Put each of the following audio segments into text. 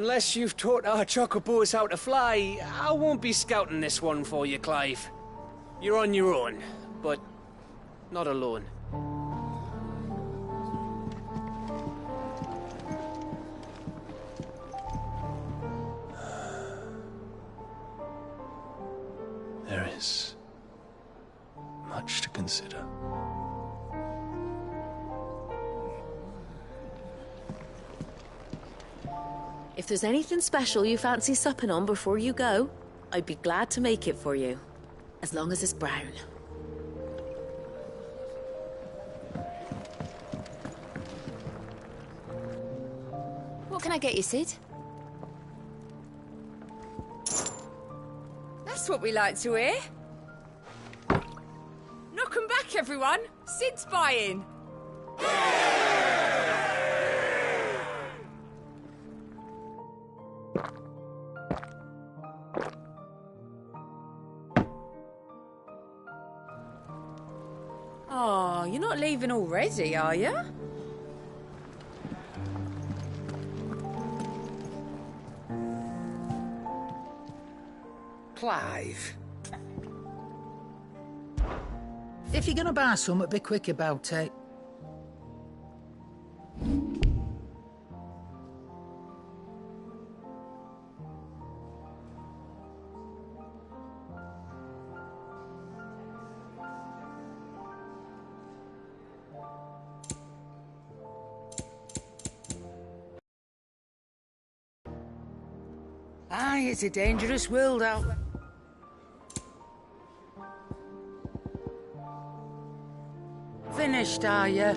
Unless you've taught our chocobos how to fly, I won't be scouting this one for you, Clive. You're on your own, but not alone. There is much to consider. If there's anything special you fancy supping on before you go, I'd be glad to make it for you. As long as it's brown. What can I get you, Sid? That's what we like to hear. Knock 'em back, everyone. Sid's buying. Oh, you're not leaving already, are you? Clive. If you're gonna buy something, be quick about it. Aye, it's a dangerous world out there. Finished, are you?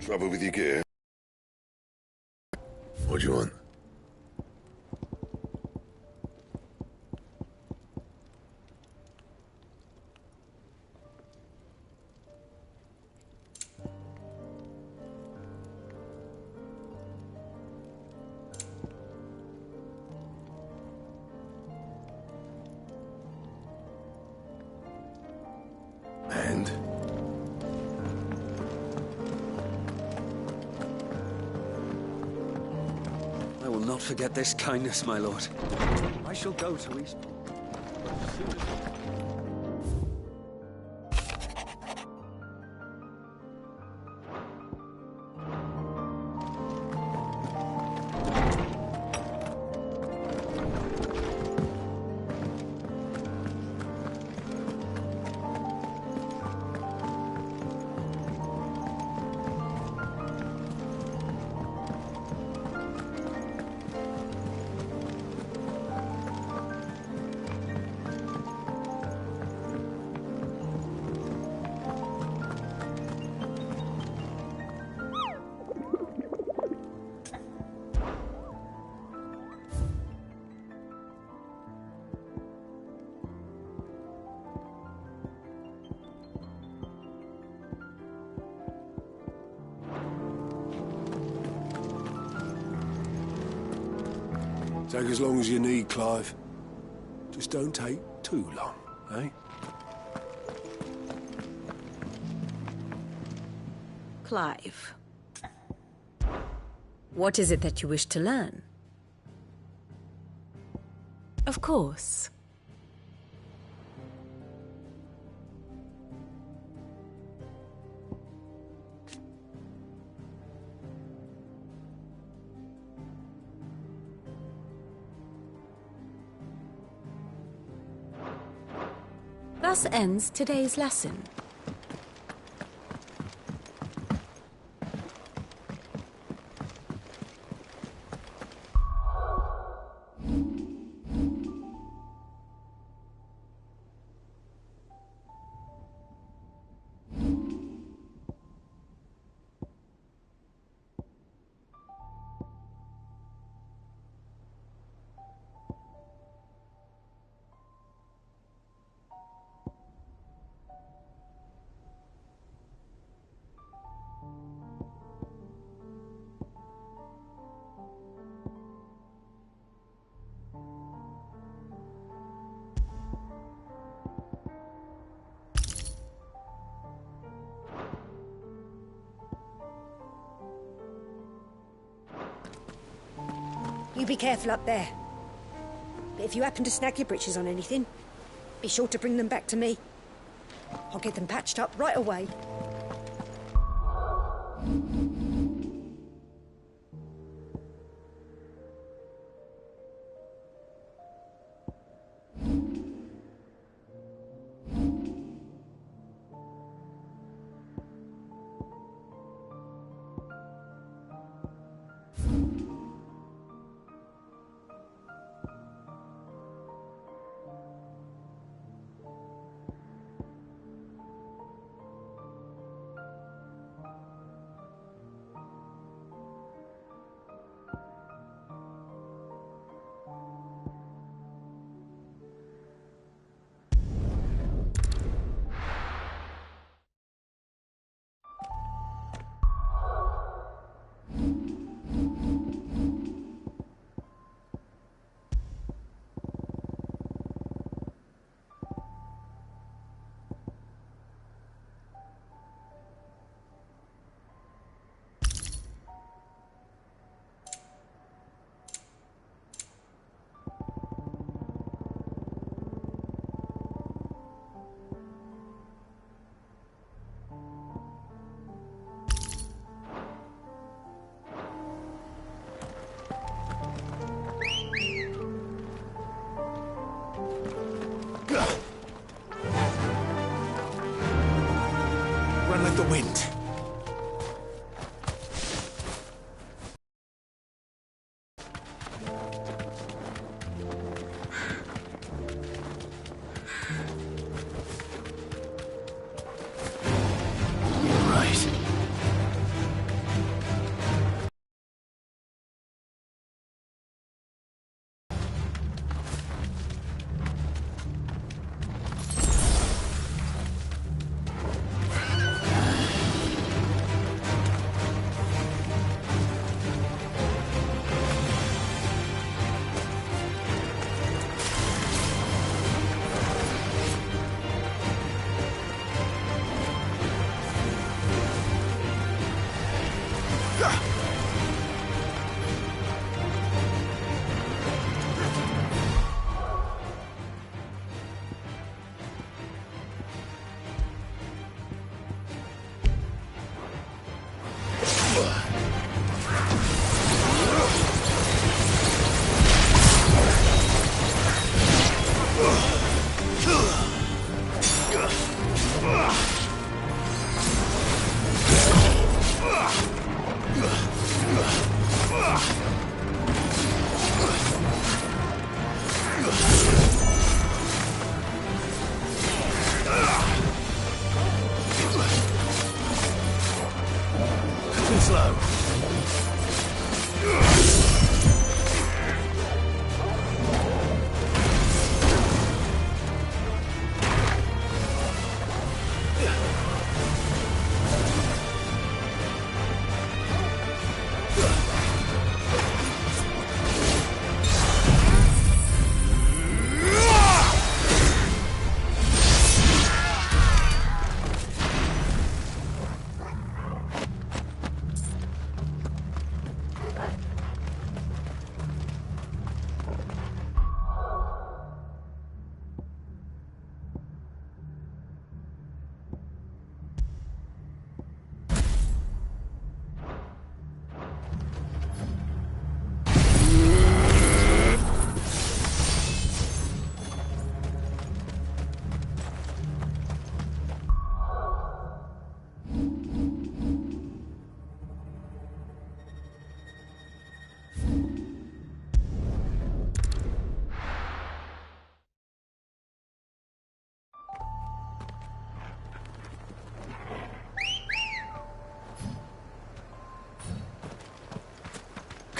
Trouble with your gear? What do you want? And? I will not forget this kindness, my lord. I shall go to East. Take as long as you need, Clive. Just don't take too long, eh? Clive. What is it that you wish to learn? Of course. Thus ends today's lesson. be careful up there. But if you happen to snag your britches on anything, be sure to bring them back to me. I'll get them patched up right away. Run like the wind.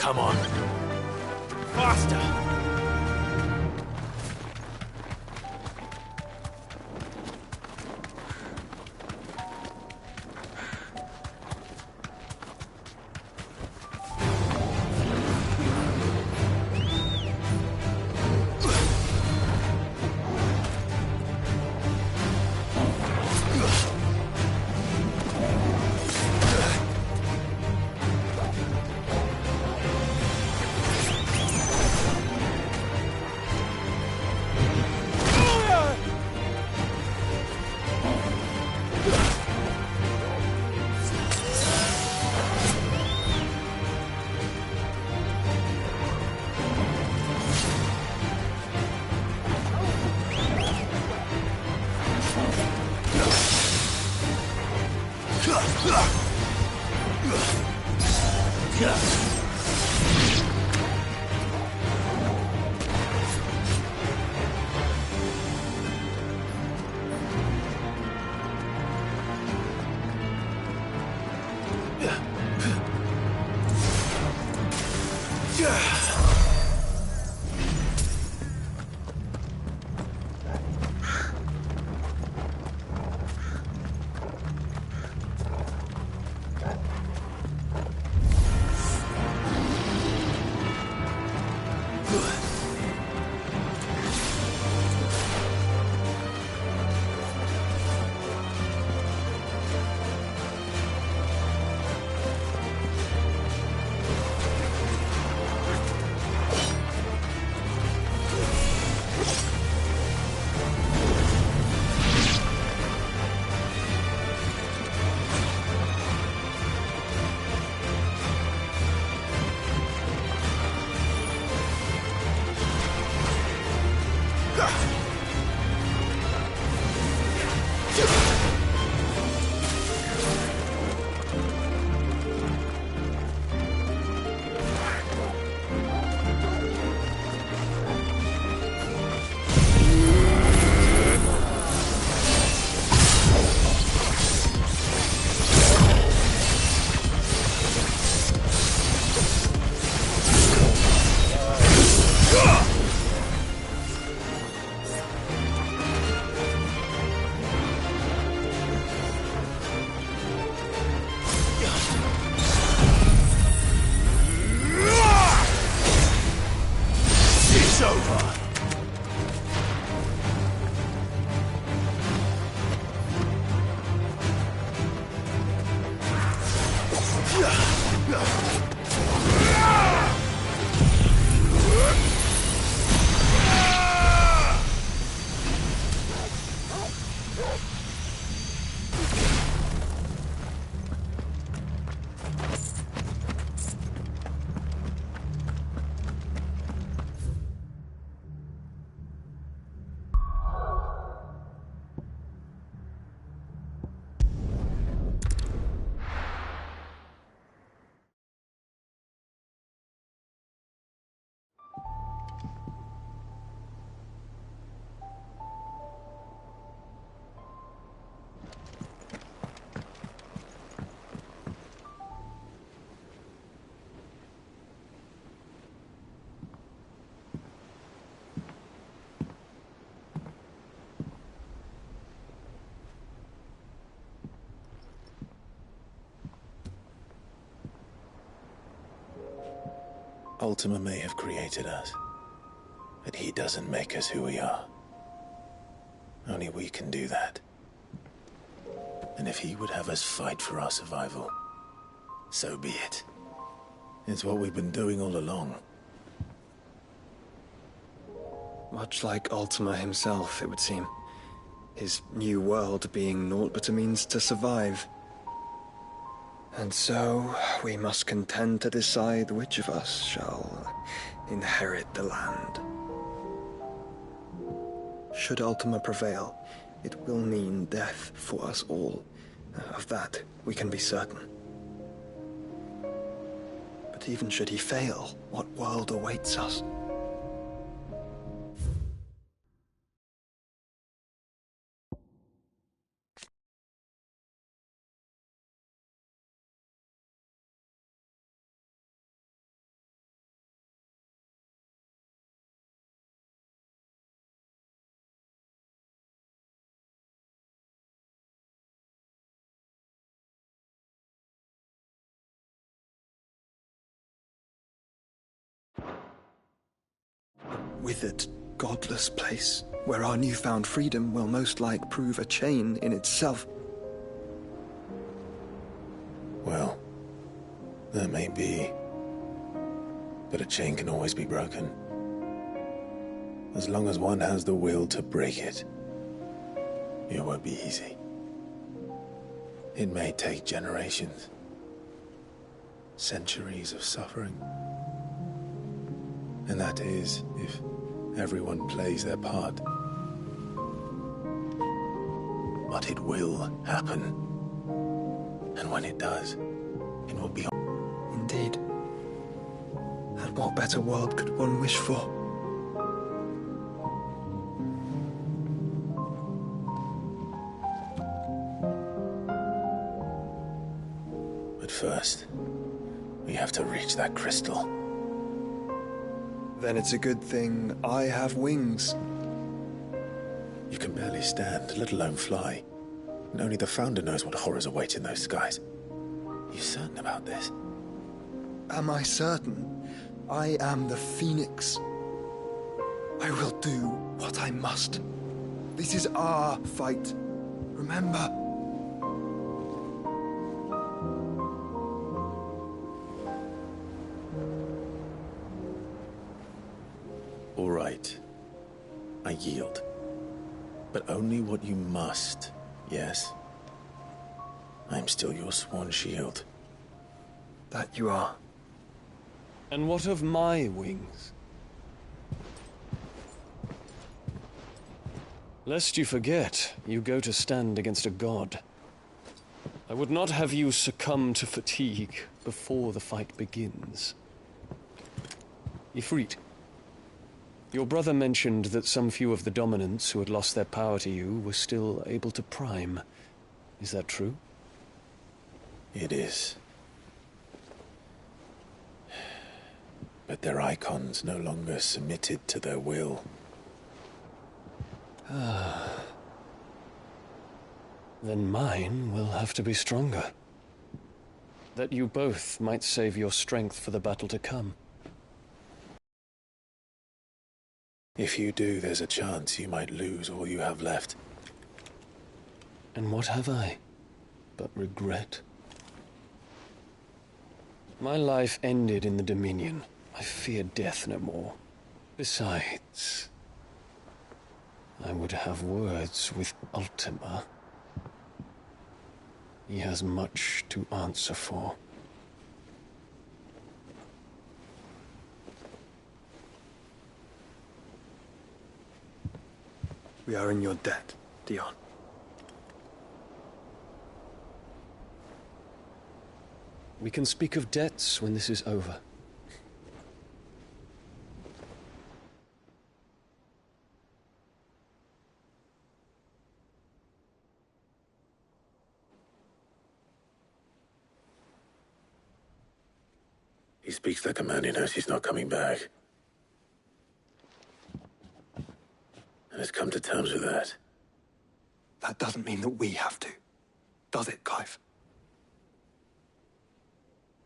Come on. Faster! Ultima may have created us, but he doesn't make us who we are. Only we can do that. And if he would have us fight for our survival, so be it. It's what we've been doing all along. Much like Ultima himself, it would seem. His new world being naught but a means to survive. And so, we must contend to decide which of us shall inherit the land. Should Ultima prevail, it will mean death for us all. Of that, we can be certain. But even should he fail, what world awaits us? Withered, godless place, where our newfound freedom will most like prove a chain in itself. Well, that may be, but a chain can always be broken. As long as one has the will to break it, it won't be easy. It may take generations, centuries of suffering. And that is, if everyone plays their part. But it will happen. And when it does, it will be... Indeed. What better world could one wish for? But first, we have to reach that crystal. Then it's a good thing I have wings. You can barely stand, let alone fly. And only the Founder knows what horrors await in those skies. You certain about this? Am I certain? I am the Phoenix. I will do what I must. This is our fight. Remember? All right. I yield. But only what you must, yes? I'm still your sworn shield. That you are. And what of my wings? Lest you forget, you go to stand against a god. I would not have you succumb to fatigue before the fight begins. Ifrit, your brother mentioned that some few of the dominants who had lost their power to you were still able to prime. Is that true? It is. But their icons no longer submitted to their will. Then mine will have to be stronger. That you both might save your strength for the battle to come. If you do, there's a chance you might lose all you have left. And what have I but regret? My life ended in the Dominion. I fear death no more. Besides, I would have words with Ultima. He has much to answer for. We are in your debt, Dion. We can speak of debts when this is over. He speaks like a man who knows he's not coming back. And has come to terms with that. That doesn't mean that we have to, does it, Clive?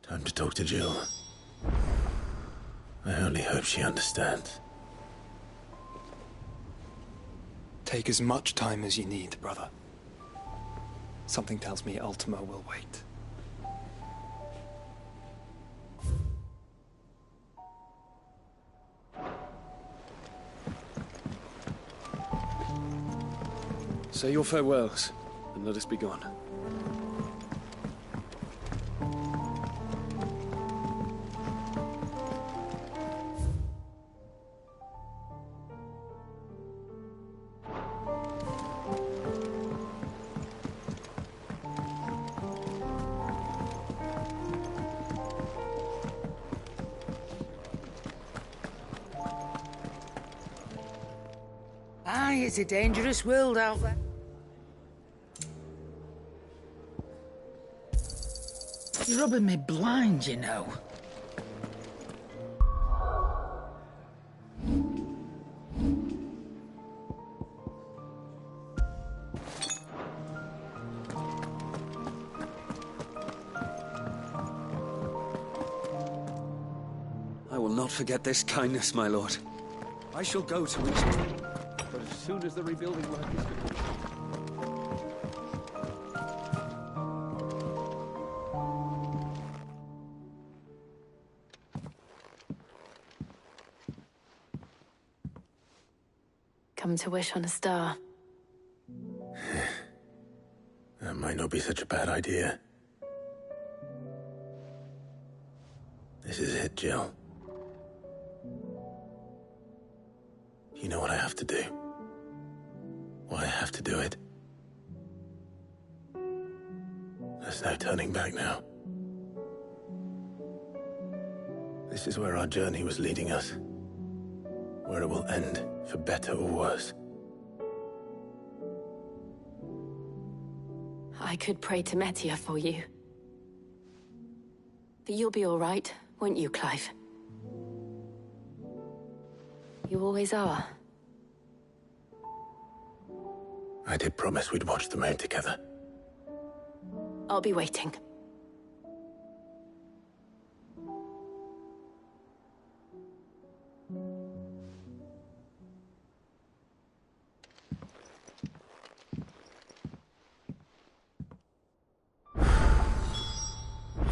Time to talk to Jill. I only hope she understands. Take as much time as you need, brother. Something tells me Ultima will wait. Say your farewells, and let us be gone. Aye, it's a dangerous world out there. You're rubbing me blind, you know. I will not forget this kindness, my lord. I shall go to it. But as soon as the rebuilding work is complete... Come to wish on a star. That might not be such a bad idea. This is it, Jill. You know what I have to do. Why I have to do it. There's no turning back now. This is where our journey was leading us. Where it will end, for better or worse. I could pray to Metia for you. But you'll be all right, won't you, Clive? You always are. I did promise we'd watch the moon together. I'll be waiting.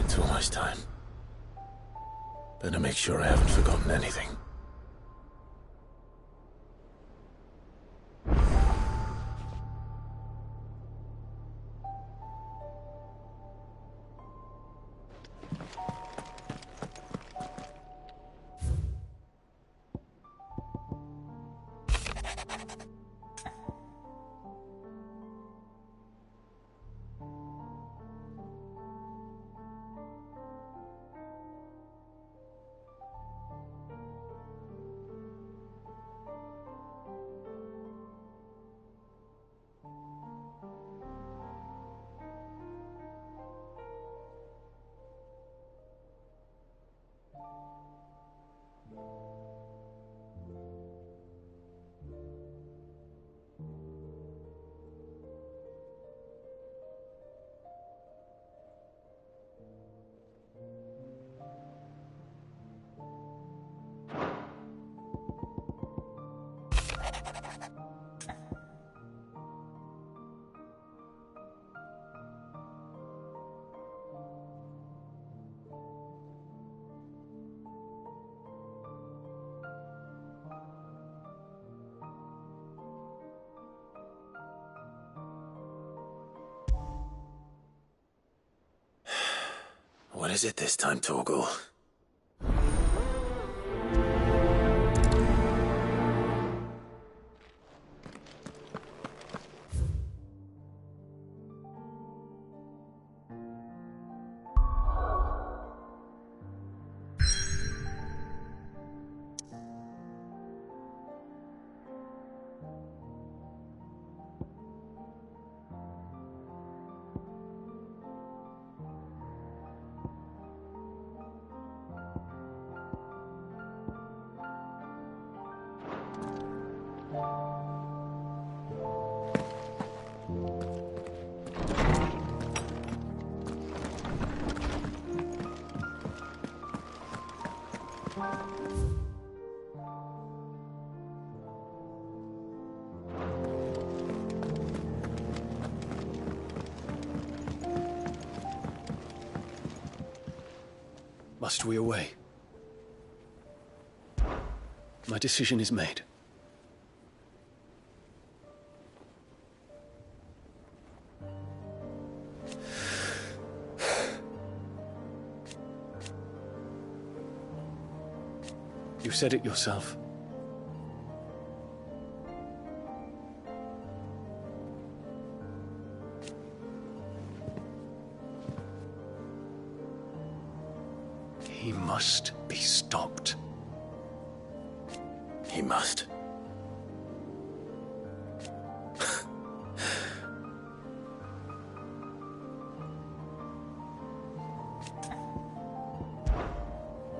It's almost time. Better make sure I haven't forgotten anything. What is it this time, Torgal? Must we away? My decision is made. You said it yourself. He must be stopped. He must.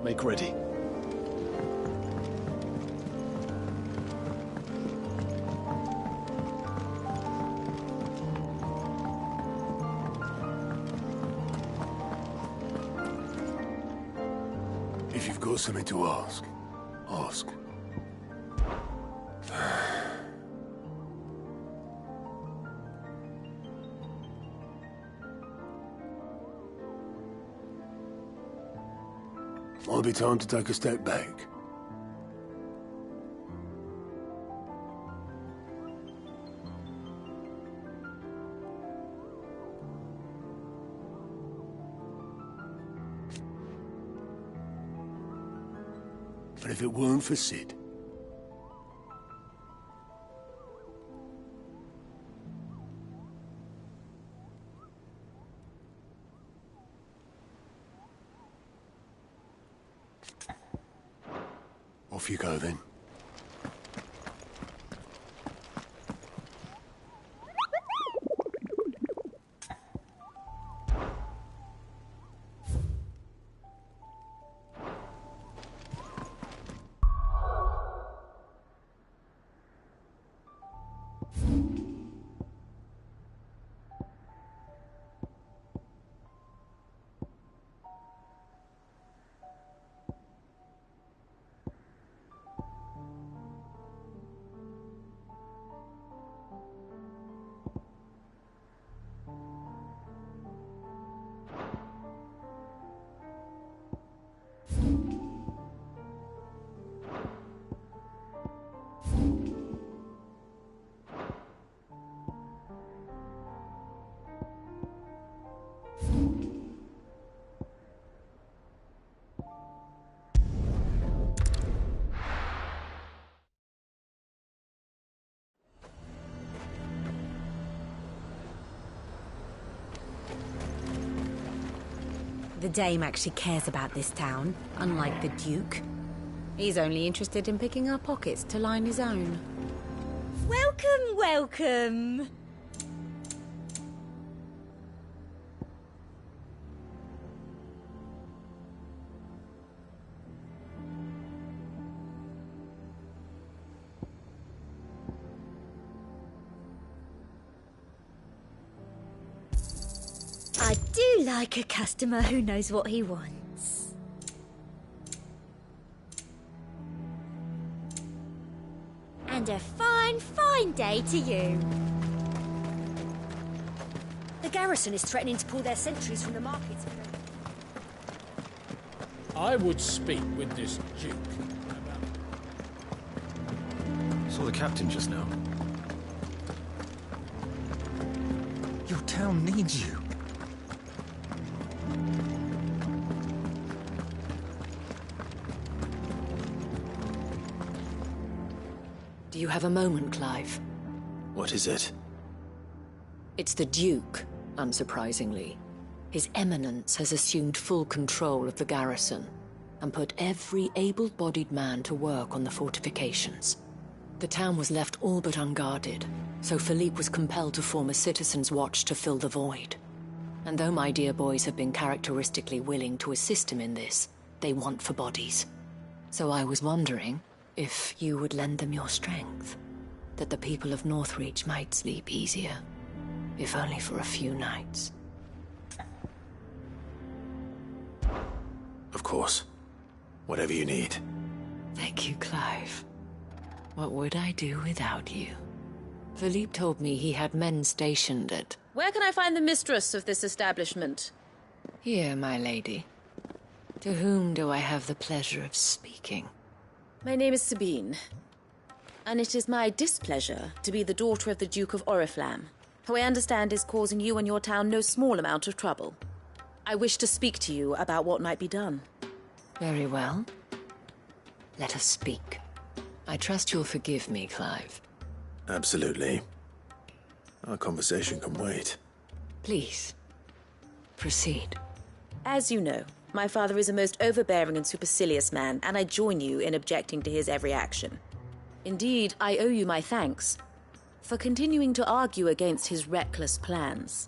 Make ready. If you've got something to ask, ask. Might be time to take a step back. But if it weren't for Sid, Off you go then. The Dame actually cares about this town, unlike the Duke. He's only interested in picking our pockets to line his own. Welcome, welcome! I do like a customer who knows what he wants. And a fine, fine day to you. The garrison is threatening to pull their sentries from the markets. I would speak with this Duke. Saw the captain just now. Your town needs you. Do you have a moment, Clive? What is it? It's the Duke, unsurprisingly. His Eminence has assumed full control of the garrison and put every able-bodied man to work on the fortifications. The town was left all but unguarded, so Philippe was compelled to form a citizens' watch to fill the void. And though my dear boys have been characteristically willing to assist him in this, they want for bodies. So I was wondering if you would lend them your strength, that the people of Northreach might sleep easier, if only for a few nights. Of course. Whatever you need. Thank you, Clive. What would I do without you? Philippe told me he had men stationed at... Where can I find the mistress of this establishment? Here, my lady. To whom do I have the pleasure of speaking? My name is Sabine, and it is my displeasure to be the daughter of the Duke of Oriflamme, who I understand is causing you and your town no small amount of trouble. I wish to speak to you about what might be done. Very well. Let us speak. I trust you'll forgive me, Clive. Absolutely. Our conversation can wait. Please, proceed. As you know, my father is a most overbearing and supercilious man, and I join you in objecting to his every action. Indeed, I owe you my thanks for continuing to argue against his reckless plans.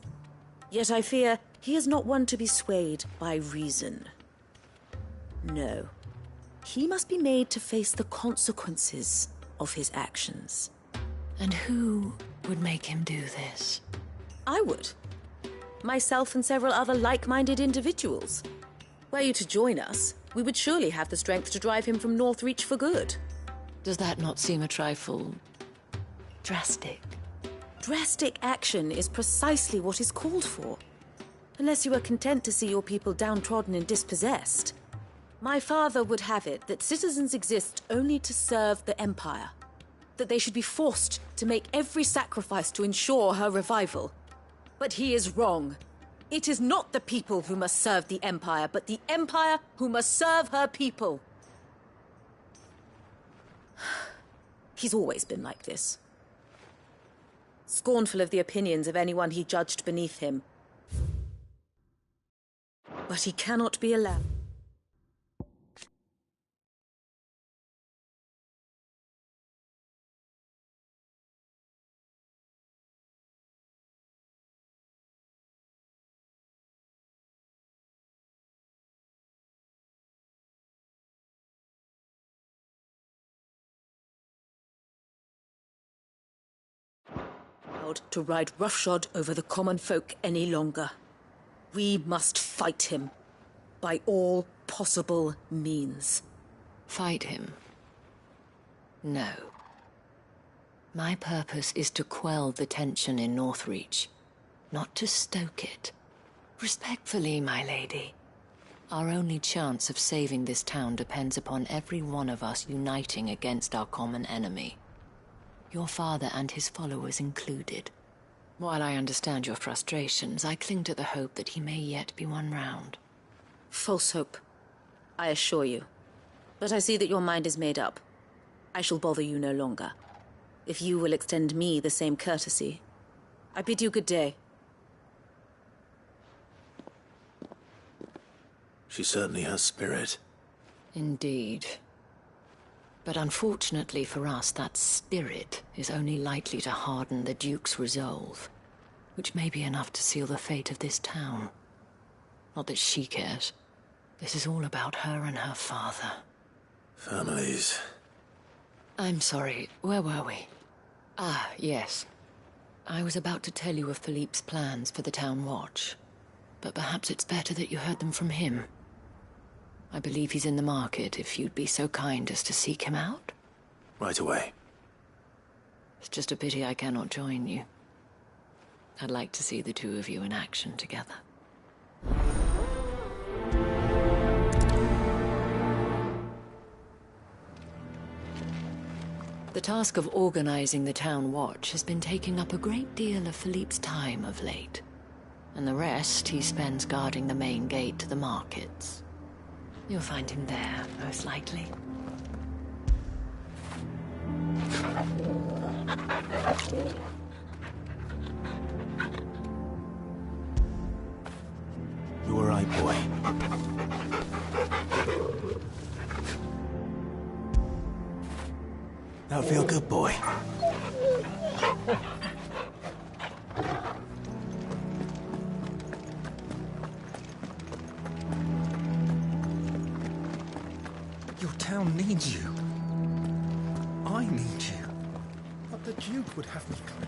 Yet I fear he is not one to be swayed by reason. No. He must be made to face the consequences of his actions. And who would make him do this? I would. Myself and several other like-minded individuals. Were you to join us, we would surely have the strength to drive him from Northreach for good. Does that not seem a trifle... drastic? Drastic action is precisely what is called for. Unless you are content to see your people downtrodden and dispossessed. My father would have it that citizens exist only to serve the Empire. That they should be forced to make every sacrifice to ensure her revival. But he is wrong. It is not the people who must serve the Empire, but the Empire who must serve her people. He's always been like this. Scornful of the opinions of anyone he judged beneath him. But he cannot be allowed. allowed to ride roughshod over the common folk any longer. We must fight him by all possible means. Fight him? No. My purpose is to quell the tension in Northreach, not to stoke it. Respectfully, my lady. Our only chance of saving this town depends upon every one of us uniting against our common enemy. Your father and his followers included. While I understand your frustrations, I cling to the hope that he may yet be won round. False hope, I assure you. But I see that your mind is made up. I shall bother you no longer. If you will extend me the same courtesy, I bid you good day. She certainly has spirit. Indeed. But unfortunately for us, that spirit is only likely to harden the Duke's resolve, which may be enough to seal the fate of this town. Not that she cares. This is all about her and her father. Families. I'm sorry, where were we? Ah, yes. I was about to tell you of Philippe's plans for the town watch, but perhaps it's better that you heard them from him. I believe he's in the market, if you'd be so kind as to seek him out. Right away. It's just a pity I cannot join you. I'd like to see the two of you in action together. The task of organizing the town watch has been taking up a great deal of Philippe's time of late, and the rest he spends guarding the main gate to the markets. You'll find him there, most likely. You all right, boy? That feel good, boy? Your town needs you. I need you. But the Duke would have me come.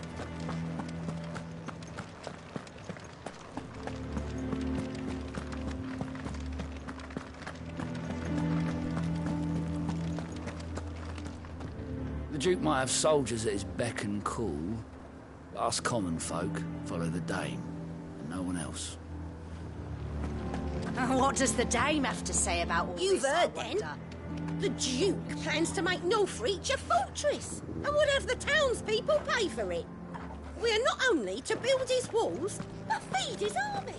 The Duke might have soldiers at his beck and call, but us common folk follow the Dame, and no one else. What does the Dame have to say about all You've this, heard, I then? wonder? The Duke plans to make Northreach a fortress, and would have the townspeople pay for it. We are not only to build his walls, but feed his army.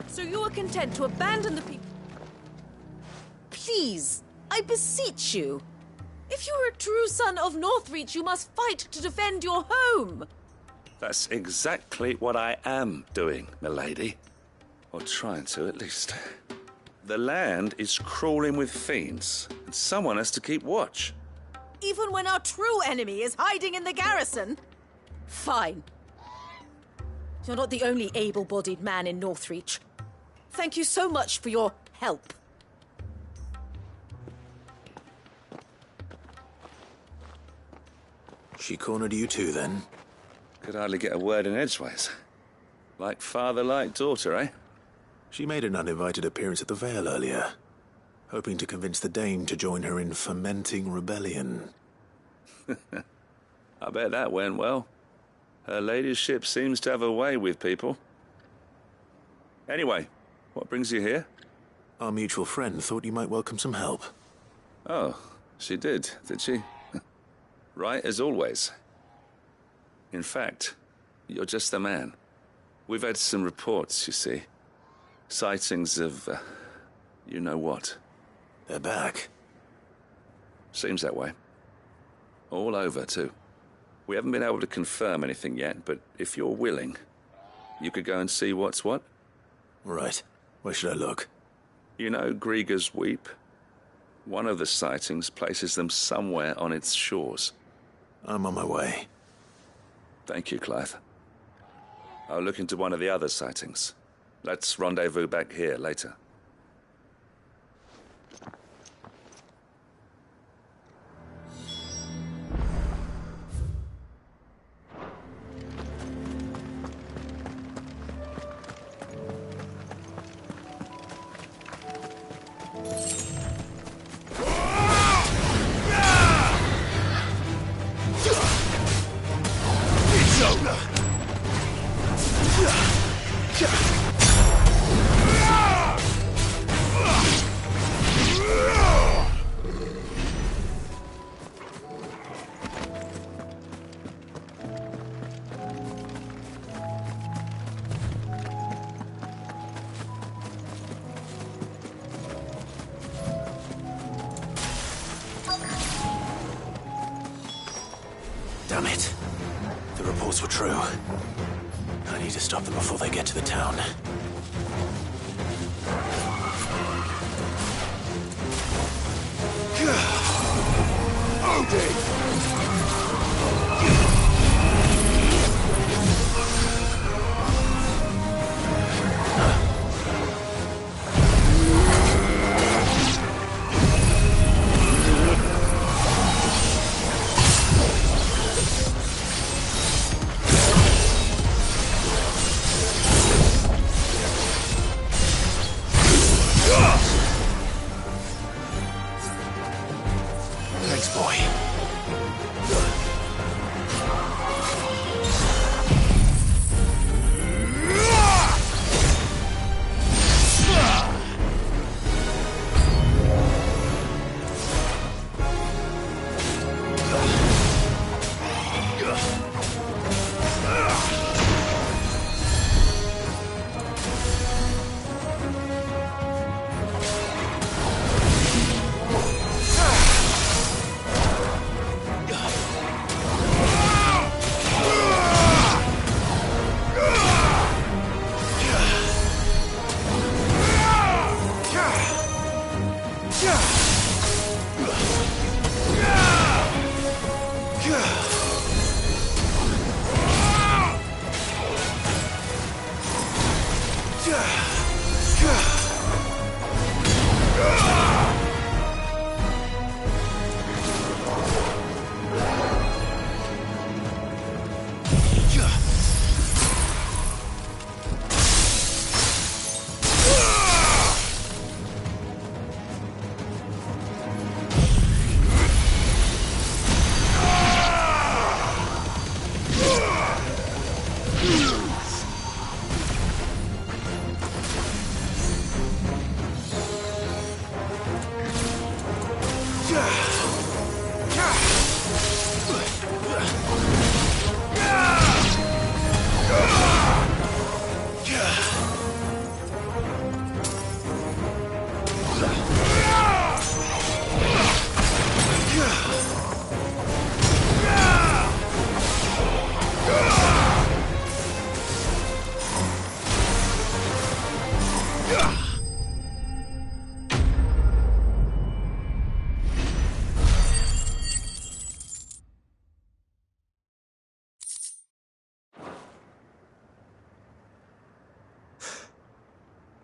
So you are content to abandon the people? Please, I beseech you. If you are a true son of Northreach, you must fight to defend your home. That's exactly what I am doing, milady. Or trying to, at least. The land is crawling with fiends, and someone has to keep watch. Even when our true enemy is hiding in the garrison? Fine. You're not the only able-bodied man in Northreach. Thank you so much for your help. She cornered you too, then? Could hardly get a word in edgeways. Like father, like daughter, eh? She made an uninvited appearance at the Vale earlier, hoping to convince the Dame to join her in fomenting rebellion. I bet that went well. Her ladyship seems to have a way with people. Anyway, what brings you here? Our mutual friend thought you might welcome some help. Oh, she did she? Right as always. In fact, you're just the man. We've had some reports, you see. Sightings of, you know what. They're back. Seems that way. All over, too. We haven't been able to confirm anything yet, but if you're willing, you could go and see what's what. Right. Where should I look? You know Grieger's Weep? One of the sightings places them somewhere on its shores. I'm on my way. Thank you, Clive. I'll look into one of the other sightings. Let's rendezvous back here later. reports were true. I need to stop them before they get to the town. Thanks, boy.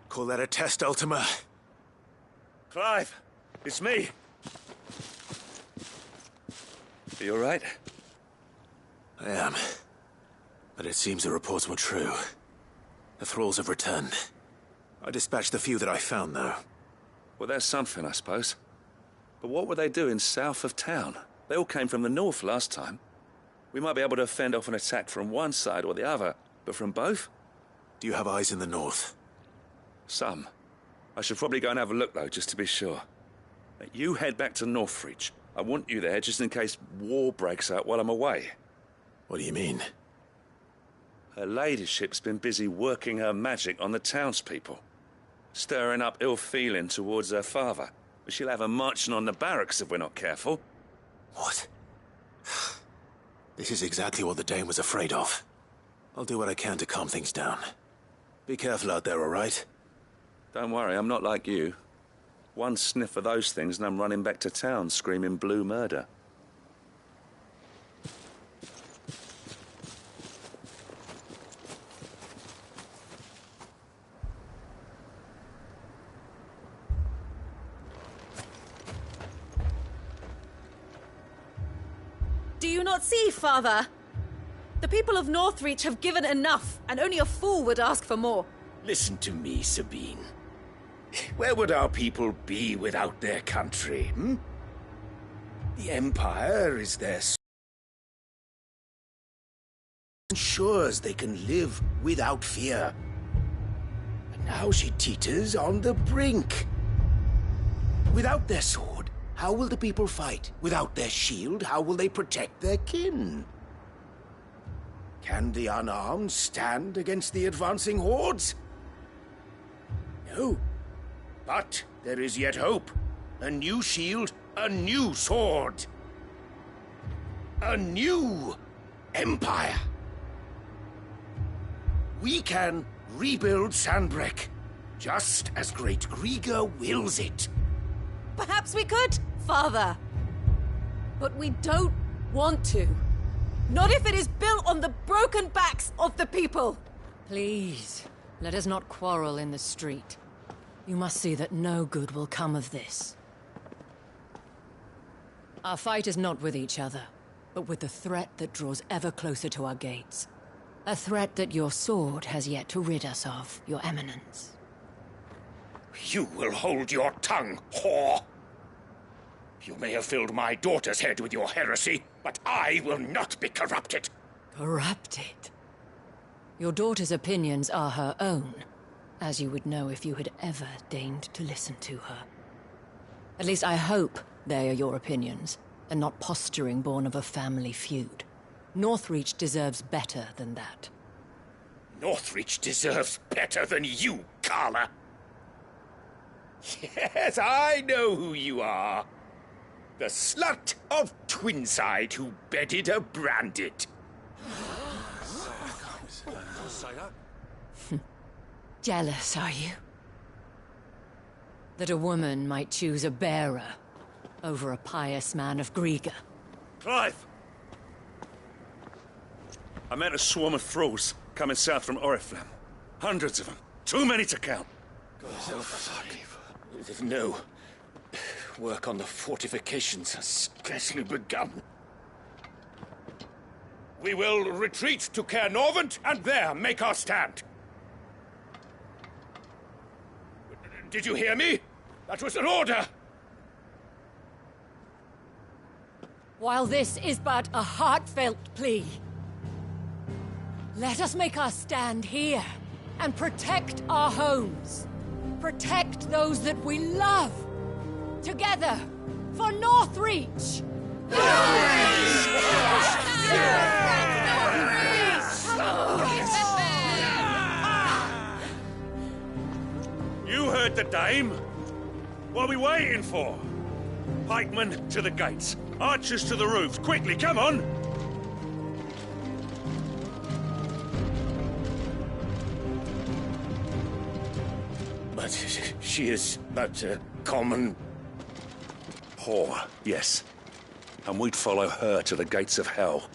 Call that a test, Ultima? Clive, it's me. Are you all right? I am. But it seems the reports were true. The thralls have returned. I dispatched the few that I found, though. Well, that's something, I suppose. But what were they doing south of town? They all came from the north last time. We might be able to fend off an attack from one side or the other, but from both? Do you have eyes in the north? Some. I should probably go and have a look, though, just to be sure. You head back to Northreach. I want you there just in case war breaks out while I'm away. What do you mean? Her ladyship's been busy working her magic on the townspeople, stirring up ill feeling towards her father. She'll have her marching on the barracks if we're not careful. What? This is exactly what the Dane was afraid of. I'll do what I can to calm things down. Be careful out there, all right? Don't worry, I'm not like you. One sniff of those things and I'm running back to town screaming blue murder. Do you not see, Father? The people of Northreach have given enough, and only a fool would ask for more. Listen to me, Sabine. Where would our people be without their country, hmm? The Empire is their ensures they can live without fear. And now she teeters on the brink. Without their sword, how will the people fight? Without their shield, how will they protect their kin? Can the unarmed stand against the advancing hordes? No. But there is yet hope. A new shield, a new sword. A new empire. we can rebuild Sandbreck, just as Great Grieger wills it. Perhaps we could, Father. But we don't want to. Not if it is built on the broken backs of the people. Please, let us not quarrel in the street. You must see that no good will come of this. Our fight is not with each other, but with the threat that draws ever closer to our gates. A threat that your sword has yet to rid us of, Your Eminence. You will hold your tongue, whore! You may have filled my daughter's head with your heresy, but I will not be corrupted. Corrupted? Your daughter's opinions are her own, as you would know if you had ever deigned to listen to her. At least I hope they are your opinions, and not posturing born of a family feud. Northreach deserves better than that. Northreach deserves better than you, Carla. Yes, I know who you are. The slut of Twinside who bedded a Branded. Jealous, are you? That a woman might choose a bearer over a pious man of Grieger. Clive! I met a swarm of thralls coming south from Oriflamme. Hundreds of them. Too many to count. No. Work on the fortifications has scarcely begun. We will retreat to Caer Norvent and there make our stand. Did you hear me? That was an order! While this is but a heartfelt plea, let us make our stand here and protect our homes. Protect those that we love. Together, for Northreach! You heard the dame. What are we waiting for? Pikemen to the gates. Archers to the roofs. Quickly, come on! But she is but a common... whore, yes. And we'd follow her to the gates of hell.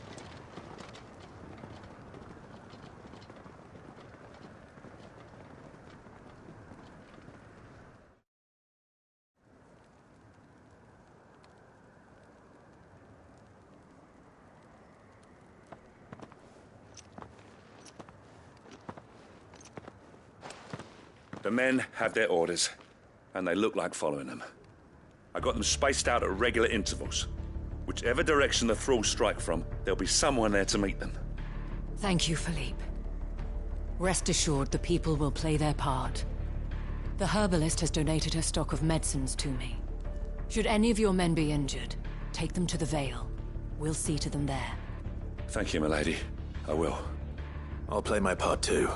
The men have their orders, and they look like following them. I got them spaced out at regular intervals. Whichever direction the thralls strike from, there'll be someone there to meet them. Thank you, Philippe. Rest assured the people will play their part. The herbalist has donated her stock of medicines to me. Should any of your men be injured, take them to the Vale. We'll see to them there. Thank you, milady. I will. I'll play my part too.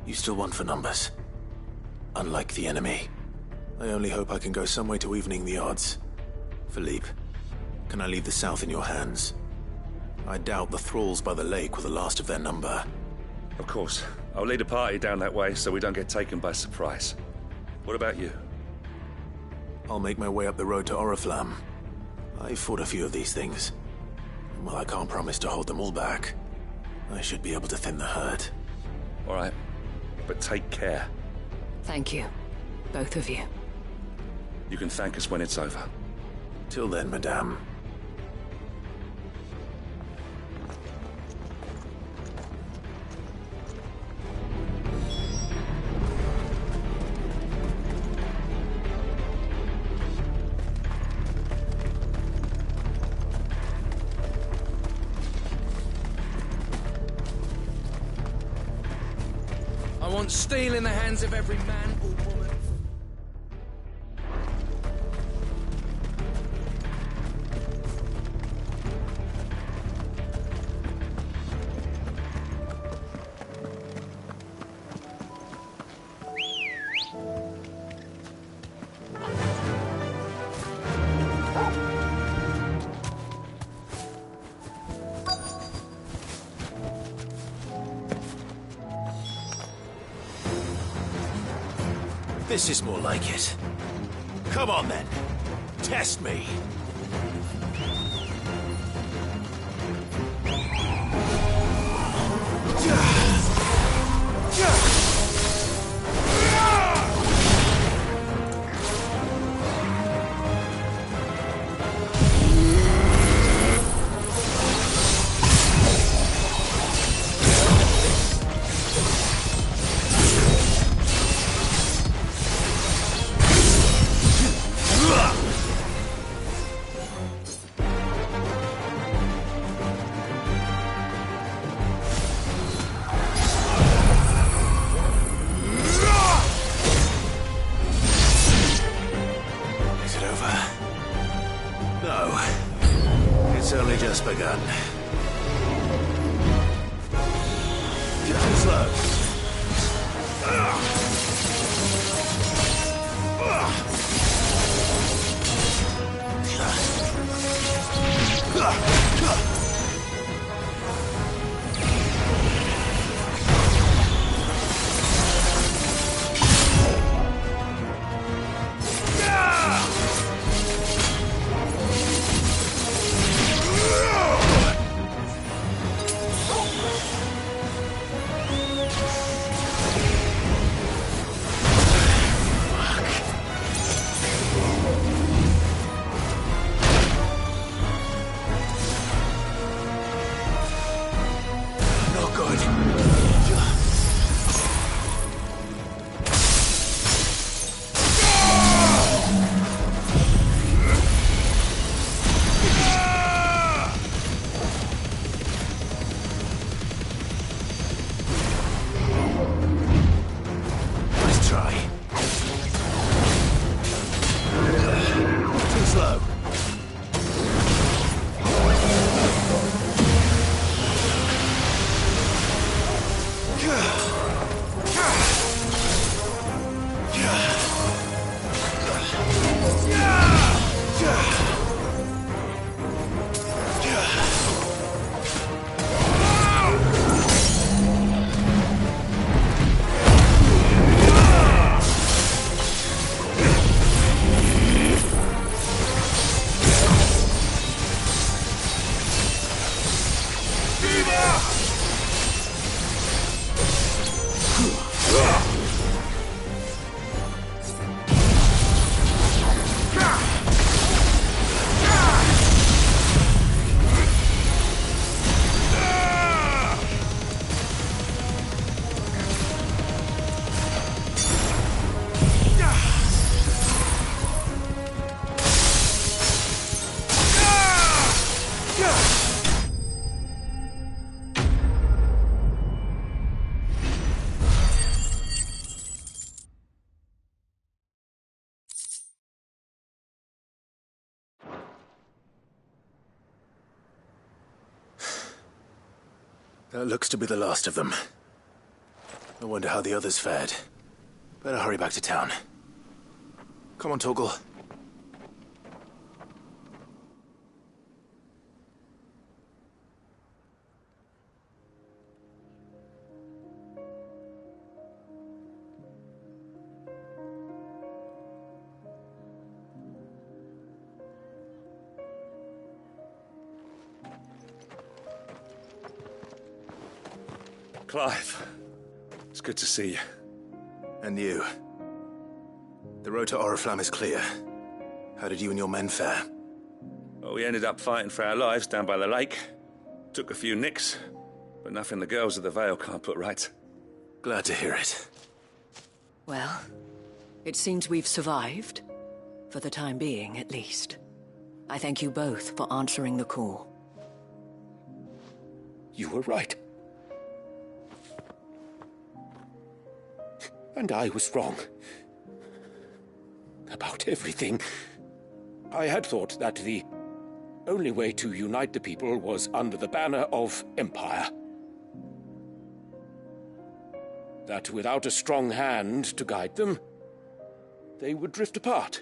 You still want for numbers. Unlike the enemy. I only hope I can go some way to evening the odds. Philippe, can I leave the south in your hands? I doubt the thralls by the lake were the last of their number. Of course. I'll lead a party down that way so we don't get taken by surprise. What about you? I'll make my way up the road to Oriflamme. I've fought a few of these things. Well, I can't promise to hold them all back. I should be able to thin the herd. All right. But take care. Thank you. Both of you. You can thank us when it's over. Till then, madame. I want steel in the hands of every man or woman. This is more like it. Come on, then. Test me. Begun. Too slow. That looks to be the last of them. I wonder how the others fared. Better hurry back to town. Come on, Torgal. Clive, it's good to see you. And you. The road to Oriflamme is clear. How did you and your men fare? Well, we ended up fighting for our lives down by the lake. Took a few nicks, but nothing the girls of the Vale can't put right. Glad to hear it. Well, it seems we've survived. For the time being, at least. I thank you both for answering the call. You were right. And I was wrong. About everything. I had thought that the only way to unite the people was under the banner of Empire. That without a strong hand to guide them, they would drift apart.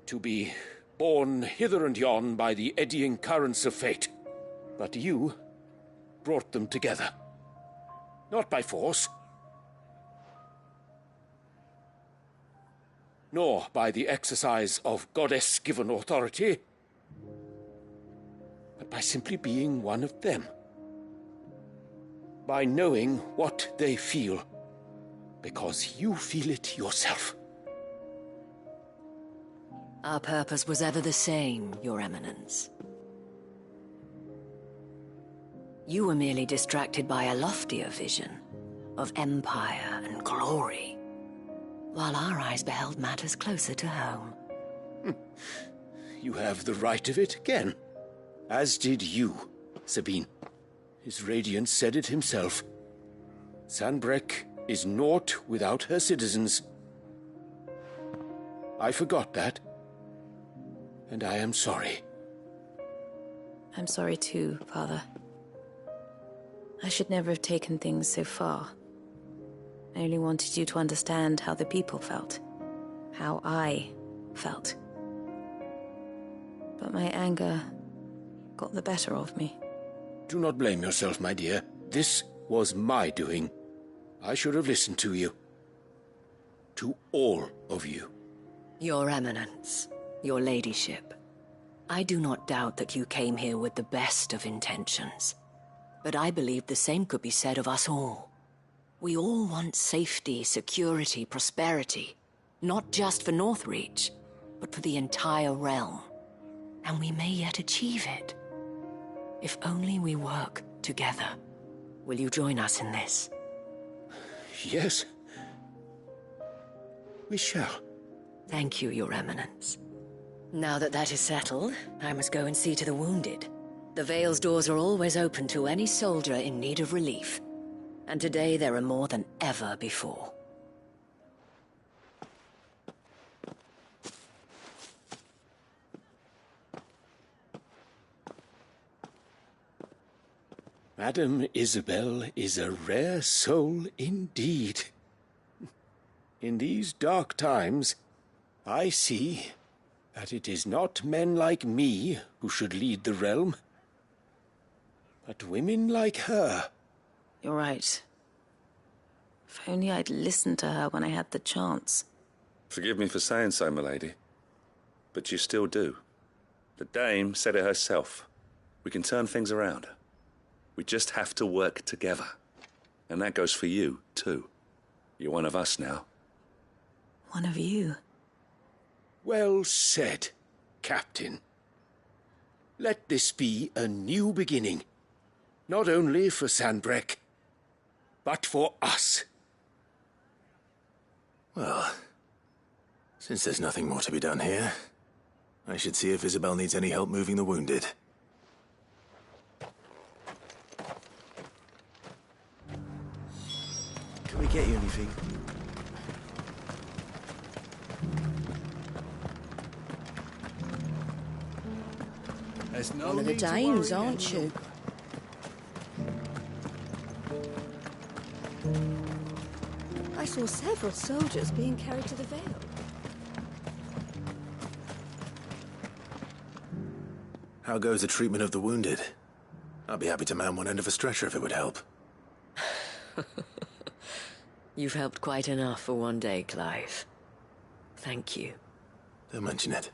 To be borne hither and yon by the eddying currents of fate. But you brought them together. Not by force, nor by the exercise of goddess-given authority, but by simply being one of them. By knowing what they feel, because you feel it yourself. Our purpose was ever the same, Your Eminence. You were merely distracted by a loftier vision of empire and glory, while our eyes beheld matters closer to home. You have the right of it again, as did you, Sabine. His Radiance said it himself. Sanbreque is naught without her citizens. I forgot that, and I am sorry. I'm sorry too, Father. I should never have taken things so far. I only wanted you to understand how the people felt. How I felt. But my anger got the better of me. Do not blame yourself, my dear. This was my doing. I should have listened to you. To all of you. Your Eminence, your ladyship, I do not doubt that you came here with the best of intentions. But I believe the same could be said of us all. We all want safety, security, prosperity. Not just for Northreach, but for the entire realm. And we may yet achieve it. If only we work together. Will you join us in this? Yes. We shall. Thank you, Your Eminence. Now that that is settled, I must go and see to the wounded. The Vale's doors are always open to any soldier in need of relief. And today there are more than ever before. Madame Isabel is a rare soul indeed. In these dark times, I see that it is not men like me who should lead the realm, but women like her. You're right. If only I'd listened to her when I had the chance. Forgive me for saying so, milady, but you still do. The dame said it herself. We can turn things around. We just have to work together. And that goes for you, too. You're one of us now. One of you. Well said, Captain. Let this be a new beginning. Not only for Sanbreque, but for us. Well, since there's nothing more to be done here, I should see if Isabel needs any help moving the wounded. Can we get you anything? There's no one of the Danes, aren't you? I saw several soldiers being carried to the Vale. How goes the treatment of the wounded? I'd be happy to man one end of a stretcher if it would help. You've helped quite enough for one day, Clive. Thank you. Don't mention it.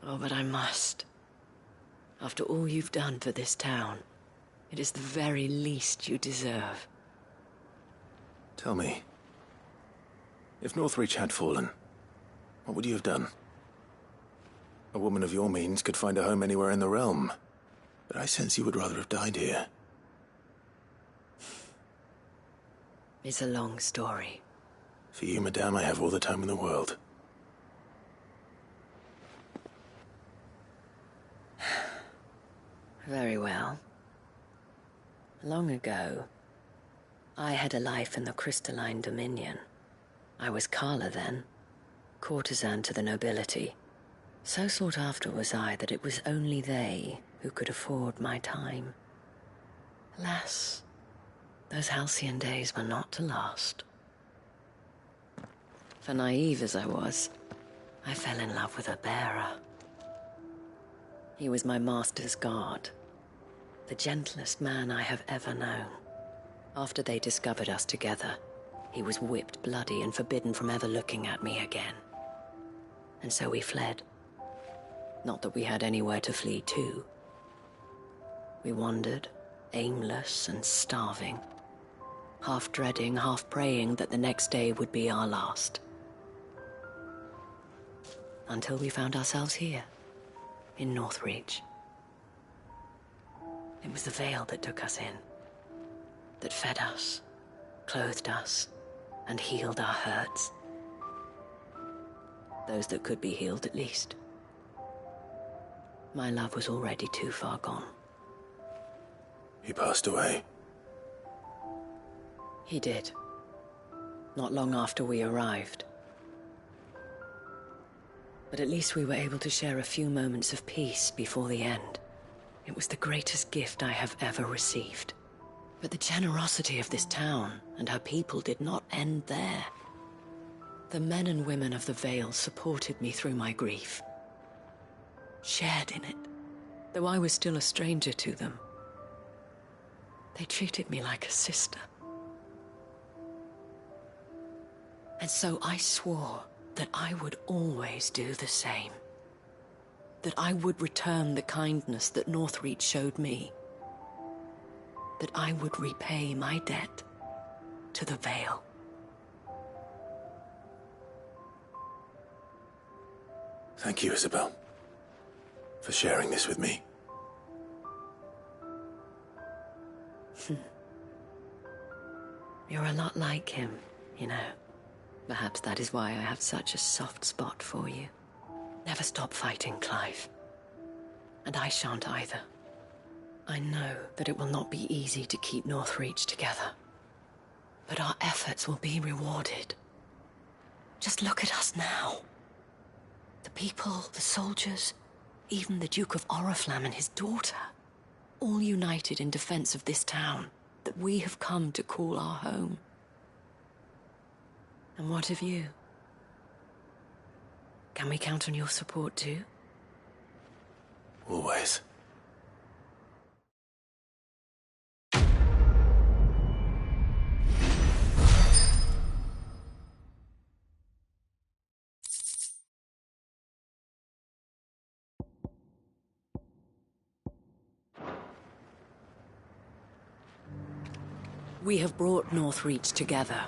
Oh, but I must. After all you've done for this town, it is the very least you deserve. Tell me, if Northreach had fallen, what would you have done? A woman of your means could find a home anywhere in the realm, but I sense you would rather have died here. It's a long story. For you, madame, I have all the time in the world. Very well. Long ago, I had a life in the crystalline dominion. I was Carla then, courtesan to the nobility. So sought after was I that it was only they who could afford my time. Alas, those halcyon days were not to last. For naive as I was, I fell in love with a bearer. He was my master's guard, the gentlest man I have ever known. After they discovered us together, he he was whipped bloody and forbidden from ever looking at me again. And so we fled. Not that we had anywhere to flee to. We wandered, aimless and starving, half dreading, half praying that the next day would be our last. Until we found ourselves here, in Northreach. It was the Vale that took us in, that fed us, clothed us, and healed our hurts. Those that could be healed, at least. My love was already too far gone. He passed away. He did. Not long after we arrived. But at least we were able to share a few moments of peace before the end. It was the greatest gift I have ever received. But the generosity of this town and her people did not end there. The men and women of the Vale supported me through my grief. Shared in it, though I was still a stranger to them. They treated me like a sister. And so I swore that I would always do the same. That I would return the kindness that Northreach showed me. That I would repay my debt to the Vale. Thank you, Isabel, for sharing this with me. You're a lot like him, you know. Perhaps that is why I have such a soft spot for you. Never stop fighting, Clive. And I shan't either. I know that it will not be easy to keep Northreach together. But our efforts will be rewarded. Just look at us now. The people, the soldiers, even the Duke of Oriflamme and his daughter, all united in defense of this town that we have come to call our home. And what of you? Can we count on your support too? Always. We have brought Northreach together.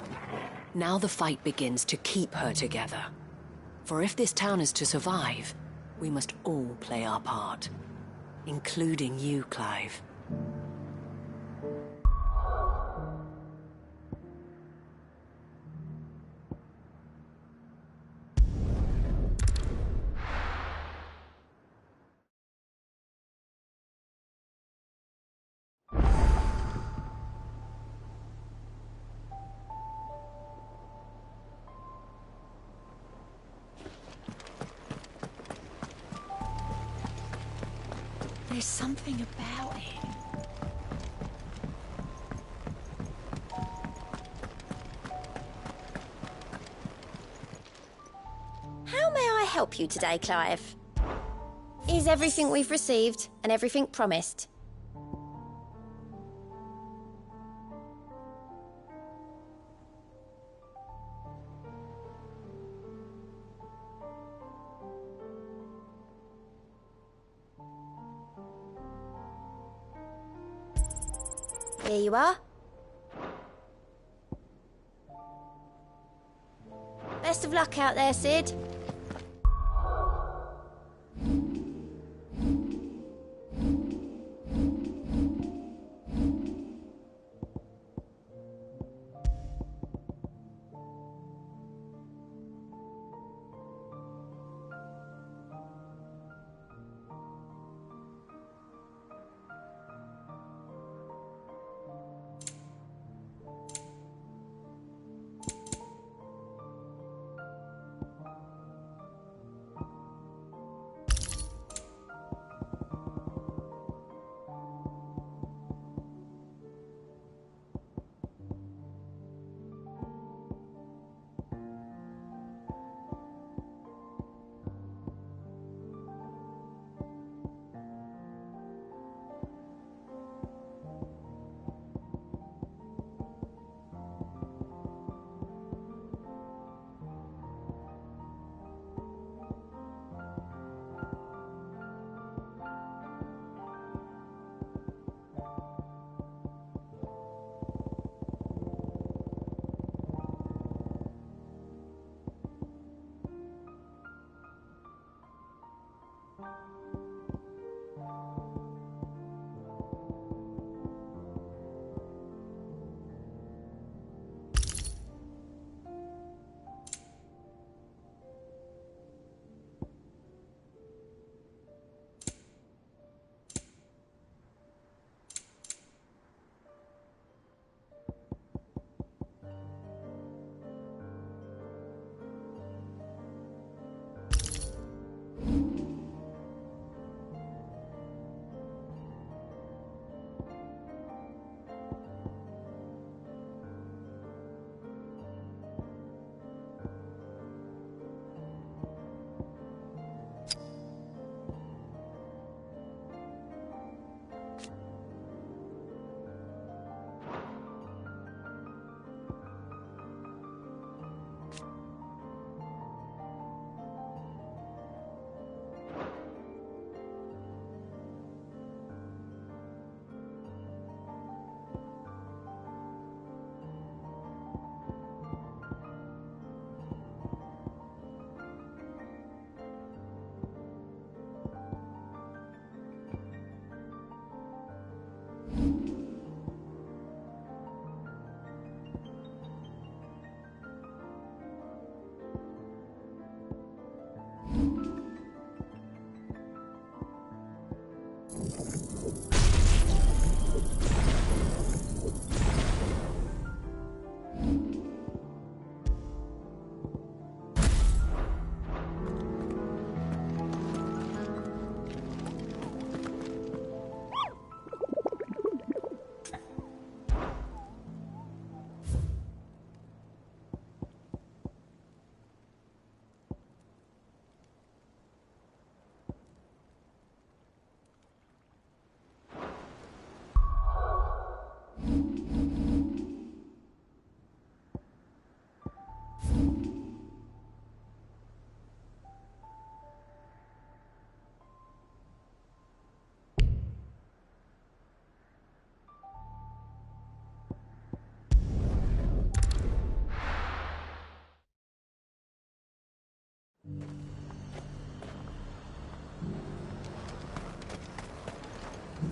Now the fight begins to keep her together. For if this town is to survive, we must all play our part. Including you, Clive. There's something about it. How may I help you today, Clive? Is everything we've received and everything promised? Here you are. Best of luck out there, Sid.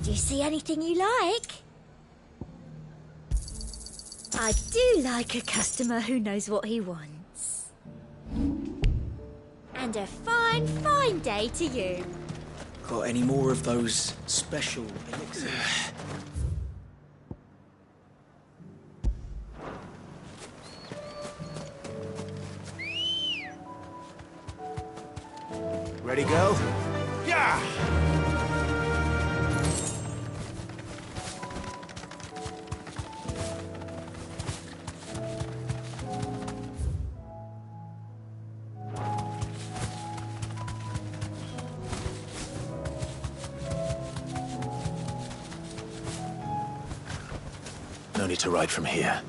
Do you see anything you like? I do like a customer who knows what he wants. And a fine, fine day to you. Got any more of those special elixirs? Ready, go? Yeah! No need to ride from here.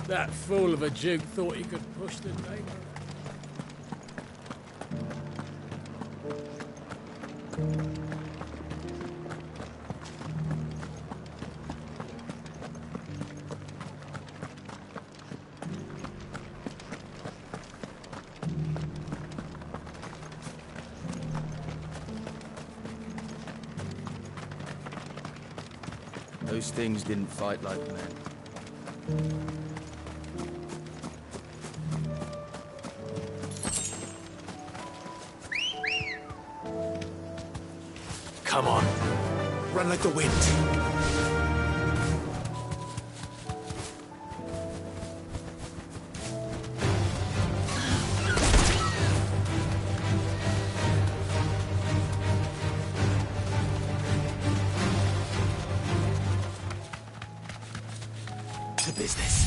That fool of a Duke thought he could push the neighbour. Those things didn't fight like men. Come on. Run like the wind. To business.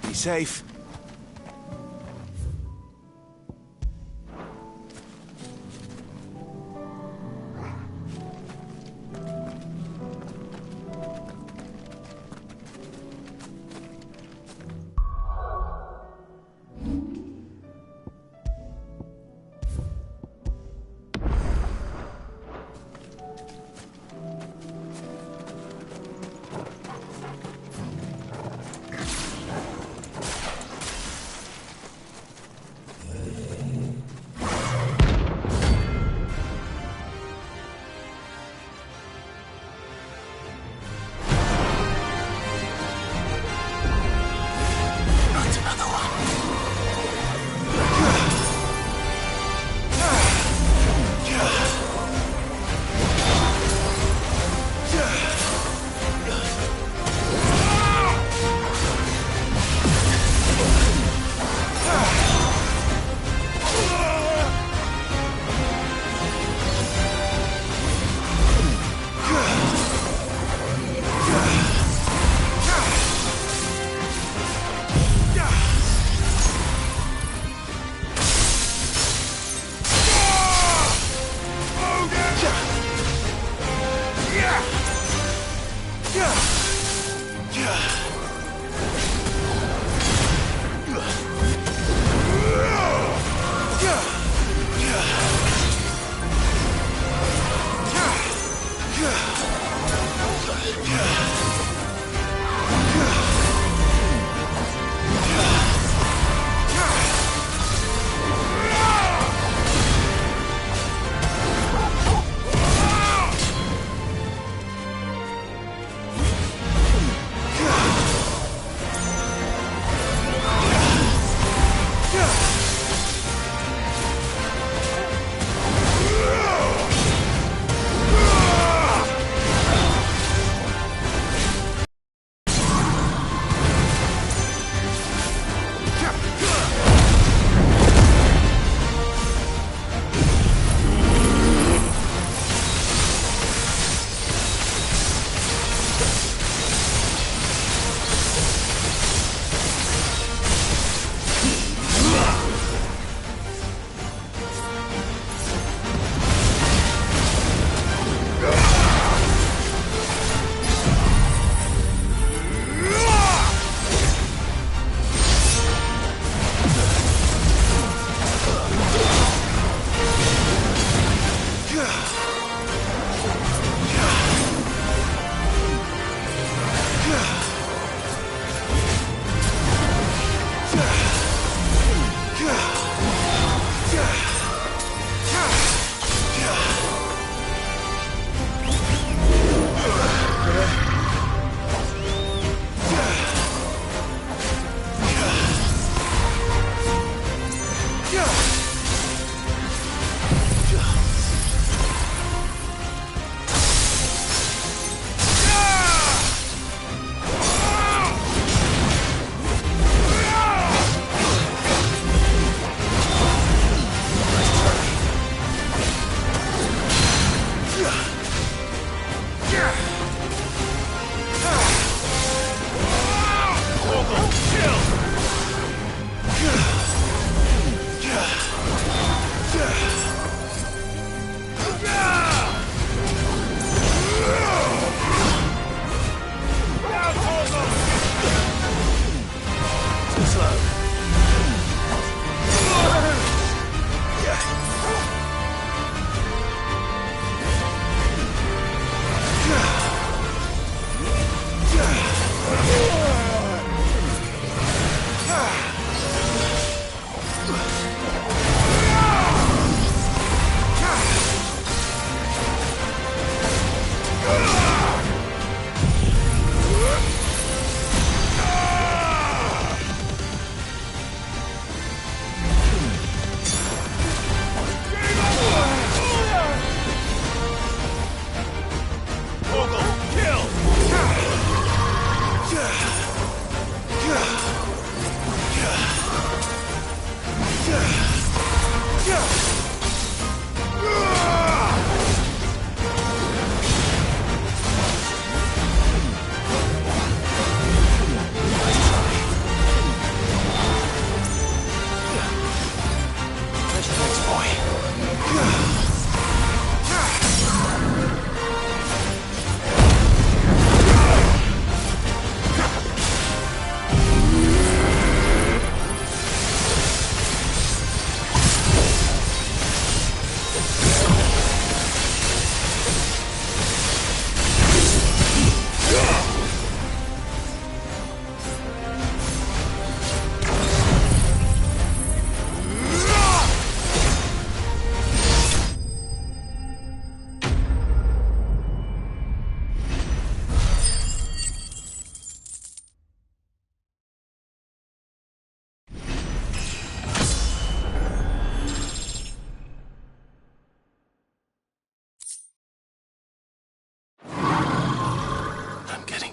Be safe.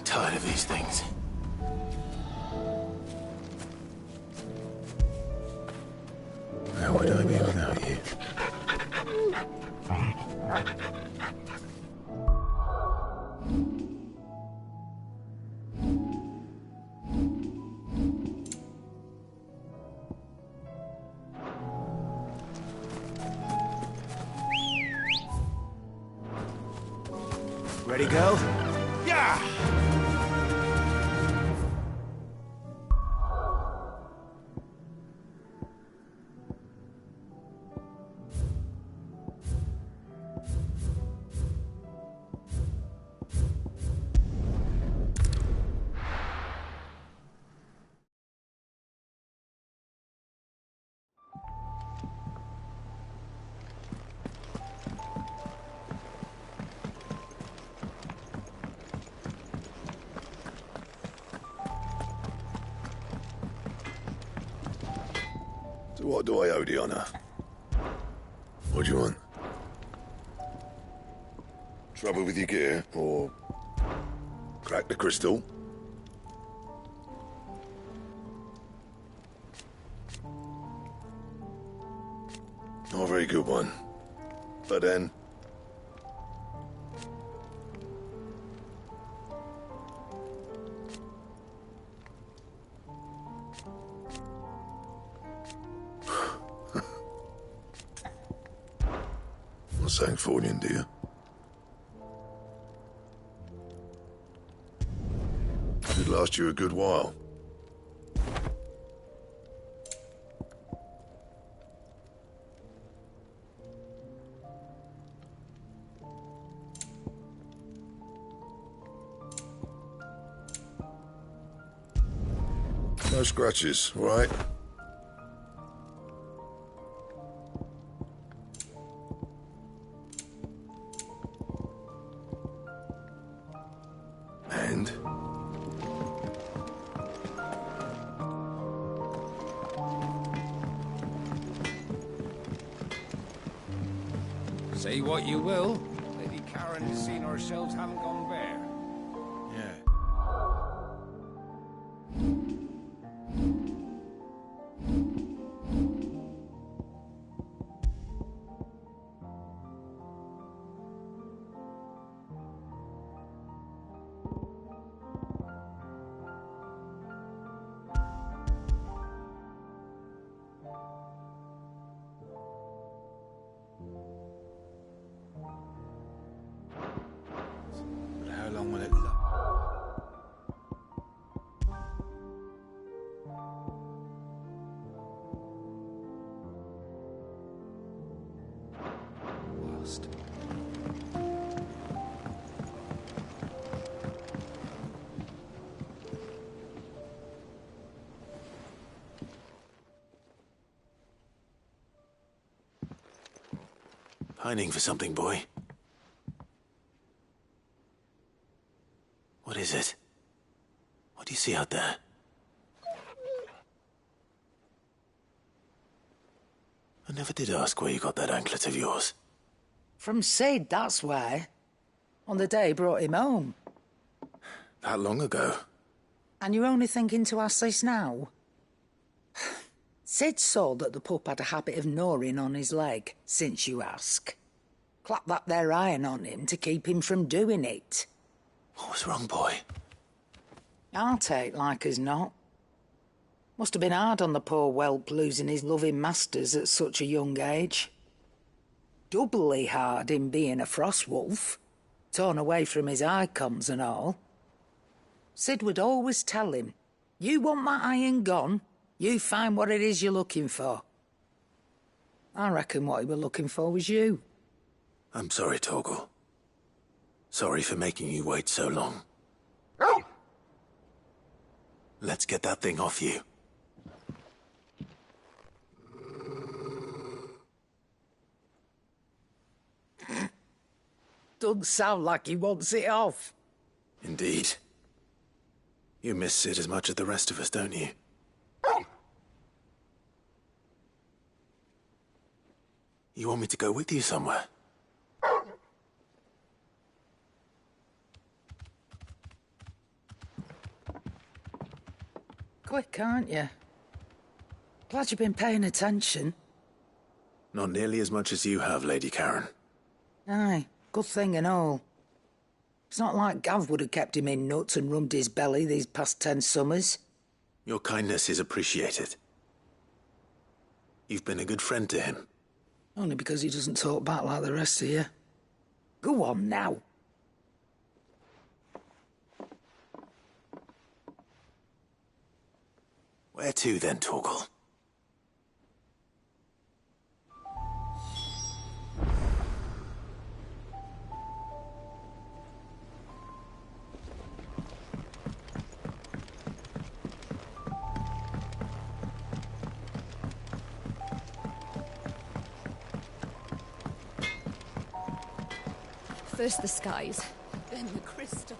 Tired of these things. Where would I be without you? Ready, girl? Yeah! What do I owe the honor? What do you want? Trouble with your gear, or crack the crystal? Not a very good one. But then... Not saying fortune, do you? It'd last you a good while. No scratches, all right? And? Say what you will, Lady Karen has seen our shelves haven't gone bare. Yeah. But how long will it last? Pining for something, boy. What is it? What do you see out there? I never did ask where you got that anklet of yours. From Sid, that's why. On the day he brought him home. That long ago? And you're only thinking to ask this now? Sid saw that the pup had a habit of gnawing on his leg, since you ask. Clap that there iron on him to keep him from doing it. What was wrong, boy? I'll take like as not. Must have been hard on the poor whelp losing his loving masters at such a young age. Doubly hard in being a frost wolf, torn away from his icons and all. Sid would always tell him, you want my iron gone, you find what it is you're looking for. I reckon what he was looking for was you. I'm sorry, Torgal. Sorry for making you wait so long. Let's get that thing off you. Doesn't sound like he wants it off. Indeed. You miss Sid as much as the rest of us, don't you? You want me to go with you somewhere? Quick, aren't you? Glad you've been paying attention. Not nearly as much as you have, Lady Karen. Aye, good thing and all. It's not like Gav would have kept him in nuts and rubbed his belly these past 10 summers. Your kindness is appreciated. You've been a good friend to him. Only because he doesn't talk back like the rest of you. Go on now. Where to then, Torgal? First the skies, then the crystal.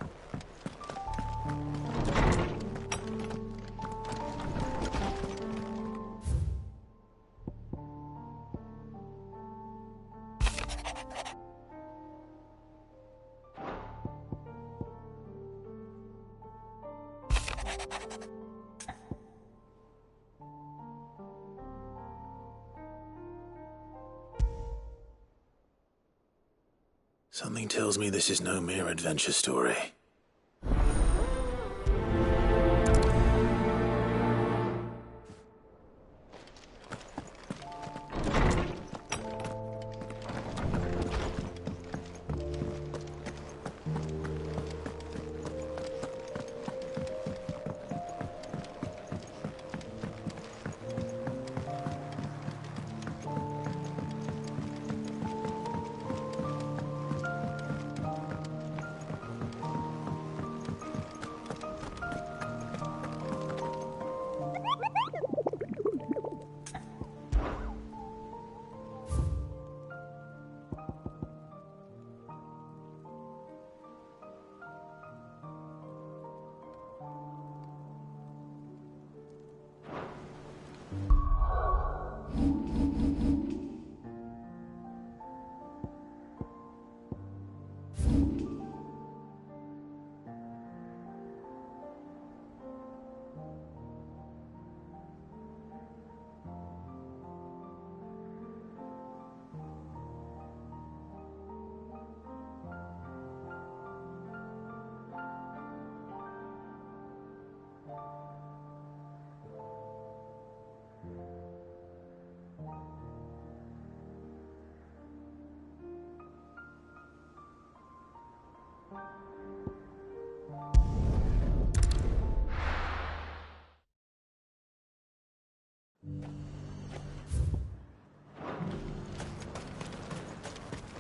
Something tells me this is no mere adventure story.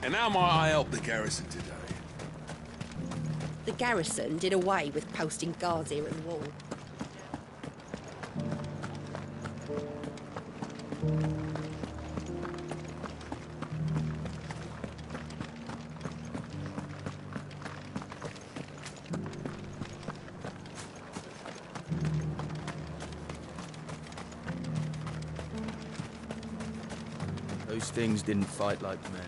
And how might I help the garrison today? The garrison did away with posting guards here at the wall. Those things didn't fight like men.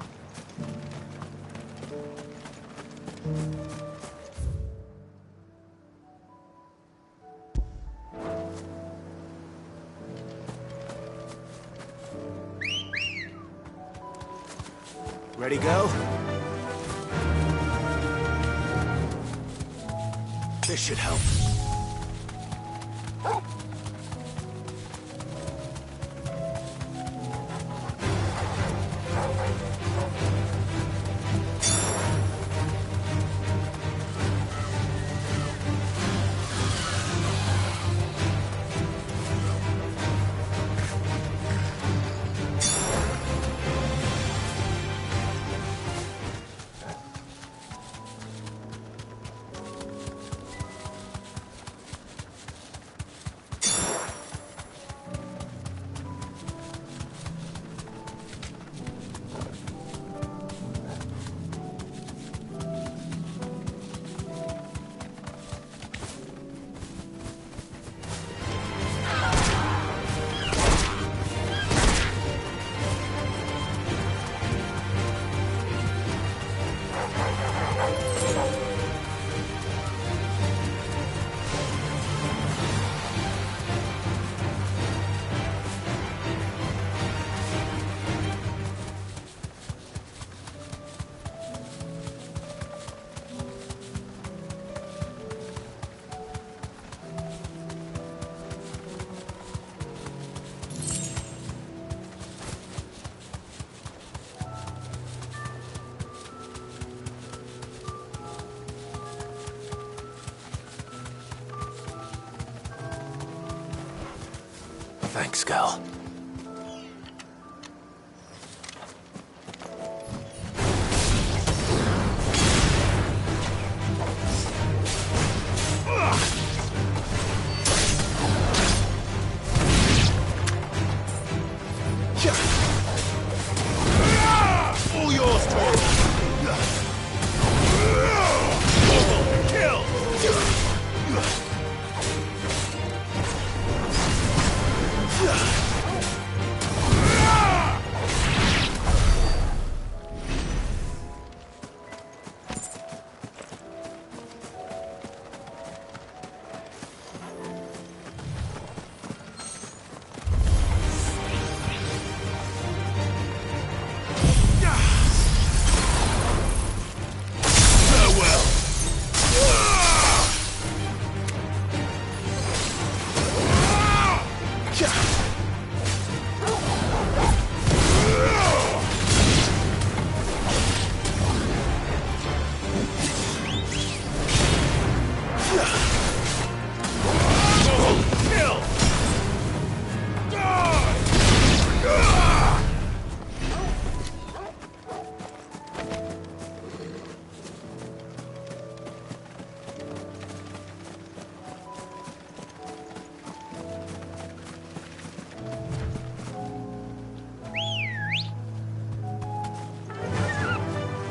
Ready, go? This should help. Thanks, Gal. All yours, Tor! Kill!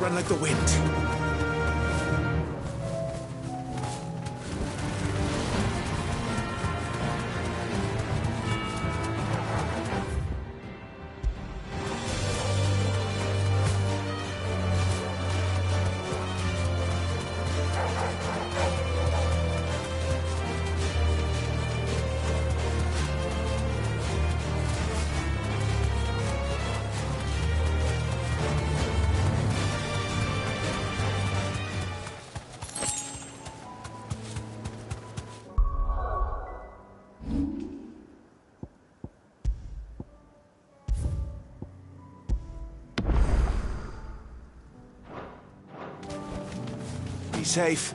Run like the wind. Be safe.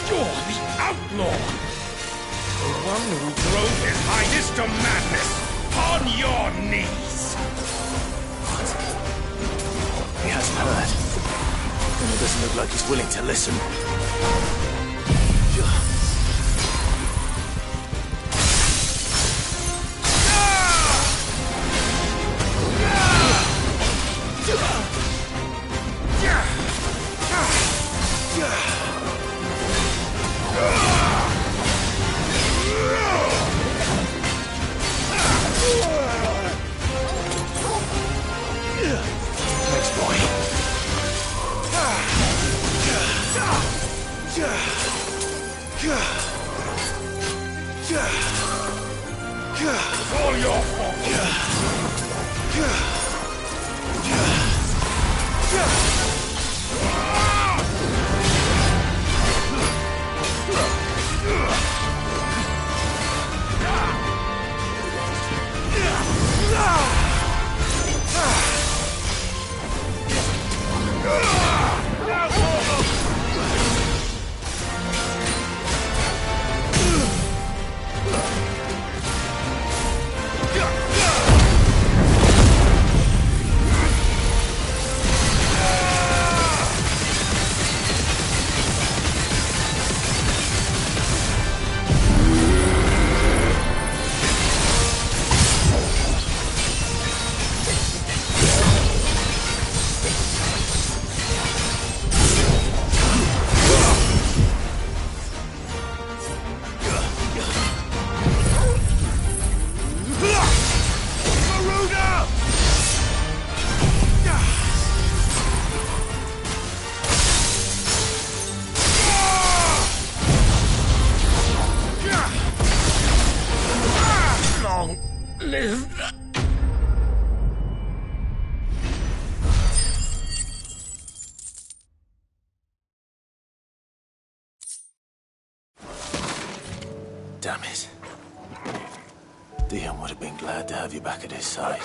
You're the outlaw! The one who drove his highness to madness! On your knees! He hasn't heard. And it doesn't look like he's willing to listen. It's all your fault. Damn it. Dion would have been glad to have you back at his side.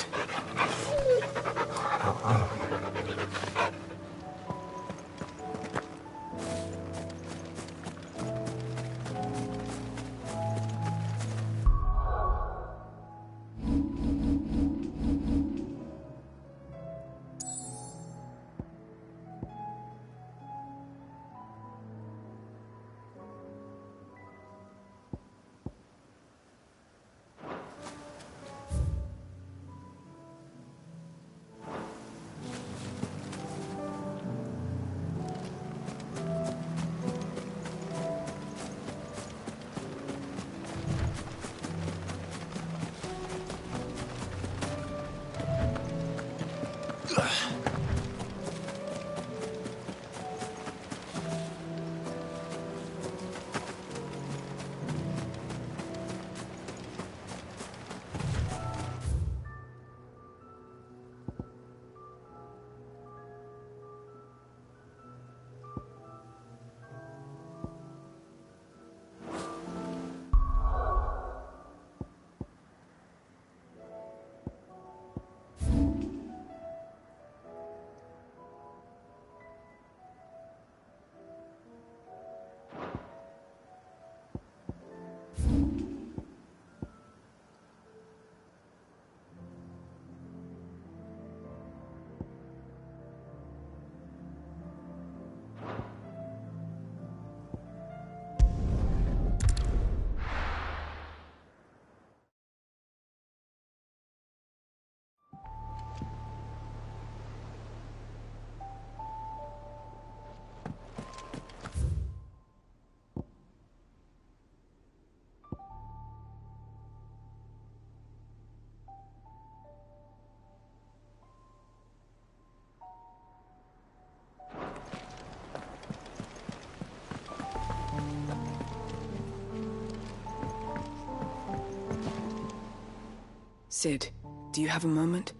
Sid, do you have a moment?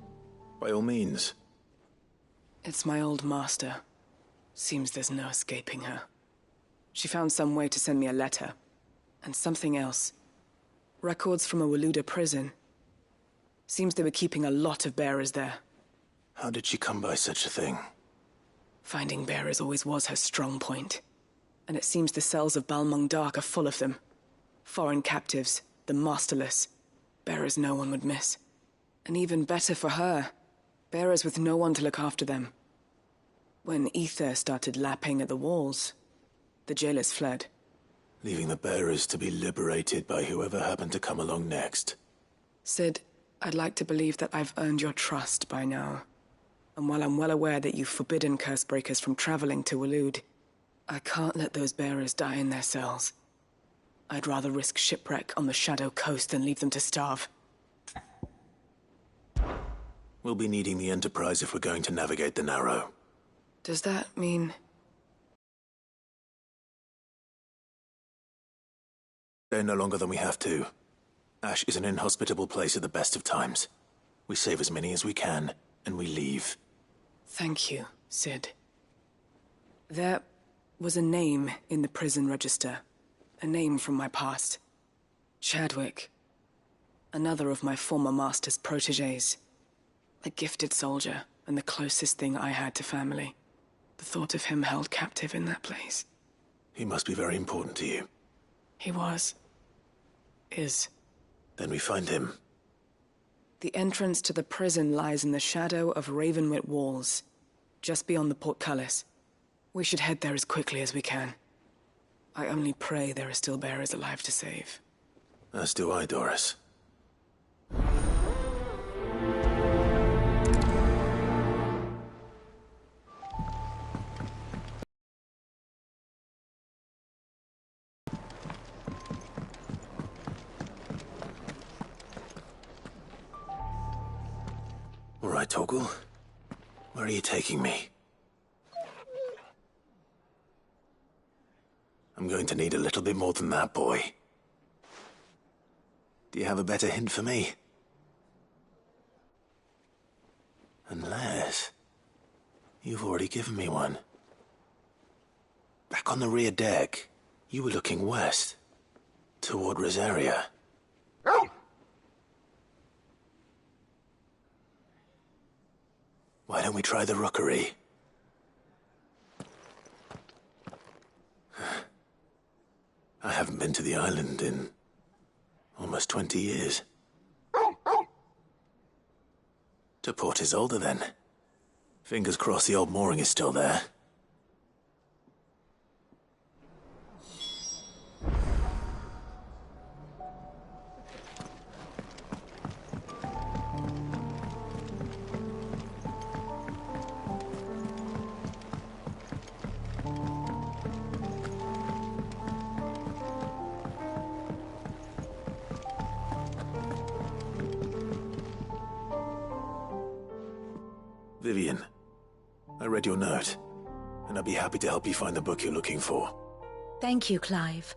By all means. It's my old master. Seems there's no escaping her. She found some way to send me a letter. And something else. Records from a Waluda prison. Seems they were keeping a lot of bearers there. How did she come by such a thing? Finding bearers always was her strong point. And it seems the cells of Balmung Dark are full of them. Foreign captives, the masterless. Bearers no one would miss. And even better for her, bearers with no one to look after them. When ether started lapping at the walls, the jailers fled. Leaving the bearers to be liberated by whoever happened to come along next. Sid, I'd like to believe that I've earned your trust by now. And while I'm well aware that you've forbidden Cursebreakers from traveling to Waloed, I can't let those bearers die in their cells. I'd rather risk shipwreck on the Shadow Coast than leave them to starve. We'll be needing the Enterprise if we're going to navigate the Narrow. Does that mean... Spare no longer than we have to. Ash is an inhospitable place at the best of times. We save as many as we can, and we leave. Thank you, Sid. There was a name in the prison register. A name from my past. Chadwick. Another of my former master's protégés. A gifted soldier, and the closest thing I had to family. The thought of him held captive in that place. He must be very important to you. He was. Is. Then we find him. The entrance to the prison lies in the shadow of Ravenwit walls, just beyond the portcullis. We should head there as quickly as we can. I only pray there are still bearers alive to save. As do I, Doris. All right, Torgal. Where are you taking me? I'm going to need a little bit more than that, boy. Do you have a better hint for me? Unless... you've already given me one. Back on the rear deck, you were looking west. Toward Rosaria. Why don't we try the rookery? I haven't been to the island in almost 20 years. To Port Isolde, then. Fingers crossed the old mooring is still there. Vivian, I read your note, and I'd be happy to help you find the book you're looking for. Thank you, Clive.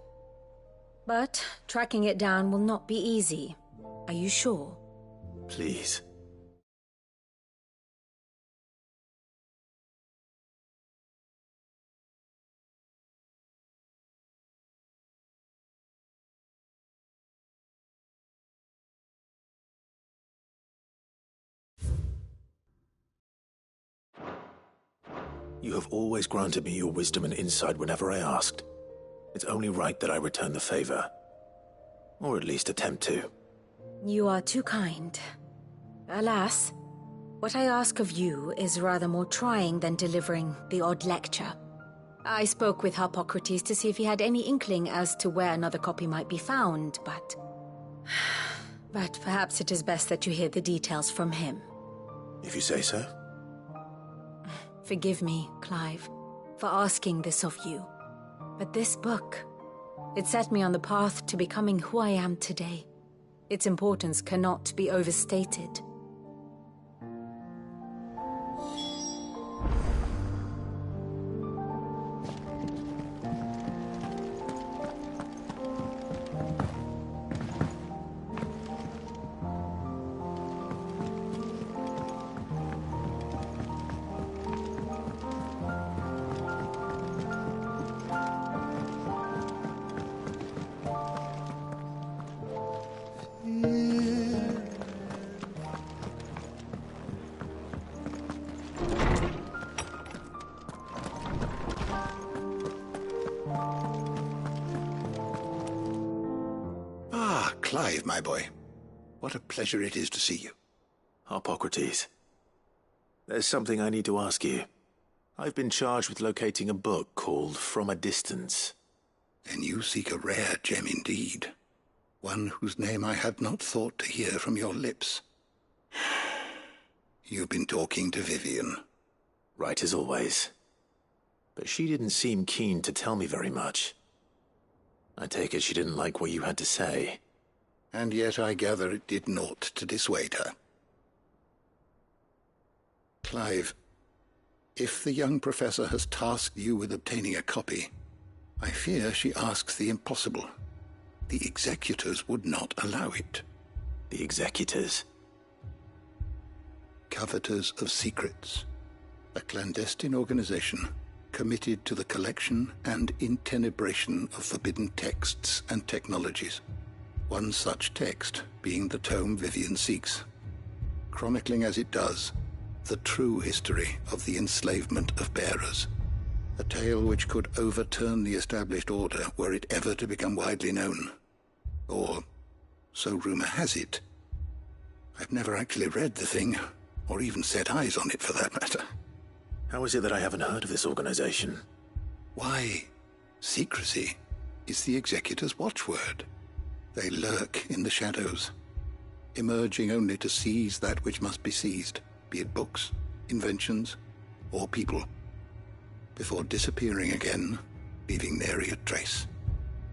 But tracking it down will not be easy. Are you sure? Please. You have always granted me your wisdom and insight whenever I asked. It's only right that I return the favor. Or at least attempt to. You are too kind. Alas, what I ask of you is rather more trying than delivering the odd lecture. I spoke with Harpocrates to see if he had any inkling as to where another copy might be found, but... But perhaps it is best that you hear the details from him. If you say so. Forgive me, Clive, for asking this of you. But this book, it set me on the path to becoming who I am today. Its importance cannot be overstated. Clive, my boy. What a pleasure it is to see you. Harpocrates. There's something I need to ask you. I've been charged with locating a book called From a Distance. Then you seek a rare gem indeed. One whose name I had not thought to hear from your lips. You've been talking to Vivian. Right as always. But she didn't seem keen to tell me very much. I take it she didn't like what you had to say. And yet I gather it did naught to dissuade her. Clive, if the young professor has tasked you with obtaining a copy, I fear she asks the impossible. the executors would not allow it. The executors? Coveters of Secrets. A clandestine organization committed to the collection and intenebration of forbidden texts and technologies. One such text being the tome Vivian seeks, chronicling as it does the true history of the enslavement of bearers. A tale which could overturn the established order were it ever to become widely known. Or, so rumor has it. I've never actually read the thing, or even set eyes on it for that matter. How is it that I haven't heard of this organization? Why, secrecy is the executor's watchword. They lurk in the shadows, emerging only to seize that which must be seized, be it books, inventions, or people, before disappearing again, leaving nary a trace.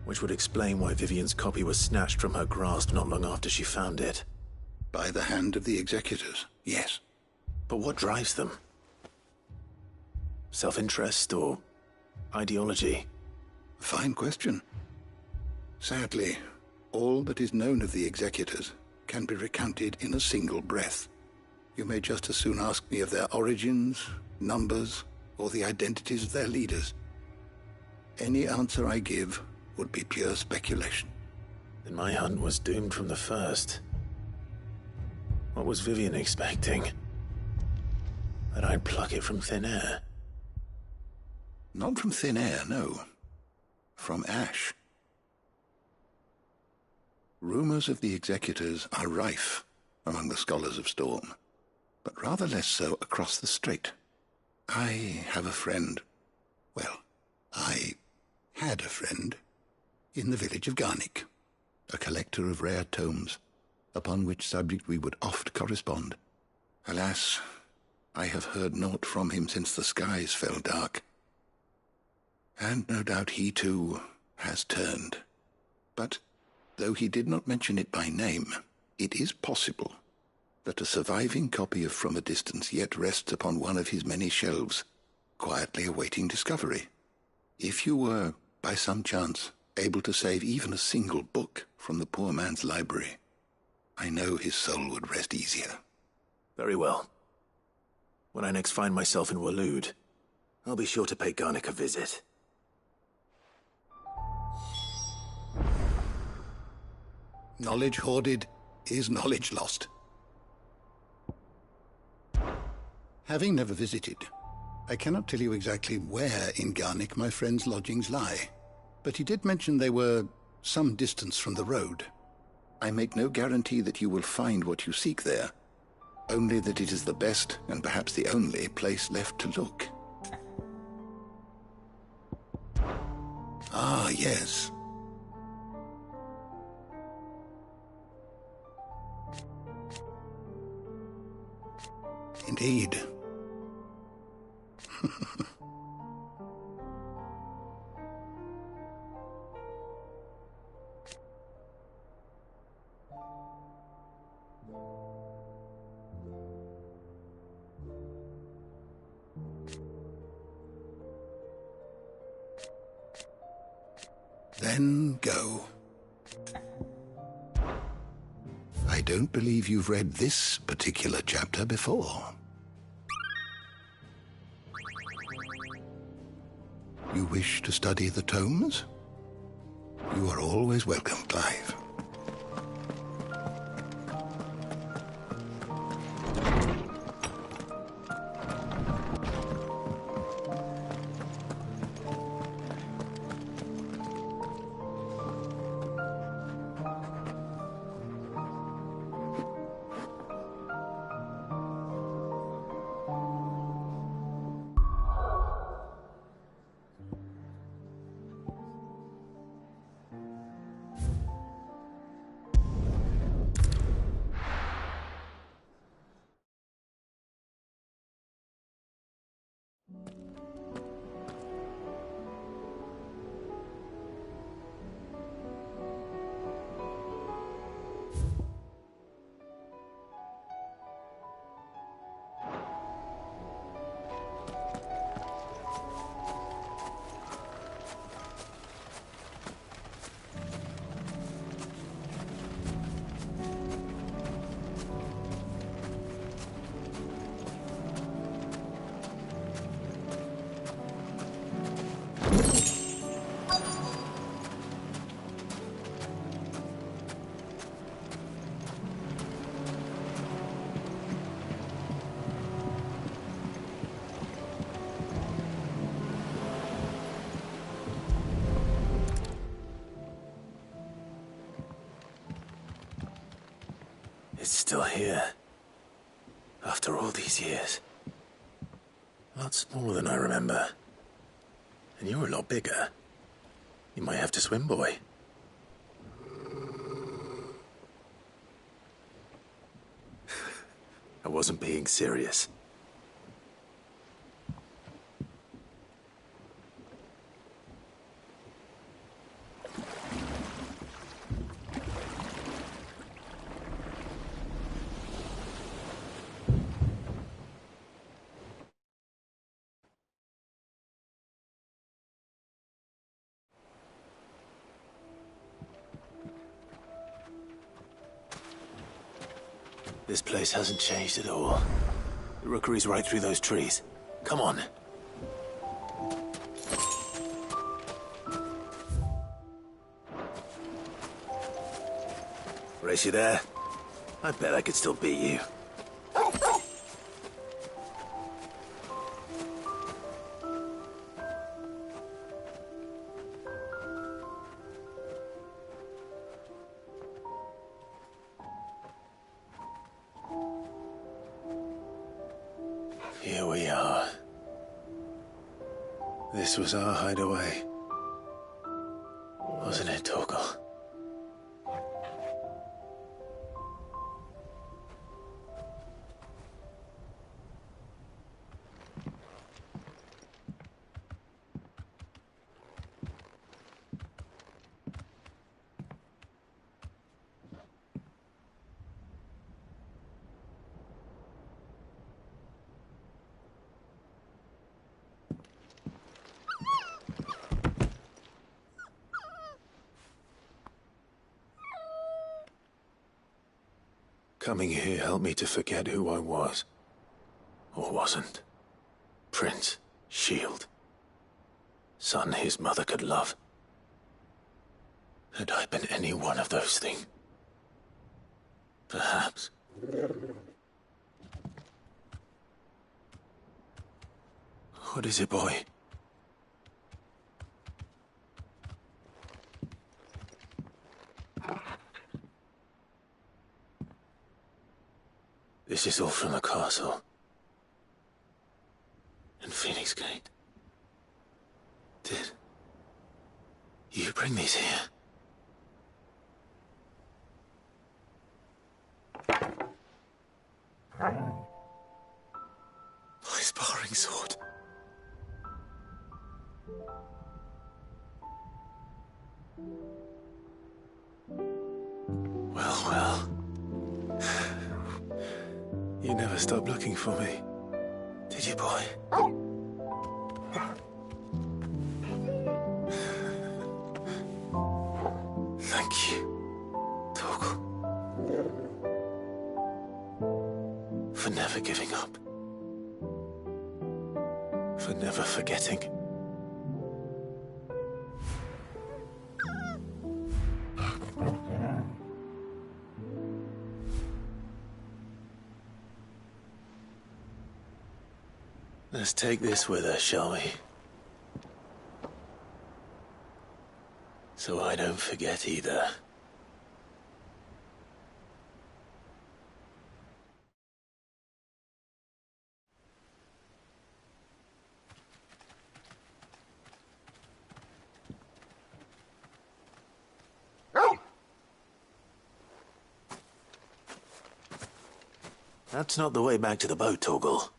Which would explain why Vivian's copy was snatched from her grasp not long after she found it. By the hand of the executors, yes. But what drives them? Self-interest or ideology? Fine question. Sadly, all that is known of the executors can be recounted in a single breath. You may just as soon ask me of their origins, numbers, or the identities of their leaders. Any answer I give would be pure speculation. Then my hunt was doomed from the first. What was Vivian expecting? That I'd pluck it from thin air? Not from thin air, no. From ash. Rumors of the executors are rife among the scholars of Storm, but rather less so across the strait. I have a friend. Well, I had a friend in the village of Garnick, a collector of rare tomes, upon which subject we would oft correspond. Alas, I have heard naught from him since the skies fell dark. And no doubt he, too, has turned. But, though he did not mention it by name, it is possible that a surviving copy of From a Distance yet rests upon one of his many shelves, quietly awaiting discovery. If you were, by some chance, able to save even a single book from the poor man's library, I know his soul would rest easier. Very well. When I next find myself in Waloed, I'll be sure to pay Garnick a visit. Knowledge hoarded is knowledge lost. Having never visited, I cannot tell you exactly where in Garnick my friend's lodgings lie, but he did mention they were some distance from the road. I make no guarantee that you will find what you seek there, only that it is the best and perhaps the only place left to look. Ah, yes. Indeed. Then go. I don't believe you've read this particular chapter before. You wish to study the tomes? You are always welcome, Clive. It's still here. After all these years. A lot smaller than I remember. And you're a lot bigger. You might have to swim, boy. I wasn't being serious. This place hasn't changed at all. The rookery's right through those trees. Come on. Race you there? I bet I could still beat you. Here we are. This was our hideaway. Wasn't it, Torgal? Coming here helped me to forget who I was. Or wasn't. Prince, shield. Son his mother could love. Had I been any one of those things? Perhaps. What is it, boy? This is all from the castle. And Phoenix Gate. Did you bring these here? My sparring sword. Well. You never stopped looking for me, did you, boy? Thank you, Torgal. For never giving up. For never forgetting. Let's take this with us, shall we? So I don't forget either. That's not the way back to the boat, Torgal.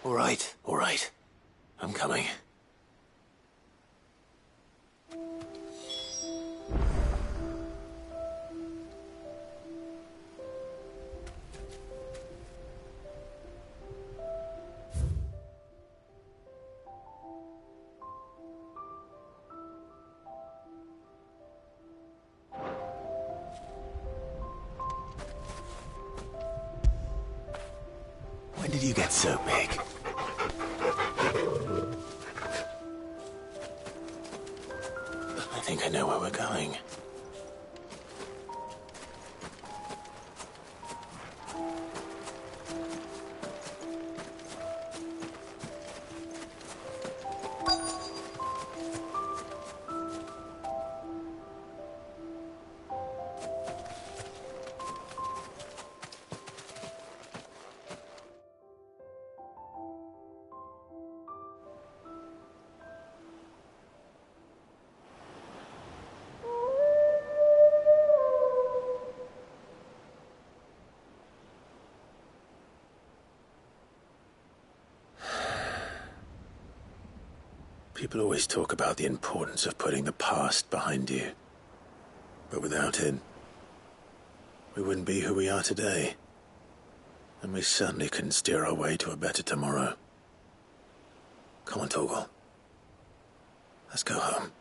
All right. I'm coming. When did you get so big? I think I know where we're going. People always talk about the importance of putting the past behind you. But without it, we wouldn't be who we are today. And we certainly couldn't steer our way to a better tomorrow. Come on, Torgal. Let's go home.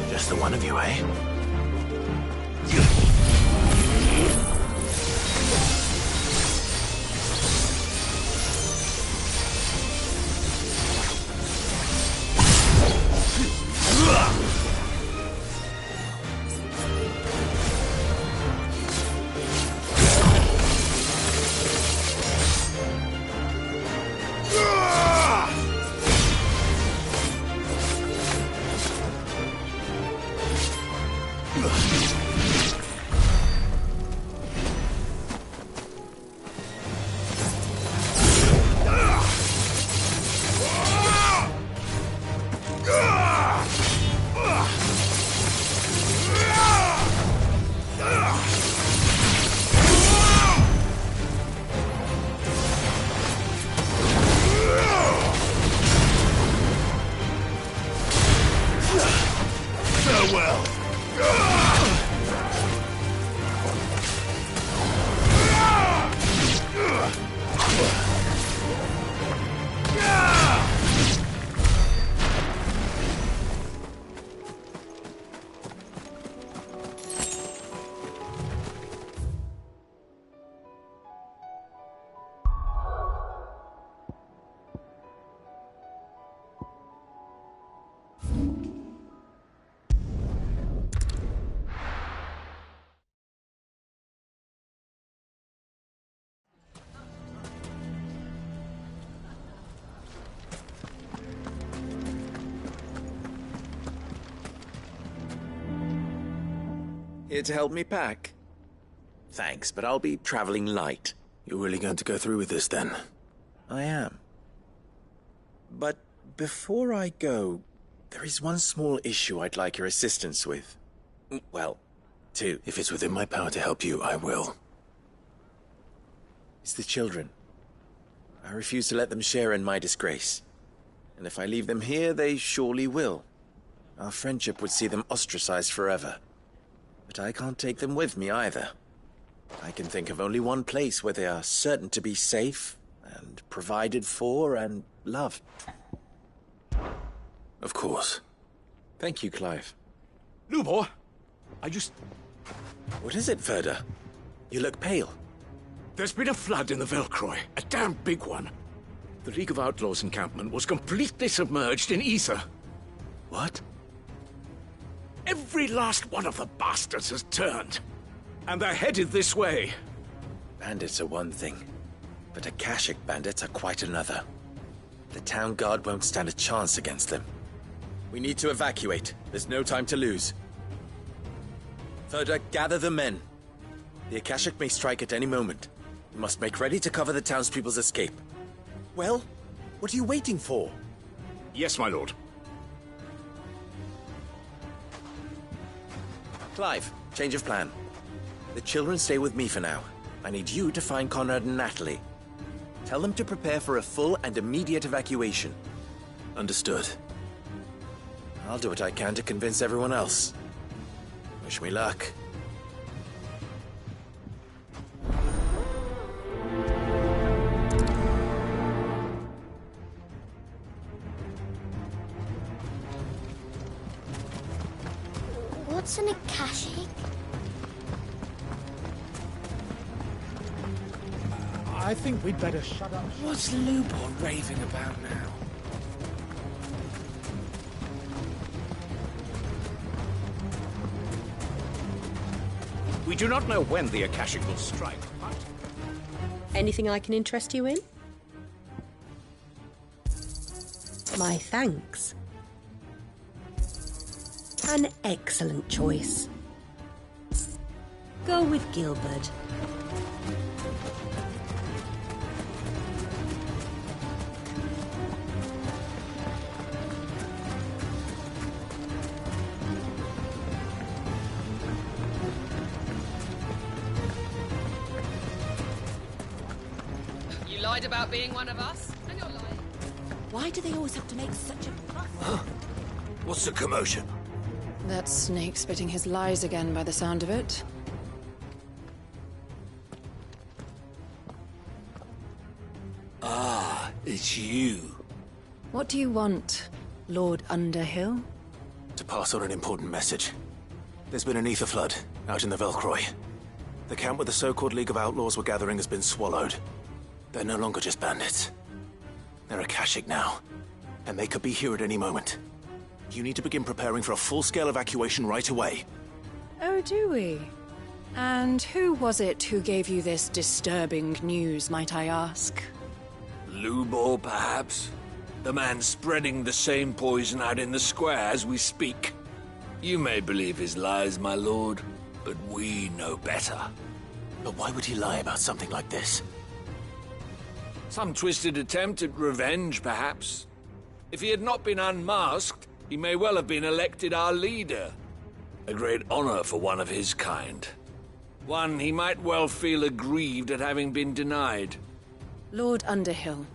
Just the one of you, eh? Here to help me pack? Thanks, but I'll be traveling light. You're really going to go through with this, then? I am. But before I go, There is one small issue I'd like your assistance with. Well, two. If it's within my power to help you, I will. It's the children. I refuse to let them share in my disgrace. And if I leave them here, they surely will. Our friendship would see them ostracized forever. But I can't take them with me either. I can think of only one place where they are certain to be safe, and provided for, and loved. Of course. Thank you, Clive. Lubor, What is it, Ferda? You look pale. There's been a flood in the Velcroy, a damn big one. The League of Outlaws encampment was completely submerged in ether. What? Every last one of the bastards has turned. And they're headed this way. Bandits are one thing, but Akashic bandits are quite another. The town guard won't stand a chance against them. We need to evacuate. There's no time to lose. Ferda, gather the men. The Akashic may strike at any moment. We must make ready to cover the townspeople's escape. Well, what are you waiting for? Yes, my lord. Clive, change of plan. The children stay with me for now. I need you to find Conrad and Natalie. Tell them to prepare for a full and immediate evacuation. Understood. I'll do what I can to convince everyone else. Wish me luck. What's an Akashic? I think we'd better shut up. What's Lubor raving about now? We do not know when the Akashic will strike, but... Anything I can interest you in? My thanks. An excellent choice. Go with Gilbert. You lied about being one of us, and you're lying. Why do they always have to make such a fuss? What's the commotion? That snake spitting his lies again by the sound of it. Ah, it's you. What do you want, Lord Underhill? To pass on an important message. There's been an ether flood out in the Velcroy. The camp where the so-called League of Outlaws were gathering has been swallowed. They're no longer just bandits. They're Akashic now, and they could be here at any moment. You need to begin preparing for a full-scale evacuation right away. Oh, do we? And who was it who gave you this disturbing news, might I ask? Lubor, perhaps? The man spreading the same poison out in the square as we speak. You may believe his lies, my lord, but we know better. But why would he lie about something like this? Some twisted attempt at revenge, perhaps. If he had not been unmasked, he may well have been elected our leader. A great honor for one of his kind. One he might well feel aggrieved at having been denied. Lord Underhill,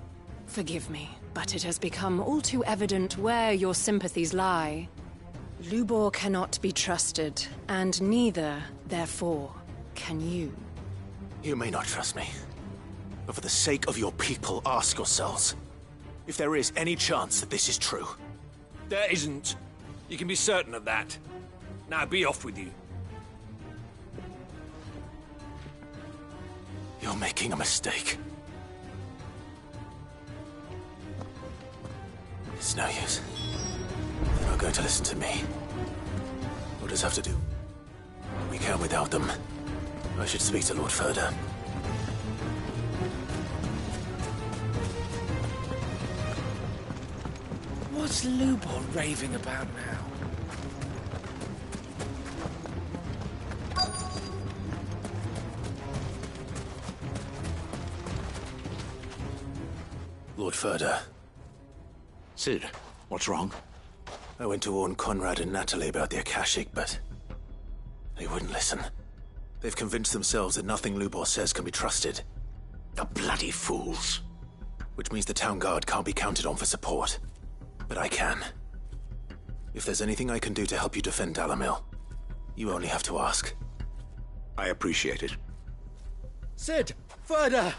forgive me, but it has become all too evident where your sympathies lie. Lubor cannot be trusted, and neither, therefore, can you. You may not trust me, but for the sake of your people, ask yourselves if there is any chance that this is true. There isn't. You can be certain of that. Now be off with you. You're making a mistake. It's no use. They're not going to listen to me. We'll just have to do what we can without them. I should speak to Lord Ferda. What's Lubor raving about now? Lord Ferda. Sid, what's wrong? I went to warn Conrad and Natalie about the Akashic, but they wouldn't listen. They've convinced themselves that nothing Lubor says can be trusted. The bloody fools. Which means the town guard can't be counted on for support. But I can. If there's anything I can do to help you defend Dalamil, you only have to ask. I appreciate it. Sid! Further!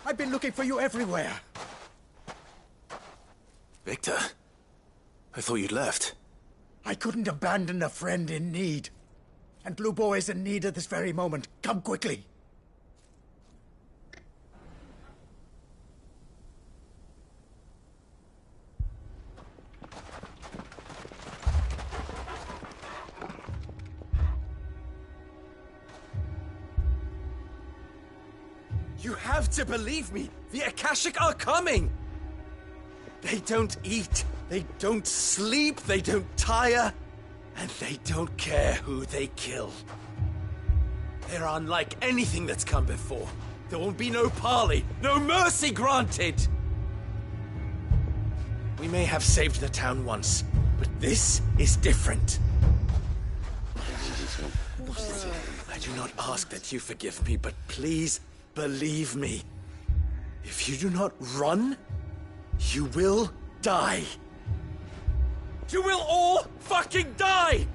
I've been looking for you everywhere. Victor? I thought you'd left. I couldn't abandon a friend in need. And Lubor is in need at this very moment. Come quickly. You have to believe me! The Akashic are coming! They don't eat, they don't sleep, they don't tire, and they don't care who they kill. They're unlike anything that's come before. There won't be no parley, no mercy granted! We may have saved the town once, but this is different. I do not ask that you forgive me, but please believe me. If you do not run, you will die. You will all fucking die!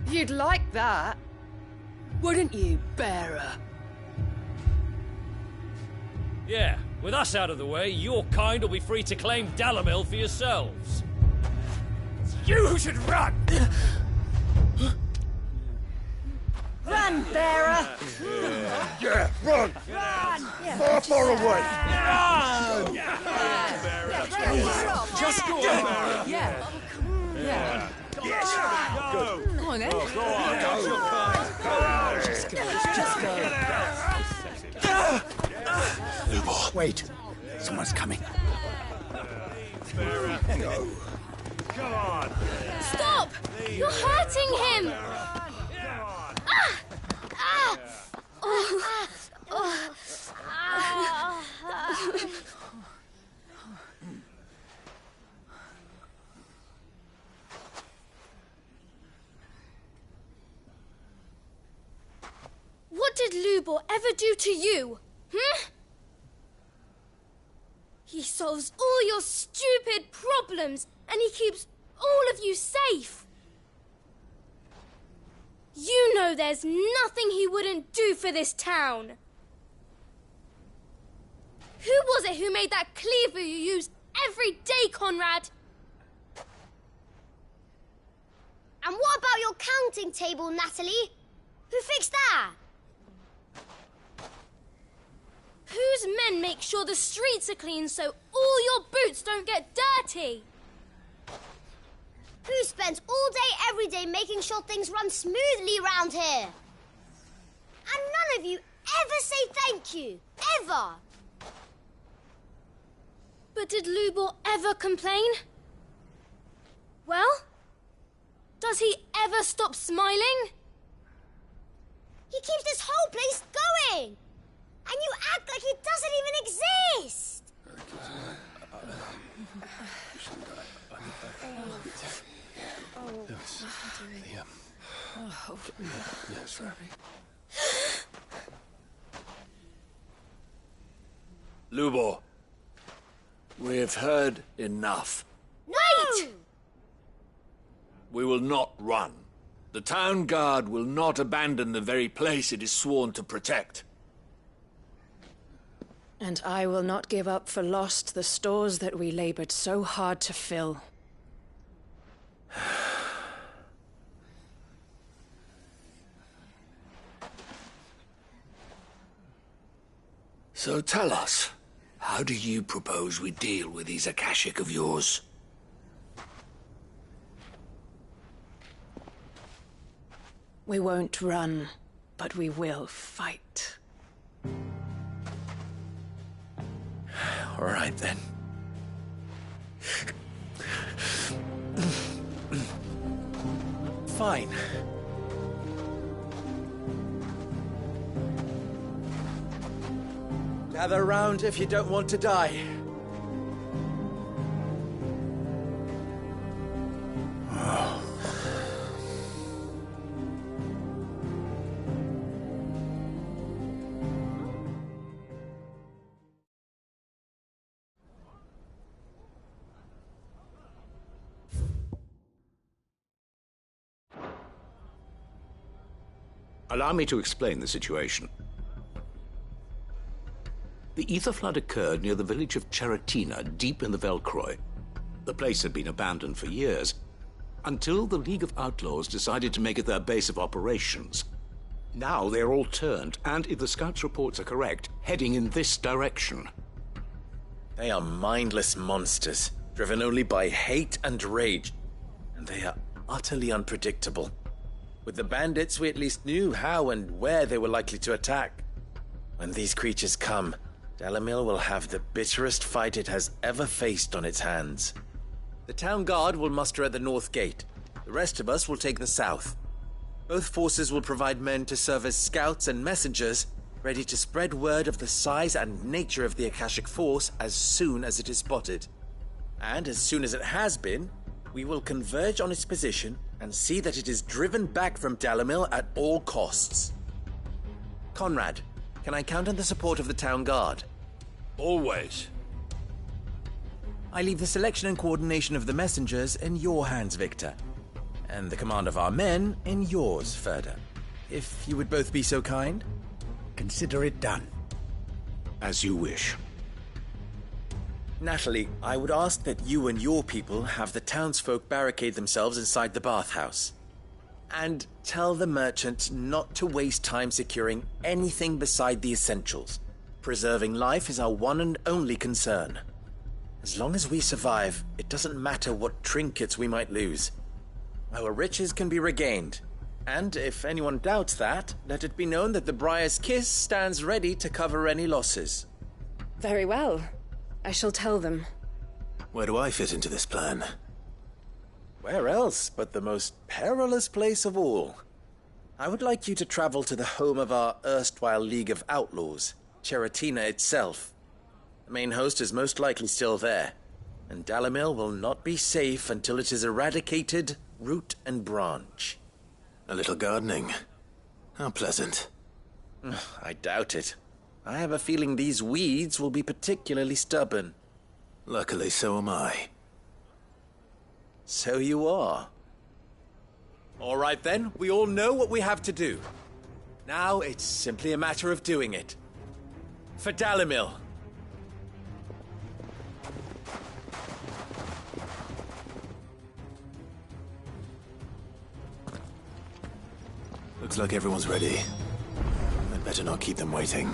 You'd like that, wouldn't you, bearer? Yeah, with us out of the way, your kind will be free to claim Dalamil for yourselves. It's you who should run! Run, bearer! Yeah, run! Run! Far, far away! Run! Just go on! Yeah. Yeah. Yes! Go! Come on, then. Go on! Just go. Lubor, wait. Someone's coming. Go. Come on! Stop! You're hurting him! What did Lubor ever do to you? He solves all your stupid problems, and he keeps all of you safe. You know there's nothing he wouldn't do for this town. Who was it who made that cleaver you use every day, Conrad? And what about your counting table, Natalie? Who fixed that? Whose men make sure the streets are clean so all your boots don't get dirty? Who spends all day, every day making sure things run smoothly round here? And none of you ever say thank you. Ever. But did Lubor ever complain? Well, does he ever stop smiling? He keeps this whole place going. And you act like it doesn't even exist. Lubor, we've heard enough. Wait! We will not run. The town guard will not abandon the very place it is sworn to protect. And I will not give up for lost the stores that we labored so hard to fill. So tell us, how do you propose we deal with these Akashic of yours? We won't run, but we will fight. All right, then. Fine. Gather round if you don't want to die. Allow me to explain the situation. The ether flood occurred near the village of Cheratina, deep in the Velcroy. The place had been abandoned for years, until the League of Outlaws decided to make it their base of operations. Now they're all turned, and if the scouts' reports are correct, heading in this direction. They are mindless monsters, driven only by hate and rage, and they are utterly unpredictable. With the bandits, we at least knew how and where they were likely to attack. When these creatures come, Dalamil will have the bitterest fight it has ever faced on its hands. The town guard will muster at the north gate. The rest of us will take the south. Both forces will provide men to serve as scouts and messengers, ready to spread word of the size and nature of the Akashic Force as soon as it is spotted. And as soon as it has been, we will converge on its position and see that it is driven back from Dalamil at all costs. Conrad, can I count on the support of the town guard? Always. I leave the selection and coordination of the messengers in your hands, Victor. And the command of our men in yours, Ferda. If you would both be so kind. Consider it done. As you wish. Natalie, I would ask that you and your people have the townsfolk barricade themselves inside the bathhouse. And tell the merchant not to waste time securing anything beside the essentials. Preserving life is our one and only concern. As long as we survive, it doesn't matter what trinkets we might lose. Our riches can be regained. And if anyone doubts that, let it be known that the Briar's Kiss stands ready to cover any losses. Very well. I shall tell them. Where do I fit into this plan? Where else but the most perilous place of all? I would like you to travel to the home of our erstwhile League of Outlaws, Cheratina itself. The main host is most likely still there, and Dalamil will not be safe until it is eradicated, root and branch. A little gardening. How pleasant. I doubt it. I have a feeling these weeds will be particularly stubborn. Luckily, so am I. So you are. All right then, we all know what we have to do. Now it's simply a matter of doing it. For Dalamil. Looks like everyone's ready. I'd better not keep them waiting.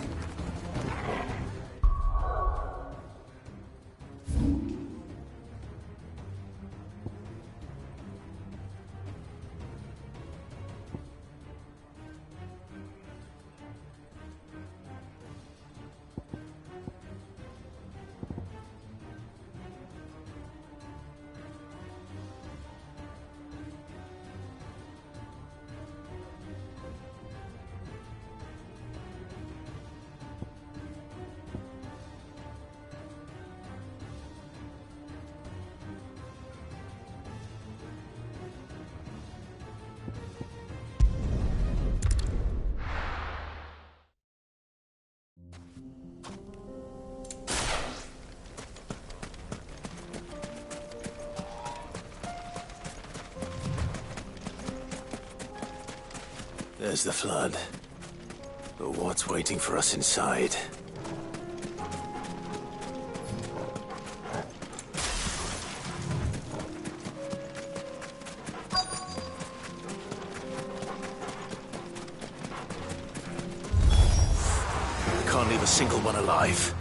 There's the flood. But what's waiting for us inside? We can't leave a single one alive.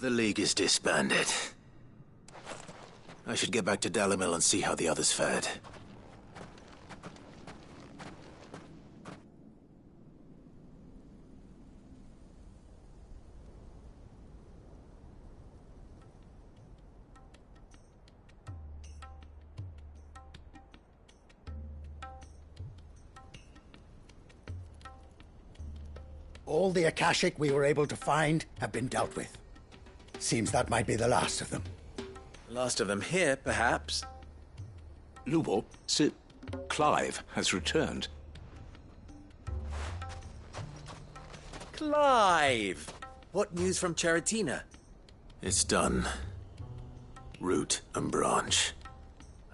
The League is disbanded. I should get back to Dalimil and see how the others fared. All the Akashic we were able to find have been dealt with. Seems that might be the last of them. Last of them here, perhaps. Lubo, Sir Clive has returned. Clive! What news from Charatina? It's done. Root and branch.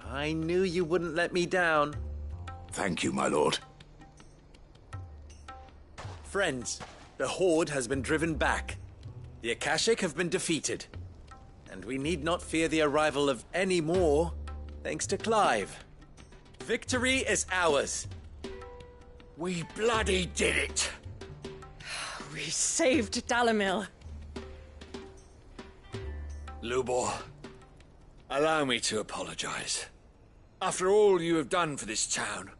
I knew you wouldn't let me down. Thank you, my lord. Friends, the Horde has been driven back. The Akashic have been defeated. And we need not fear the arrival of any more, thanks to Clive. Victory is ours. We bloody did it! We saved Dalimil. Lubor, allow me to apologize. After all you have done for this town,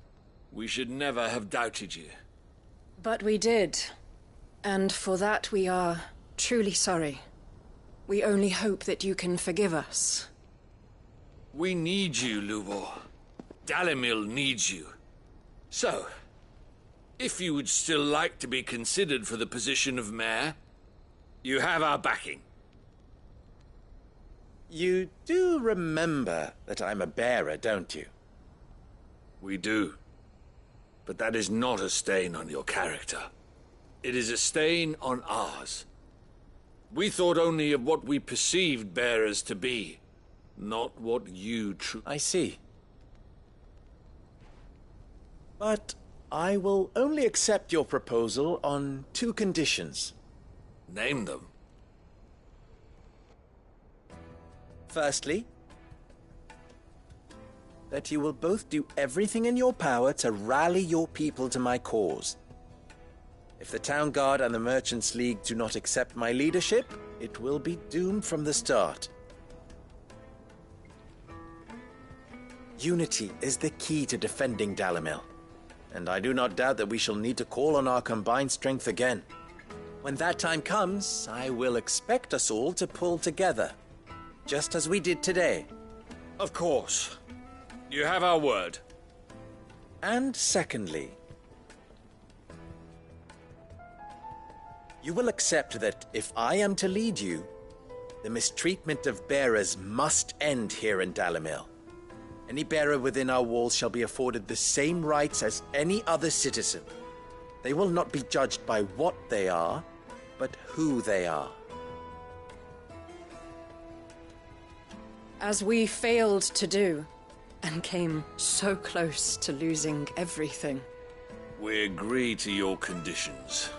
we should never have doubted you. But we did. And for that we are truly sorry. We only hope that you can forgive us. We need you, Lubor. Dalimil needs you. So, if you would still like to be considered for the position of mayor, you have our backing. You do remember that I'm a bearer, don't you? We do. But that is not a stain on your character. It is a stain on ours. We thought only of what we perceived bearers to be, not what you truly... I see. But I will only accept your proposal on 2 conditions. Name them. Firstly, that you will both do everything in your power to rally your people to my cause. If the Town Guard and the Merchants League do not accept my leadership, it will be doomed from the start. Unity is the key to defending Dalimil, and I do not doubt that we shall need to call on our combined strength again. When that time comes, I will expect us all to pull together, just as we did today. Of course. You have our word. And secondly, you will accept that if I am to lead you, the mistreatment of bearers must end here in Dalimil. Any bearer within our walls shall be afforded the same rights as any other citizen. They will not be judged by what they are, but who they are. As we failed to do, and came so close to losing everything. We agree to your conditions.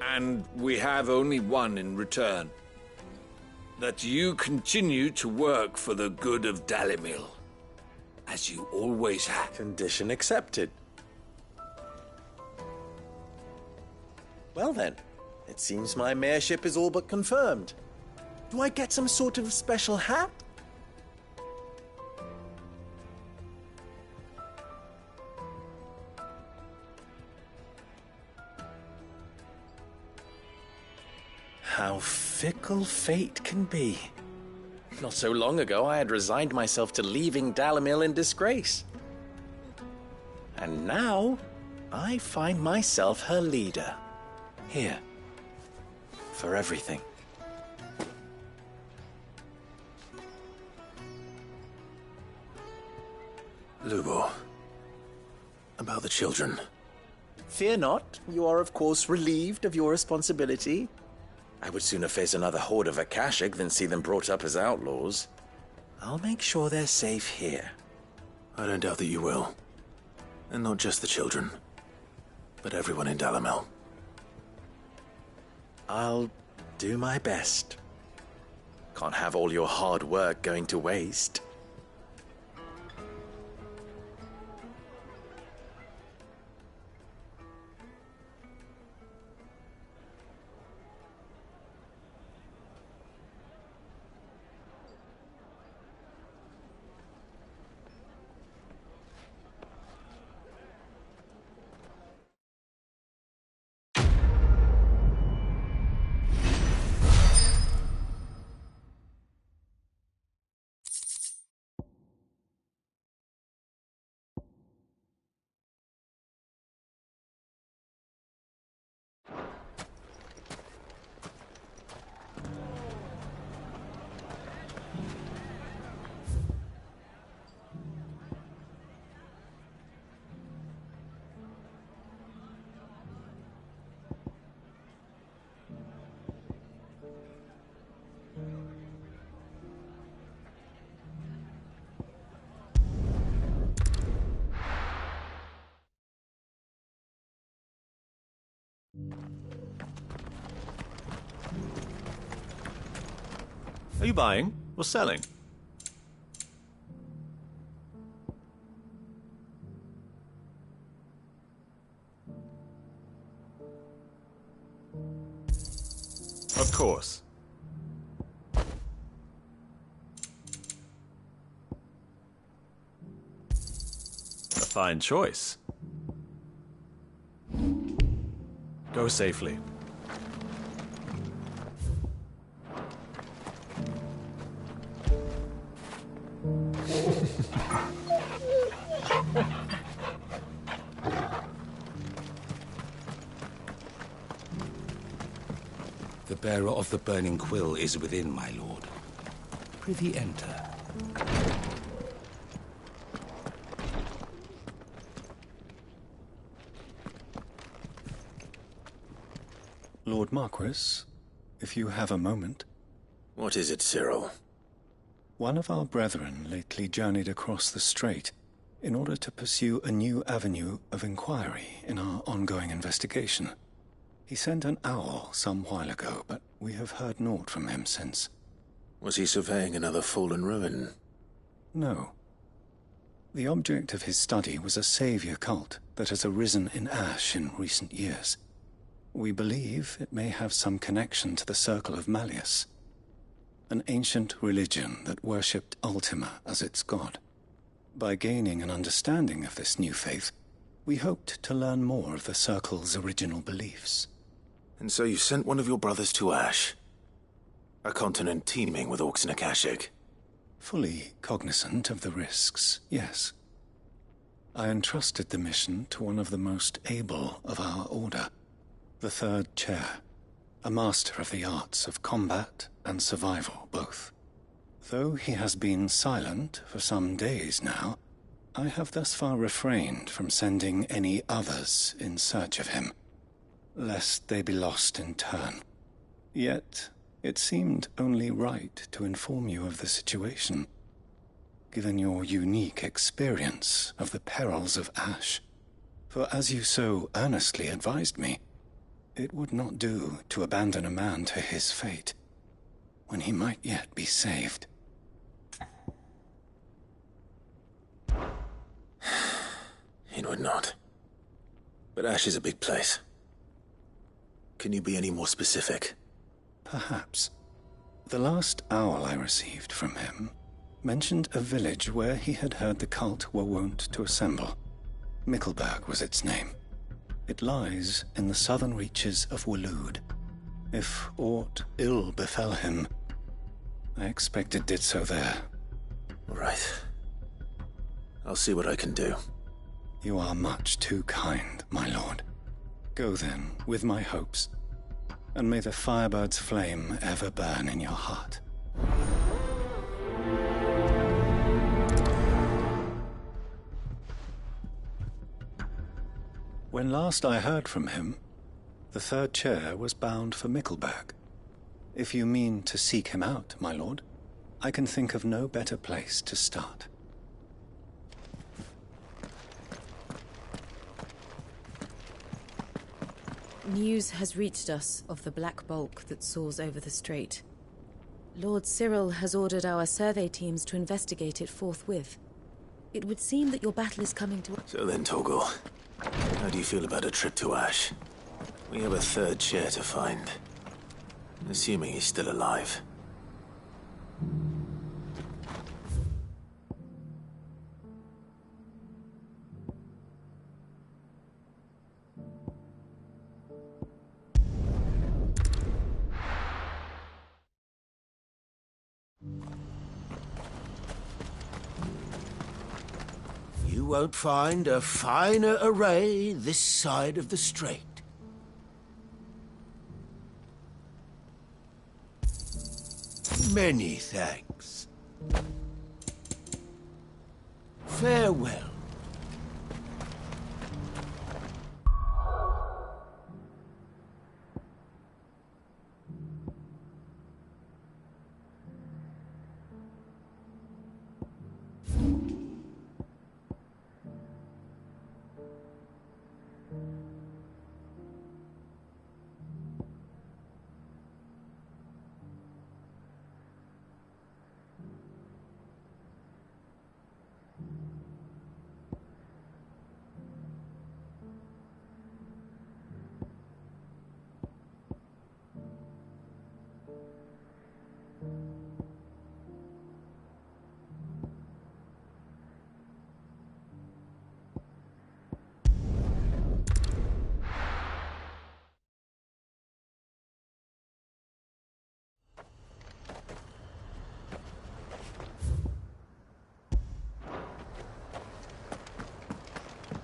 And we have only one in return. That you continue to work for the good of Dalimil, as you always have. Condition accepted. Well then, it seems my mayorship is all but confirmed. Do I get some sort of special hat? How fickle fate can be. Not so long ago, I had resigned myself to leaving Dalimil in disgrace. And now, I find myself her leader. Here. For everything. Lubo. About the children. Fear not. You are, of course, relieved of your responsibility. I would sooner face another horde of Akashic than see them brought up as outlaws. I'll make sure they're safe here. I don't doubt that you will. And not just the children, but everyone in Dalimil. I'll do my best. Can't have all your hard work going to waste. Are you buying or selling? Of course. A fine choice. Go safely. The bearer of the burning quill is within, my lord. Prithee enter. Lord Marquis, if you have a moment. What is it, Cyril? One of our brethren lately journeyed across the strait in order to pursue a new avenue of inquiry in our ongoing investigation. He sent an owl some while ago, but we have heard naught from him since. Was he surveying another fallen ruin? No. The object of his study was a savior cult that has arisen in Ash in recent years. We believe it may have some connection to the Circle of Malleus, an ancient religion that worshipped Ultima as its god. By gaining an understanding of this new faith, we hoped to learn more of the Circle's original beliefs. And so you sent one of your brothers to Ash, a continent teeming with orcs and Akashic. Fully cognizant of the risks, yes. I entrusted the mission to one of the most able of our order, the Third Chair, a master of the arts of combat and survival both. Though he has been silent for some days now, I have thus far refrained from sending any others in search of him, lest they be lost in turn. Yet, it seemed only right to inform you of the situation, given your unique experience of the perils of Ash. For as you so earnestly advised me, it would not do to abandon a man to his fate, when he might yet be saved. It would not. But Ash is a big place. Can you be any more specific? Perhaps. The last owl I received from him mentioned a village where he had heard the cult were wont to assemble. Mickleburg was its name. It lies in the southern reaches of Waloed. If aught ill befell him, I expect it did so there. Right. I'll see what I can do. You are much too kind, my lord. Go then, with my hopes, and may the firebird's flame ever burn in your heart. When last I heard from him, the Third Chair was bound for Mickleburg. If you mean to seek him out, my lord, I can think of no better place to start. News has reached us of the black bulk that soars over the strait. Lord Cyril has ordered our survey teams to investigate it forthwith. It would seem that your battle is coming to... So then, Torgal, how do you feel about a trip to Ash? We have a Third Chair to find. Assuming he's still alive. You won't find a finer array this side of the strait. Many thanks. Farewell.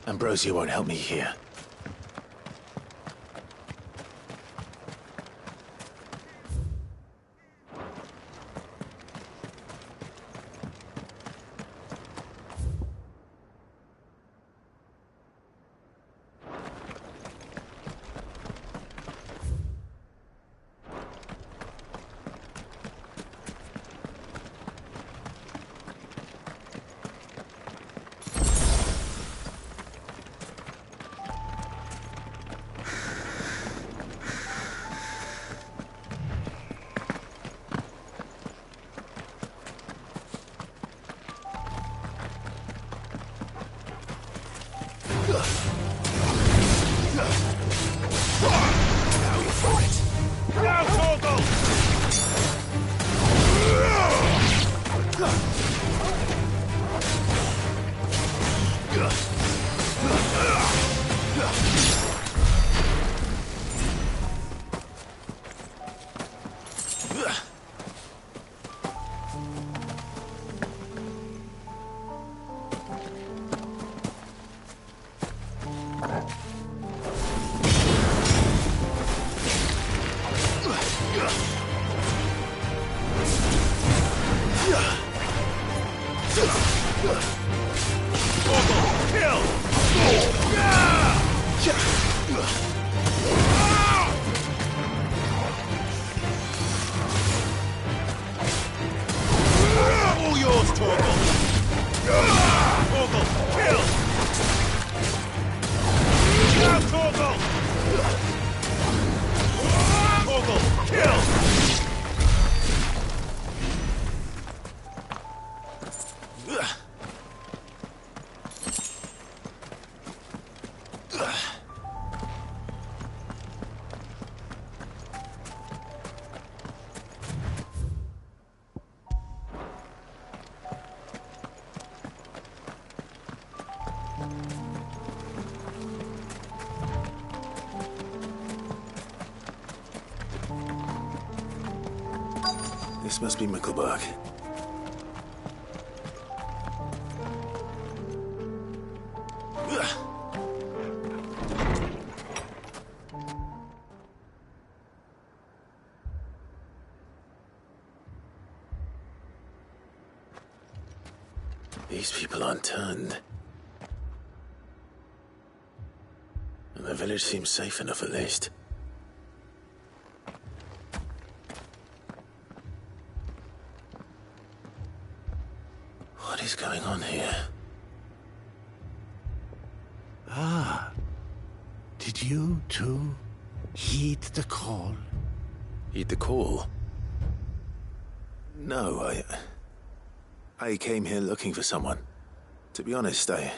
Ambrosia won't help me here. All yours, Torgal! Torgal, kill! Now, Torgal! Torgal, kill! This must be Mickleburg. These people aren't turned. And the village seems safe enough at least. What is going on here? Ah. Did you, too, heed the call? Heed the call? No, I came here looking for someone. To be honest, I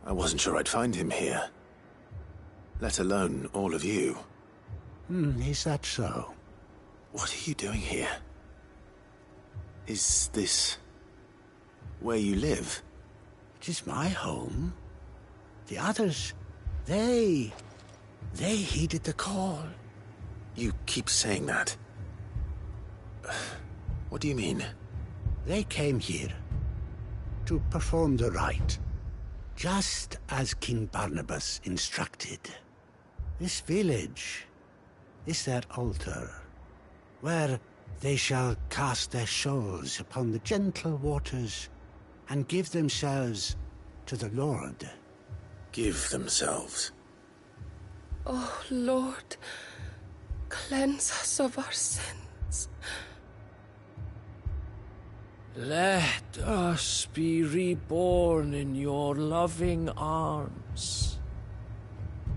wasn't sure I'd find him here. Let alone all of you. Is that so? What are you doing here? Is this where you live? It is my home. The others, they heeded the call. You keep saying that. What do you mean? They came here to perform the rite, just as King Barnabas instructed. This village is their altar, where they shall cast their souls upon the gentle waters and give themselves to the Lord. Give themselves? Oh, Lord, cleanse us of our sins. Let us be reborn in your loving arms.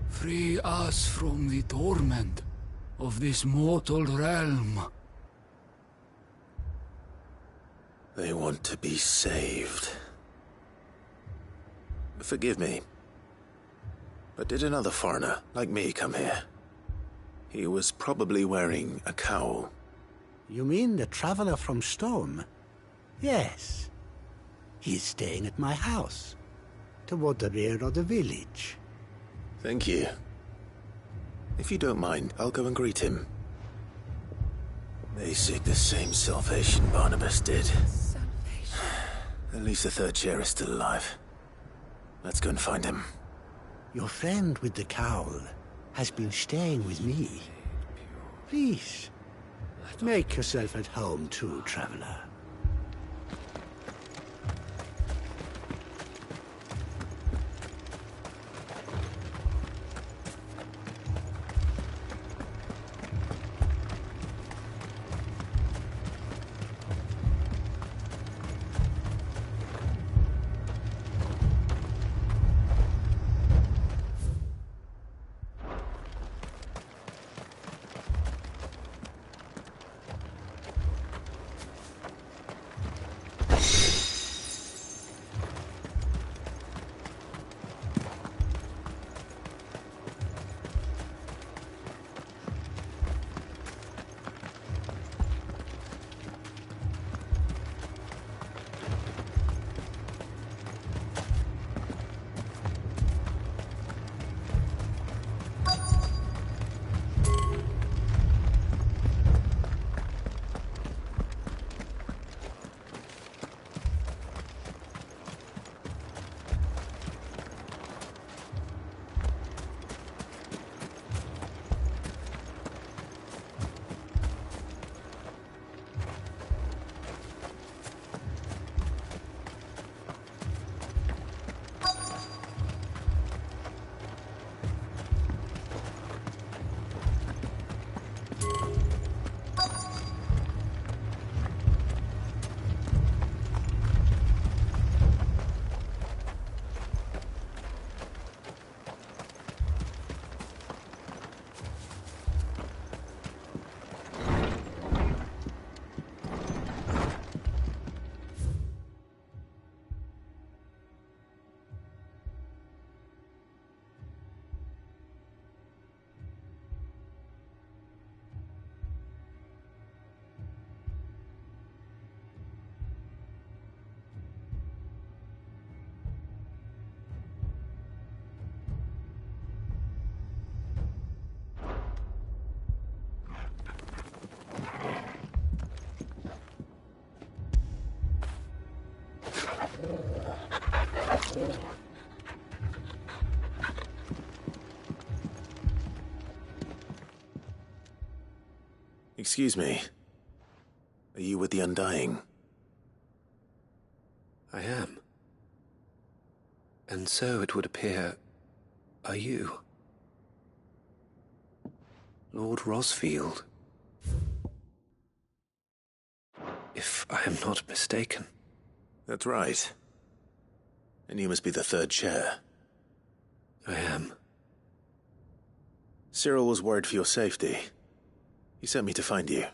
Free us from the torment of this mortal realm. They want to be saved. Forgive me, but did another foreigner like me come here? He was probably wearing a cowl. You mean the traveler from Stone? Yes. He is staying at my house, toward the rear of the village. Thank you. If you don't mind, I'll go and greet him. They seek the same salvation Barnabas did. Salvation. At least the third chair is still alive. Let's go and find him. Your friend with the cowl has been staying with me. Please, make yourself at home too, traveler. Excuse me. Are you with the Undying? I am. And so it would appear, are you? Lord Rosfield. If I am not mistaken. That's right. And you must be the third chair. I am. Cyril was worried for your safety. He sent me to find you.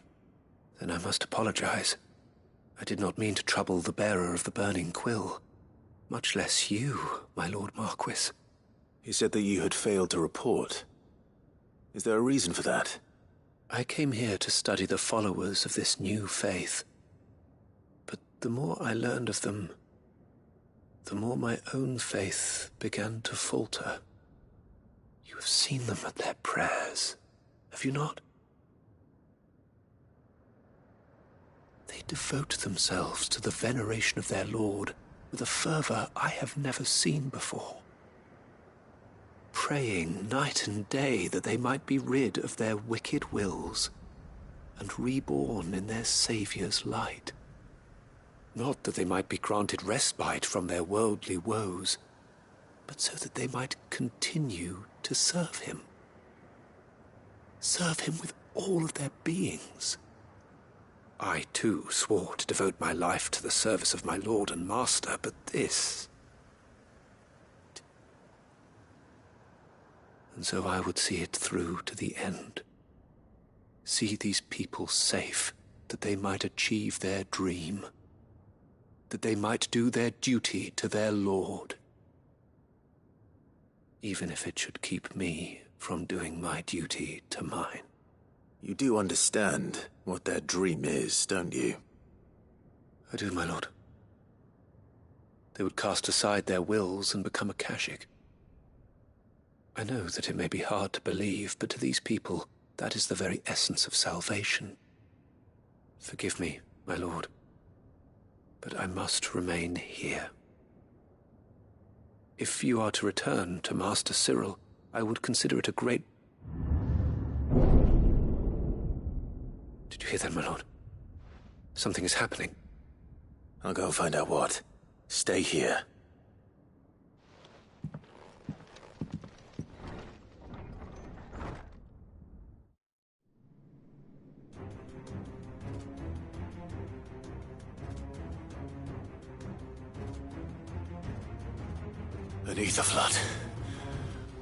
Then I must apologize. I did not mean to trouble the bearer of the burning quill. Much less you, my Lord Marquis. He said that you had failed to report. Is there a reason for that? I came here to study the followers of this new faith. But the more I learned of them, the more my own faith began to falter. You have seen them at their prayers, have you not? They devote themselves to the veneration of their Lord with a fervor I have never seen before. Praying night and day that they might be rid of their wicked wills and reborn in their Saviour's light. Not that they might be granted respite from their worldly woes, but so that they might continue to serve him. Serve him with all of their beings. I, too, swore to devote my life to the service of my Lord and Master, but this... And so I would see it through to the end. See these people safe, that they might achieve their dream. That they might do their duty to their Lord. Even if it should keep me from doing my duty to mine. You do understand what their dream is, don't you? I do, my lord. They would cast aside their wills and become a Kashik. I know that it may be hard to believe, but to these people, that is the very essence of salvation. Forgive me, my lord, but I must remain here. If you are to return to Master Cyril, I would consider it a great... Did you hear that, my lord? Something is happening. I'll go and find out what. Stay here. Beneath the flood.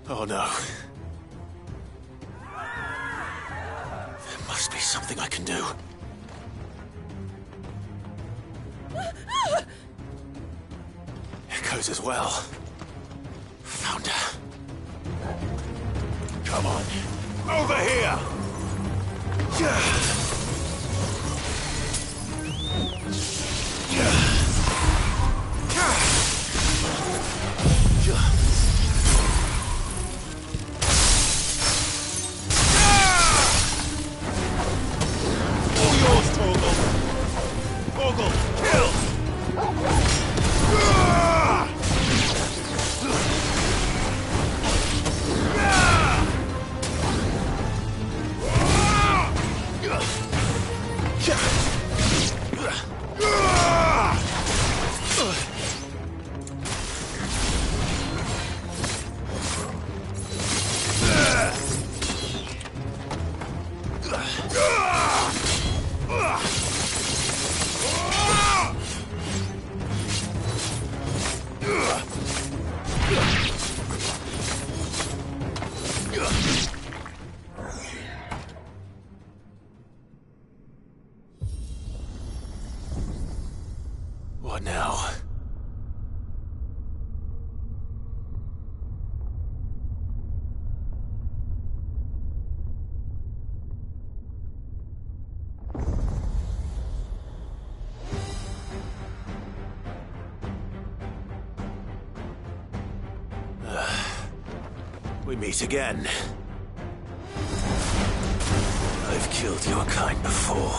Oh no. There must be something I can do. Echoes as well. Found her. Come on. Over here! All yours, Torgal. Torgal, kill! What now? We meet again. I've killed your kind before.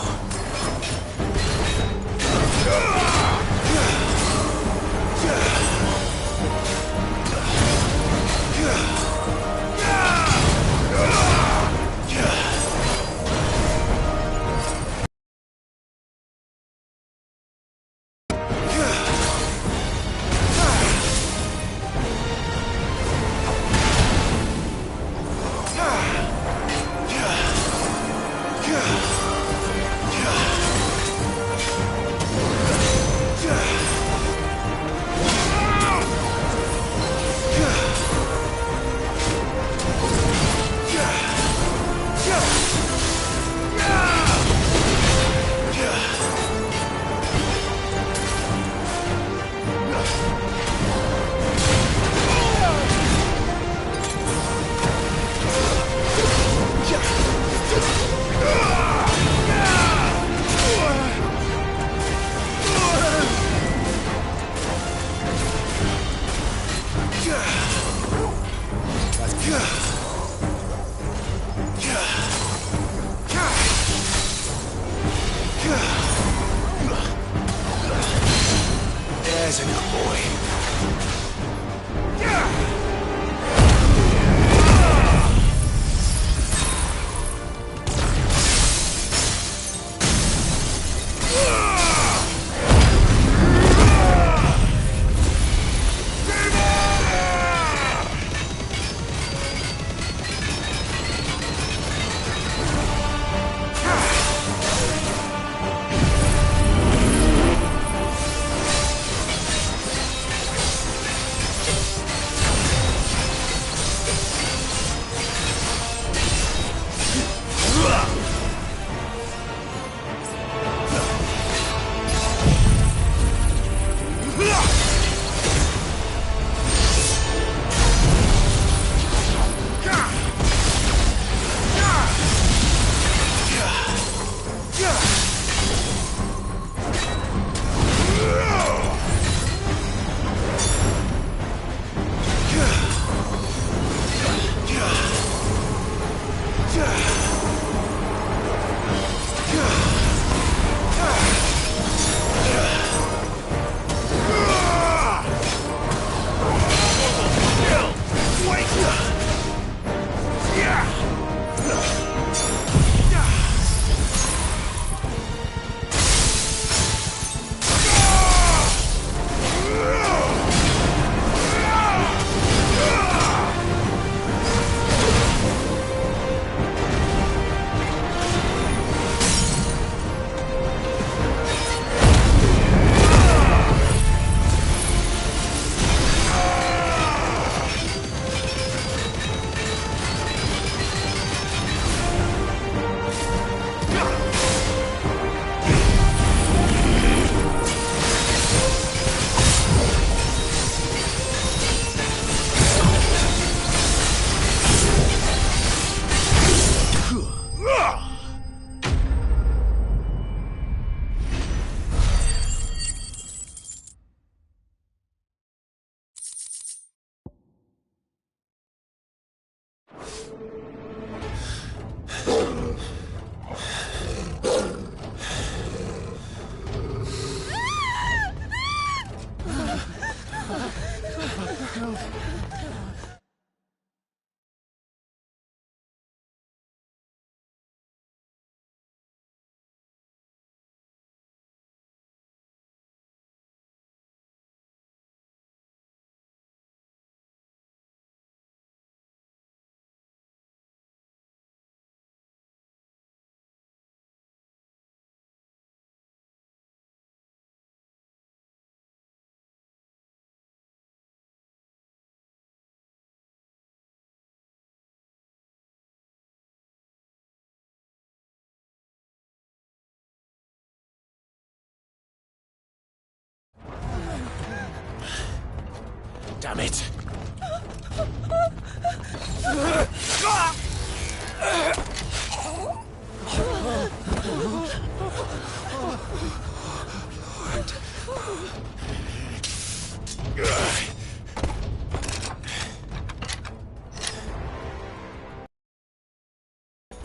Damn it!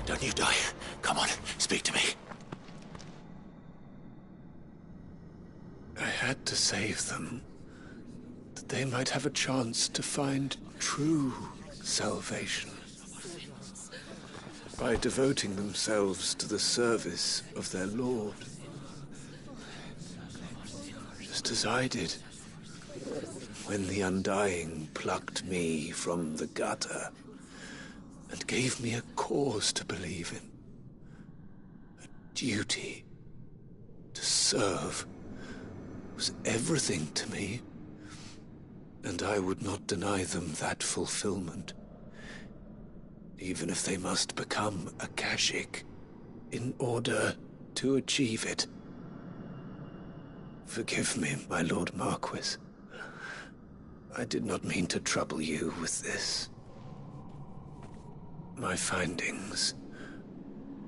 Don't you die. Come on, speak to me. I had to save them, that they might have a chance to find true salvation. By devoting themselves to the service of their Lord. Just as I did when the Undying plucked me from the gutter and gave me a cause to believe in. A duty to serve was everything to me, and I would not deny them that fulfillment, even if they must become a Kashik in order to achieve it. Forgive me, my Lord Marquis. I did not mean to trouble you with this. My findings.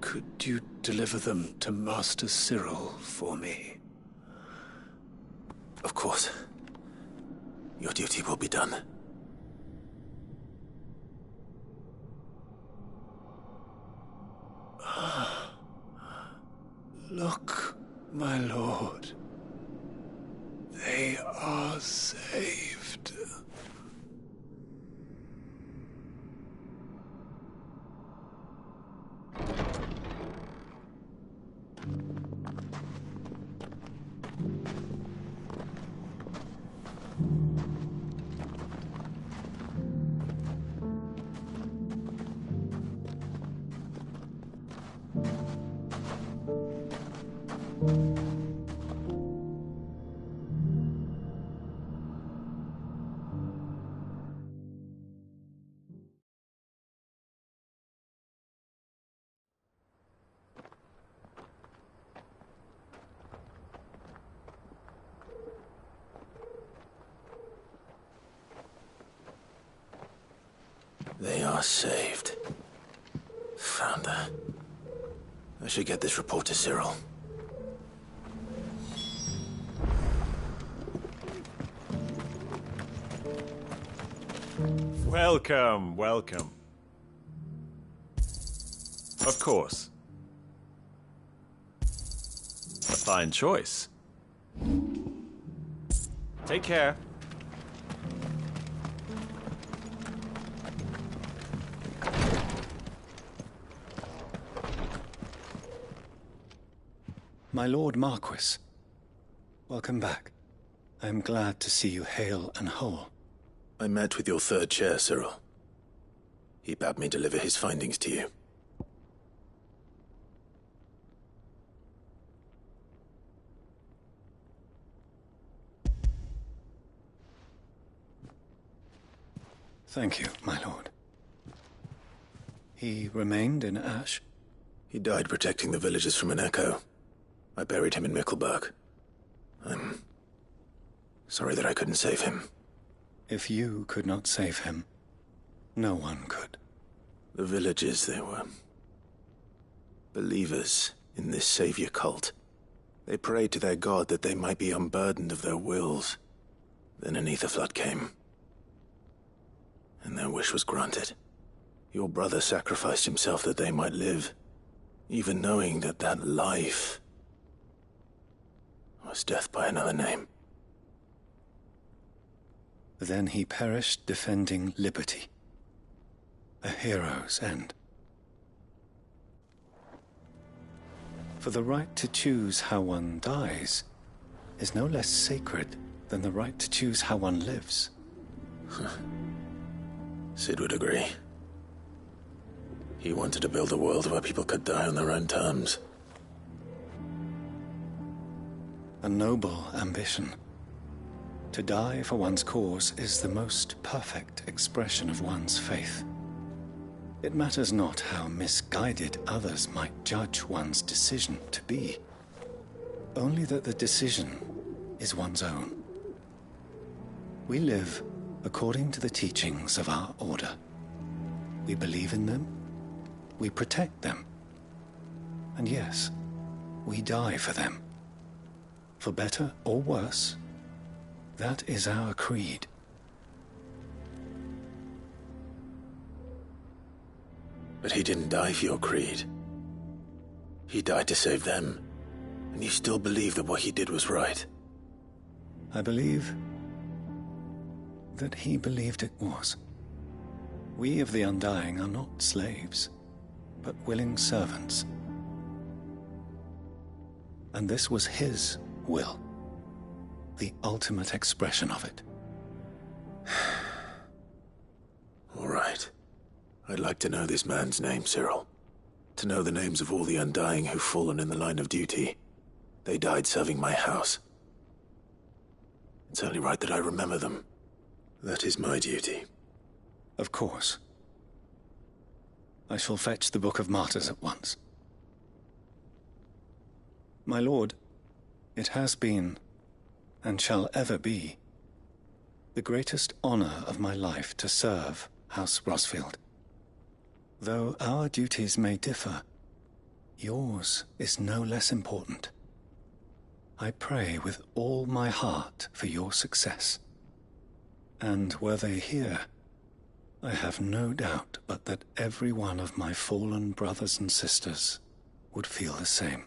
Could you deliver them to Master Cyril for me? Of course. Your duty will be done. Look, my lord. They are saved. They are saved. Founder. I should get this report to Cyril. Welcome, welcome. Of course. A fine choice. Take care. My Lord Marquis, welcome back. I am glad to see you hale and whole. I met with your third chair, Cyril. He bade me deliver his findings to you. Thank you, my lord. He remained in Ash? He died protecting the villagers from an echo. I buried him in Mickelberg. I'm sorry that I couldn't save him. If you could not save him, no one could. The villagers, they were believers in this savior cult. They prayed to their god that they might be unburdened of their wills. Then an ether flood came, and their wish was granted. Your brother sacrificed himself that they might live, even knowing that that life was death by another name. Then he perished defending liberty. A hero's end. For the right to choose how one dies is no less sacred than the right to choose how one lives. Sid would agree. He wanted to build a world where people could die on their own terms. A noble ambition. To die for one's cause is the most perfect expression of one's faith. It matters not how misguided others might judge one's decision to be, only that the decision is one's own. We live according to the teachings of our order. We believe in them, we protect them, and yes, we die for them. For better or worse, that is our creed. But he didn't die for your creed. He died to save them. And you still believe that what he did was right. I believe that he believed it was. We of the Undying are not slaves, but willing servants. And this was his will, the ultimate expression of it. All right. I'd like to know this man's name, Cyril. To know the names of all the Undying who've fallen in the line of duty. They died serving my house. It's only right that I remember them. That is my duty. Of course. I shall fetch the Book of Martyrs at once. My lord, it has been, and shall ever be, the greatest honor of my life to serve House Rosfield. Though our duties may differ, yours is no less important. I pray with all my heart for your success. And were they here, I have no doubt but that every one of my fallen brothers and sisters would feel the same.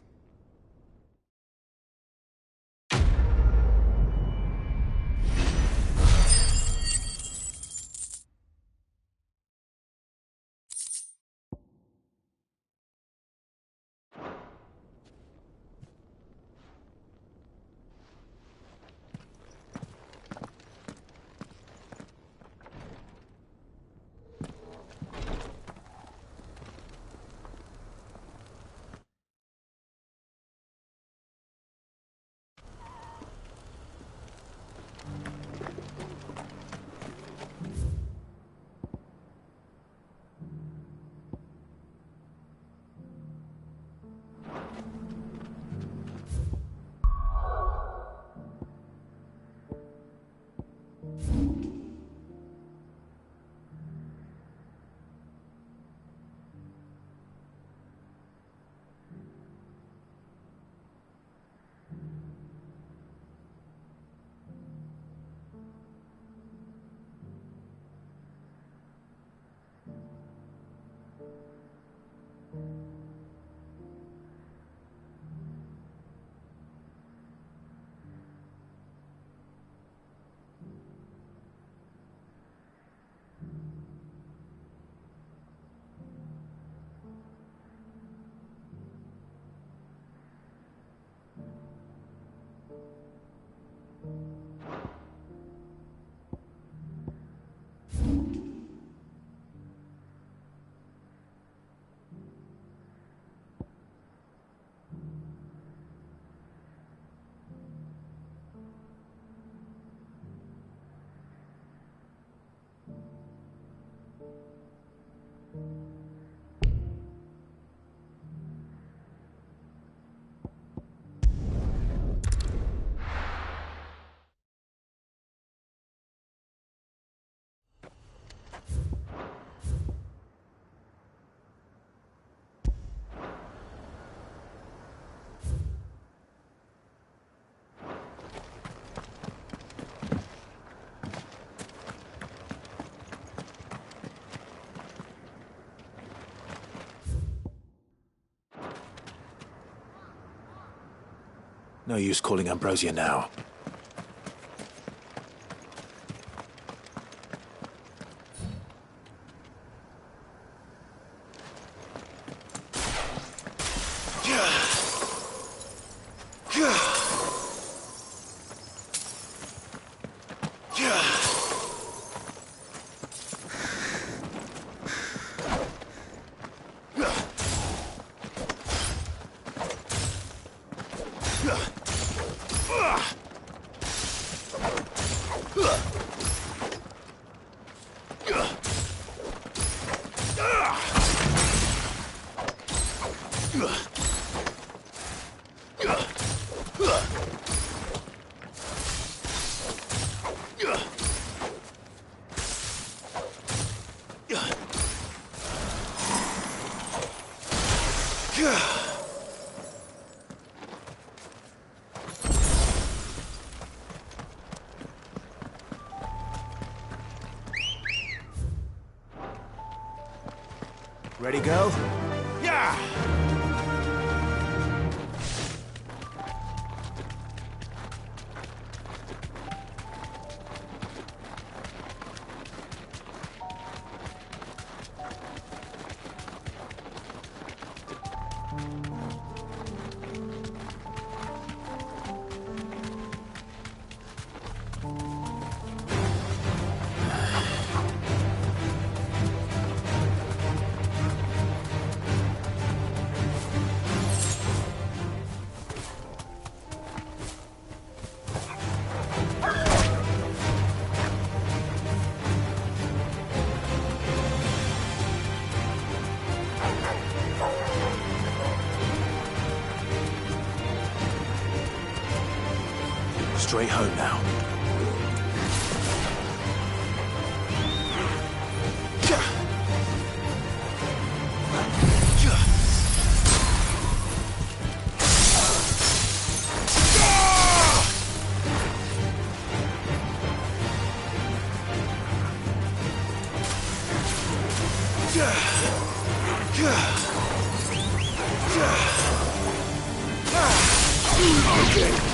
No use calling Ambrosia now. Ready, go? Yeah! Straight home now. Okay.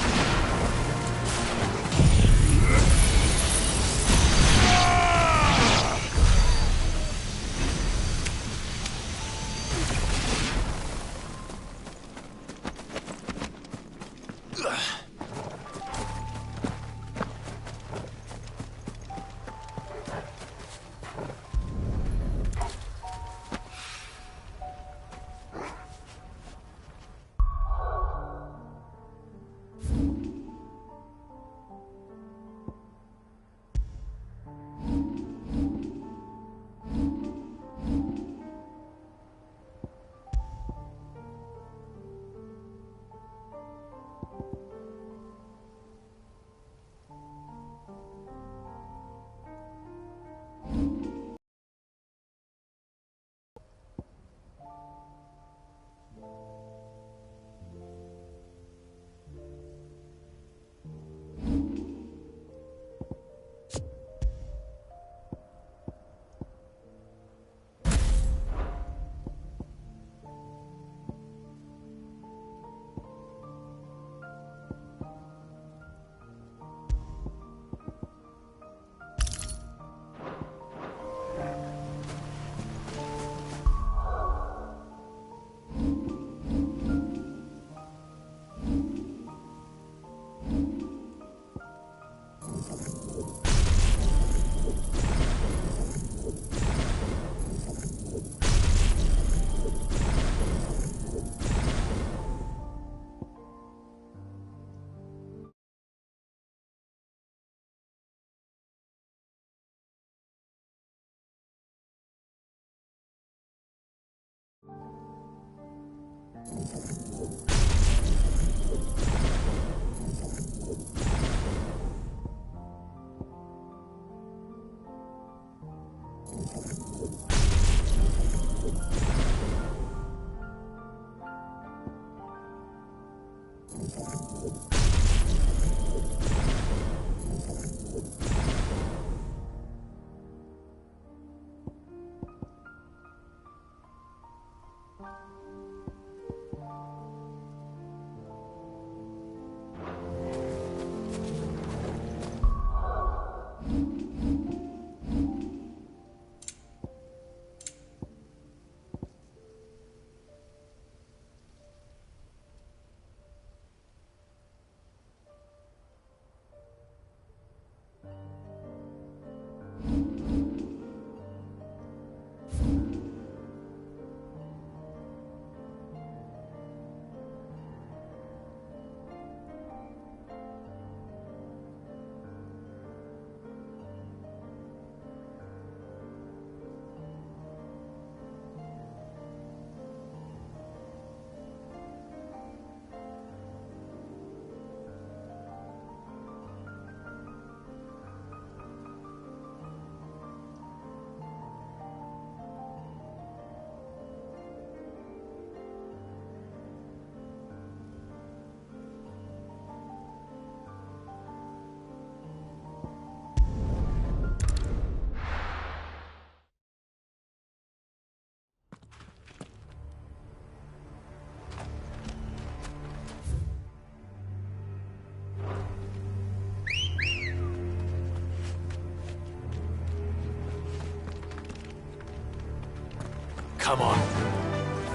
Come on.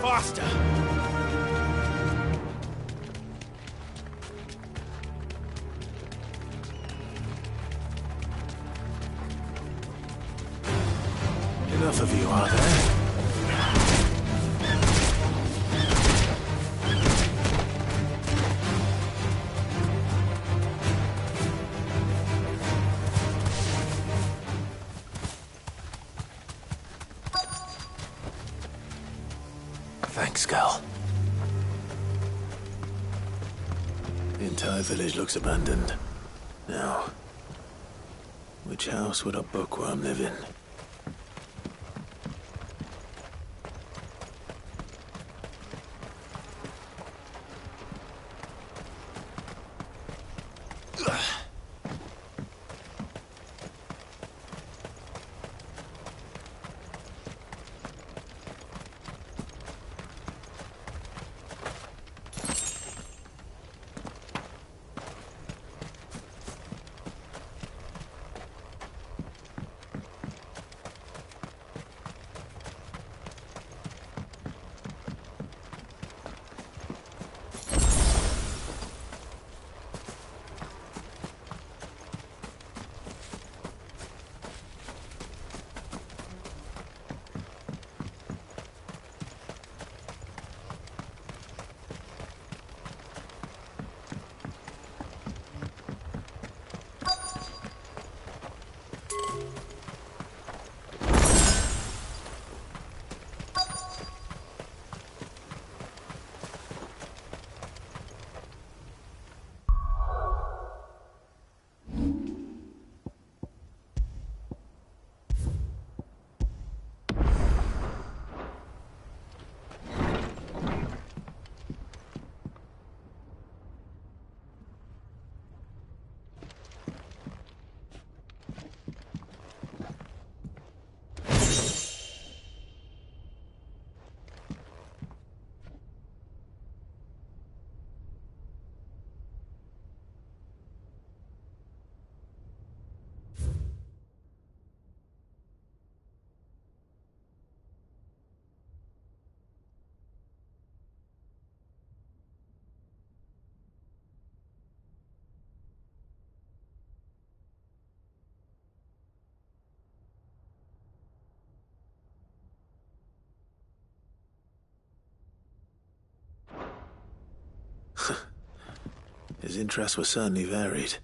Faster! Enough of you, are there? Thanks, girl. The entire village looks abandoned. Now, which house would a bookworm live in? His interests were certainly varied.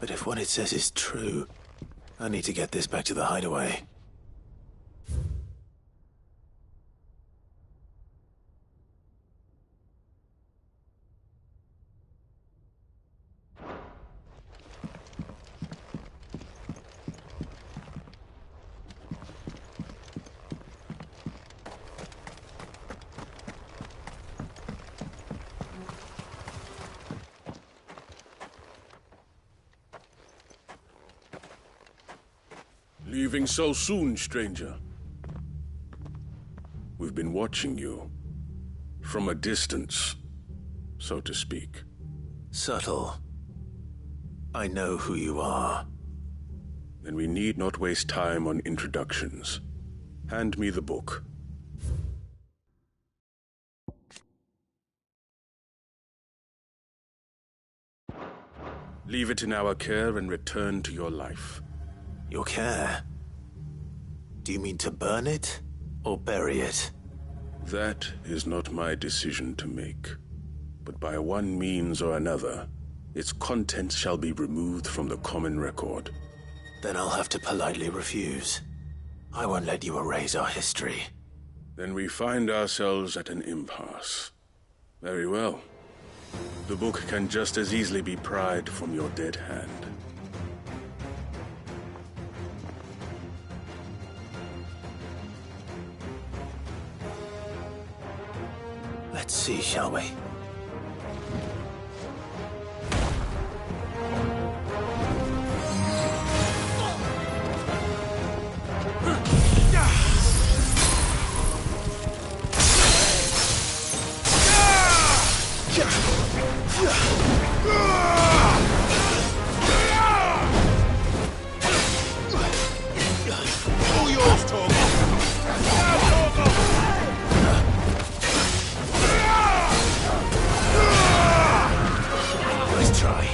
But if what it says is true, I need to get this back to the hideaway. Leaving so soon, stranger? We've been watching you. From a distance, so to speak. Subtle. I know who you are. Then we need not waste time on introductions. Hand me the book. Leave it in our care and return to your life. Your care? Do you mean to burn it, or bury it? That is not my decision to make. But by one means or another, its contents shall be removed from the common record. Then I'll have to politely refuse. I won't let you erase our history. Then we find ourselves at an impasse. Very well. The book can just as easily be pried from your dead hand. Let's see, shall we? All yours, Torgo! Nice try.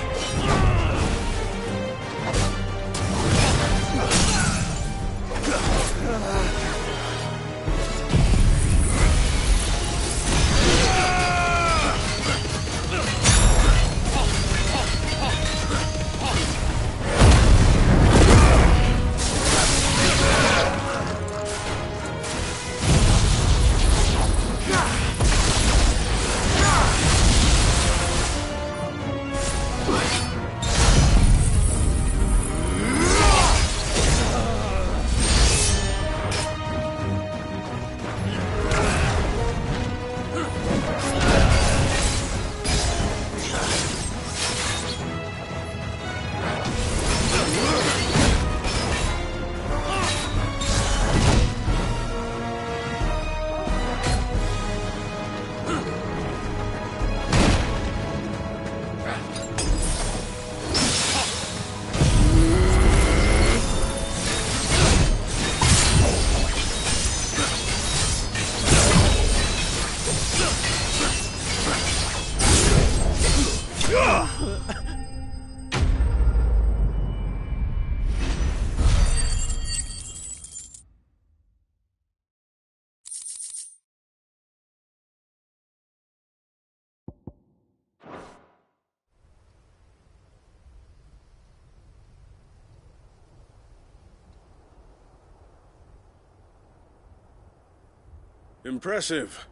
Impressive.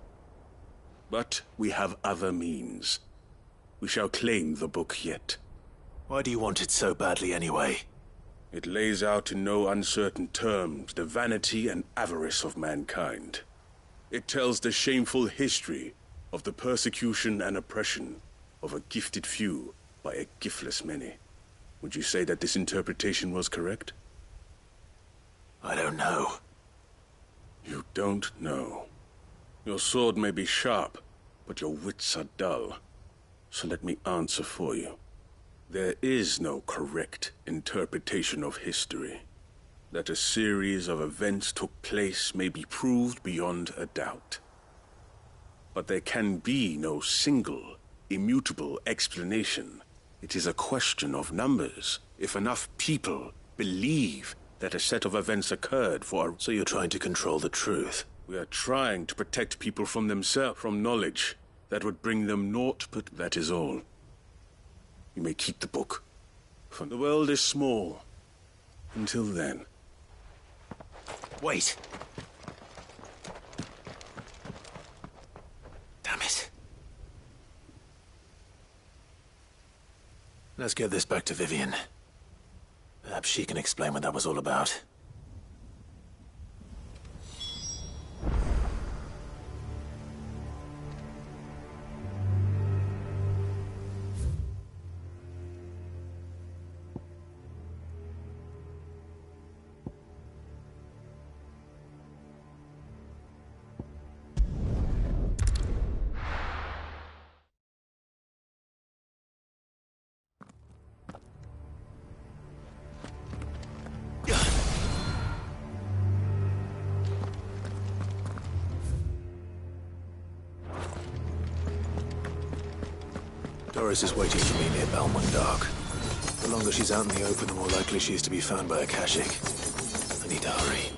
But we have other means. We shall claim the book yet. Why do you want it so badly anyway? It lays out in no uncertain terms the vanity and avarice of mankind. It tells the shameful history of the persecution and oppression of a gifted few by a giftless many. Would you say that this interpretation was correct? I don't know. You don't know. Your sword may be sharp, but your wits are dull. So let me answer for you. There is no correct interpretation of history. That a series of events took place may be proved beyond a doubt. But there can be no single, immutable explanation. It is a question of numbers. If enough people believe that a set of events occurred for... So you're trying to control the truth? We are trying to protect people from themselves, from knowledge that would bring them naught but that is all. You may keep the book. For the world is small. Until then. Wait. Damn it. Let's get this back to Vivian. Perhaps she can explain what that was all about. Doris is waiting for me near Bahamut Dark. The longer she's out in the open, the more likely she is to be found by a Kashik. I need to hurry.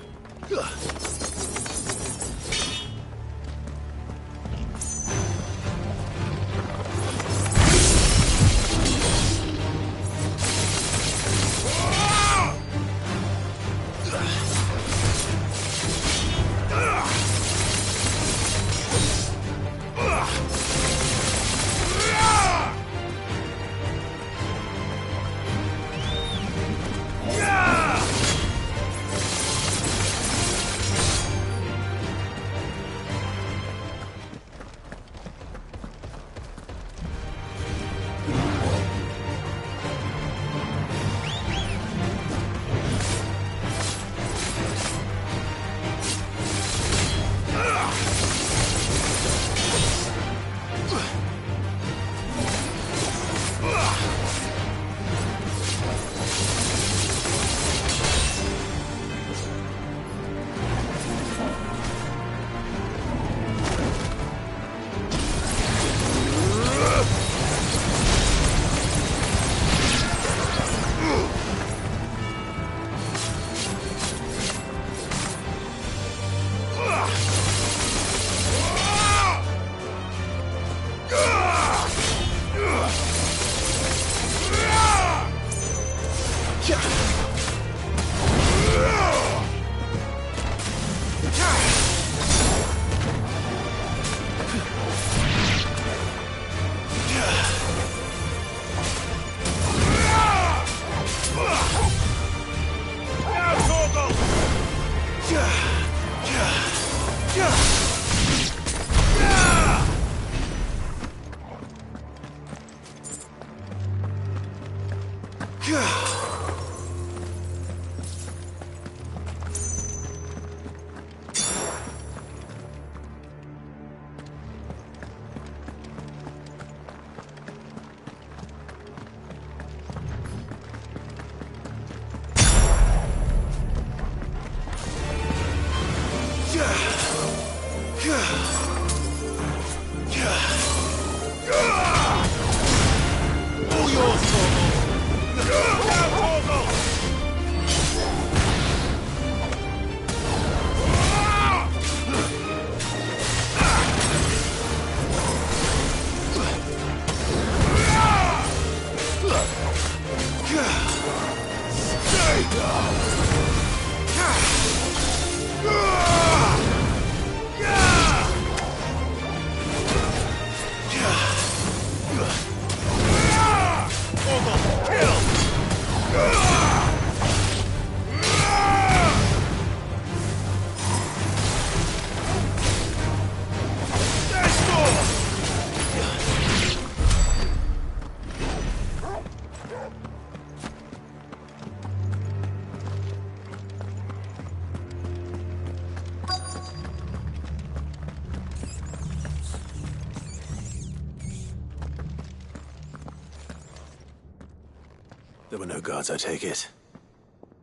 There were no guards, I take it.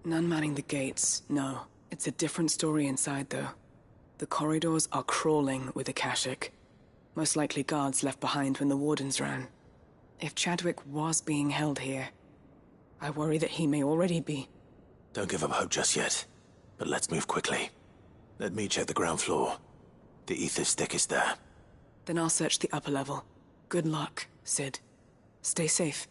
None manning the gates, no. It's a different story inside, though. The corridors are crawling with Akashic. Most likely guards left behind when the wardens ran. If Chadwick was being held here, I worry that he may already be. Don't give up hope just yet. But let's move quickly. Let me check the ground floor. The ether stick is there. Then I'll search the upper level. Good luck, Sid. Stay safe.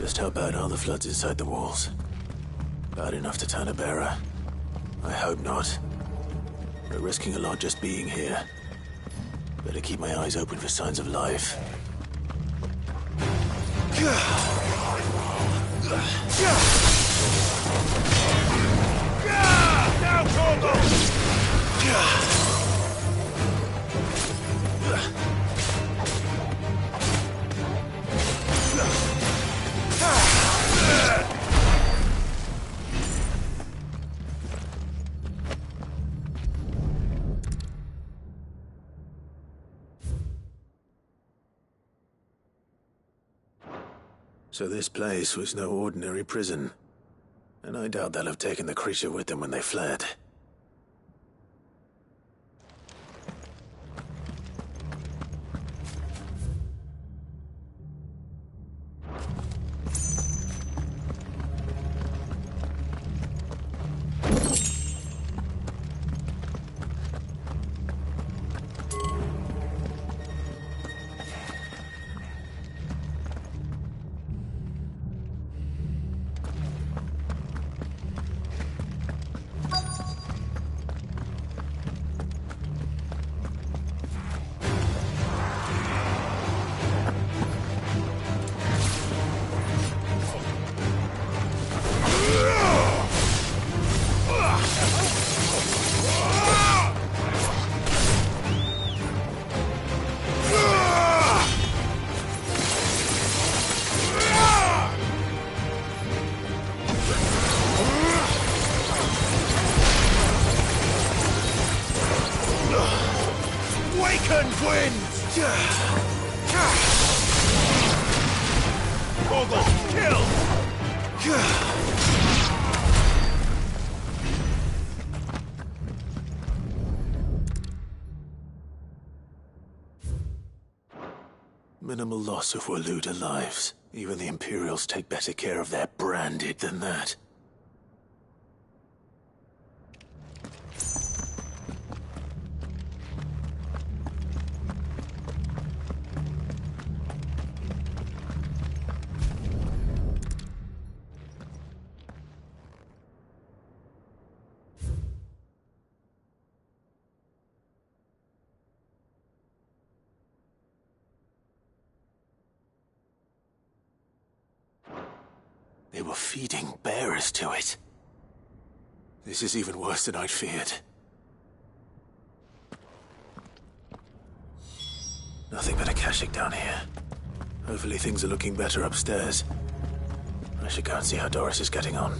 Just how bad are the floods inside the walls? Bad enough to turn a bearer? I hope not. We're risking a lot just being here. Better keep my eyes open for signs of life. Now, Corvo! So this place was no ordinary prison. And I doubt they'll have taken the creature with them when they fled. Minimal loss of Waluda lives. Even the Imperials take better care of their branded than that. They were feeding bearers to it. This is even worse than I'd feared. Nothing but a Kashyyyk down here. Hopefully things are looking better upstairs. I should go and see how Doris is getting on.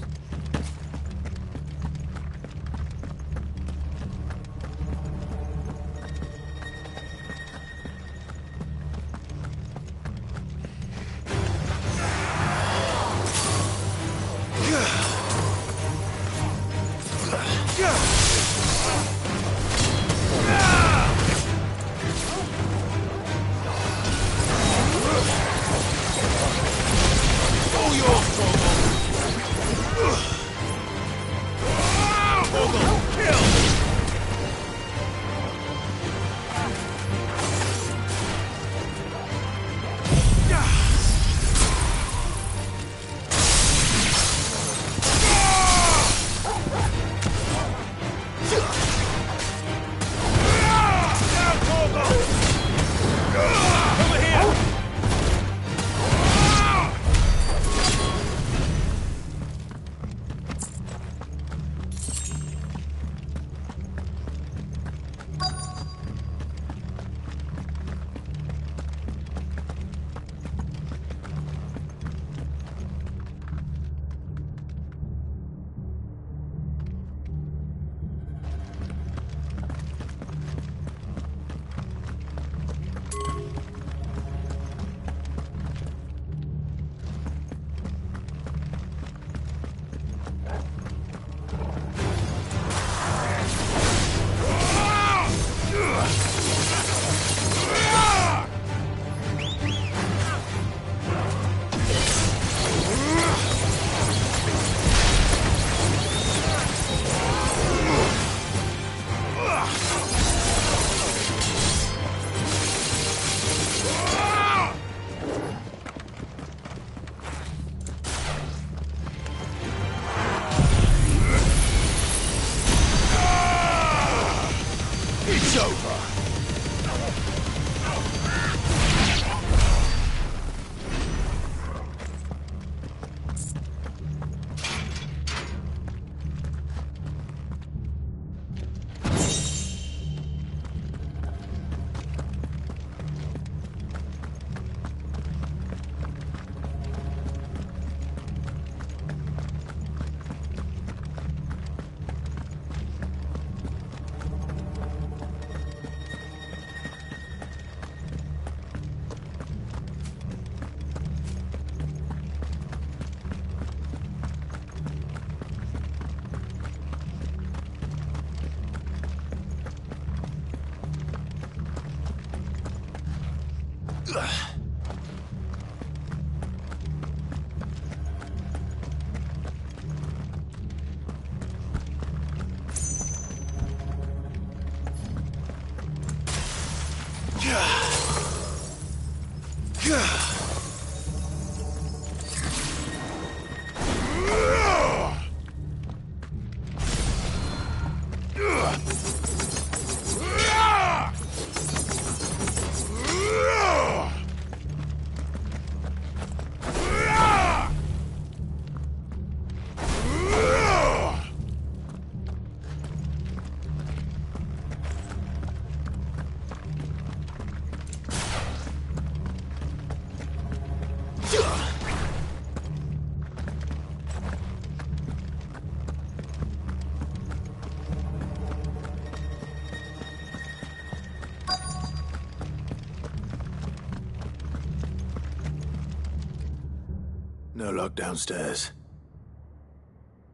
No lock downstairs.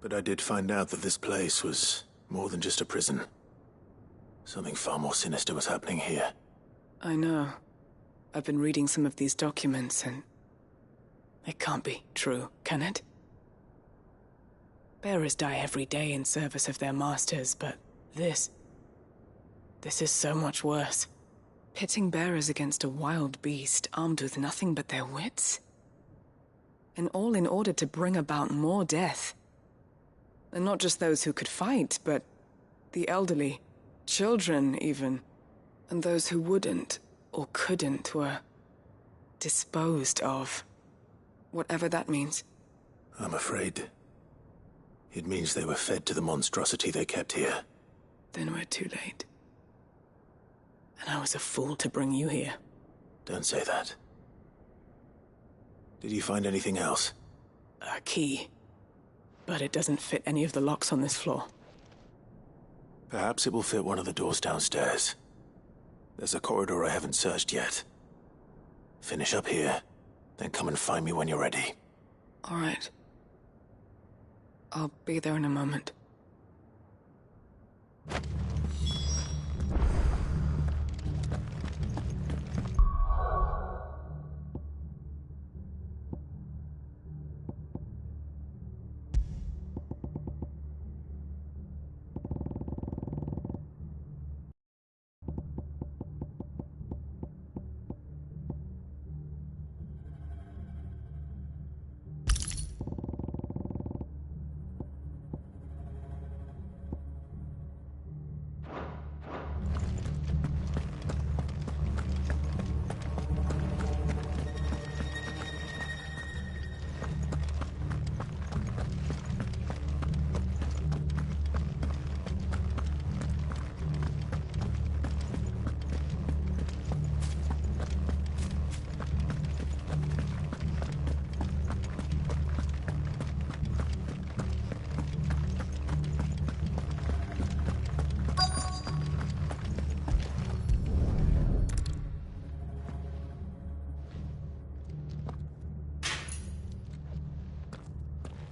But I did find out that this place was more than just a prison. Something far more sinister was happening here. I know. I've been reading some of these documents, and it can't be true, can it? Bearers die every day in service of their masters, but this is so much worse. Pitting bearers against a wild beast armed with nothing but their wits? And all in order to bring about more death. And not just those who could fight, but the elderly, children even, and those who wouldn't or couldn't were disposed of. Whatever that means. I'm afraid it means they were fed to the monstrosity they kept here. Then we're too late. And I was a fool to bring you here. Don't say that. Did you find anything else? A key. But it doesn't fit any of the locks on this floor. Perhaps it will fit one of the doors downstairs. There's a corridor I haven't searched yet. Finish up here, then come and find me when you're ready. All right. I'll be there in a moment.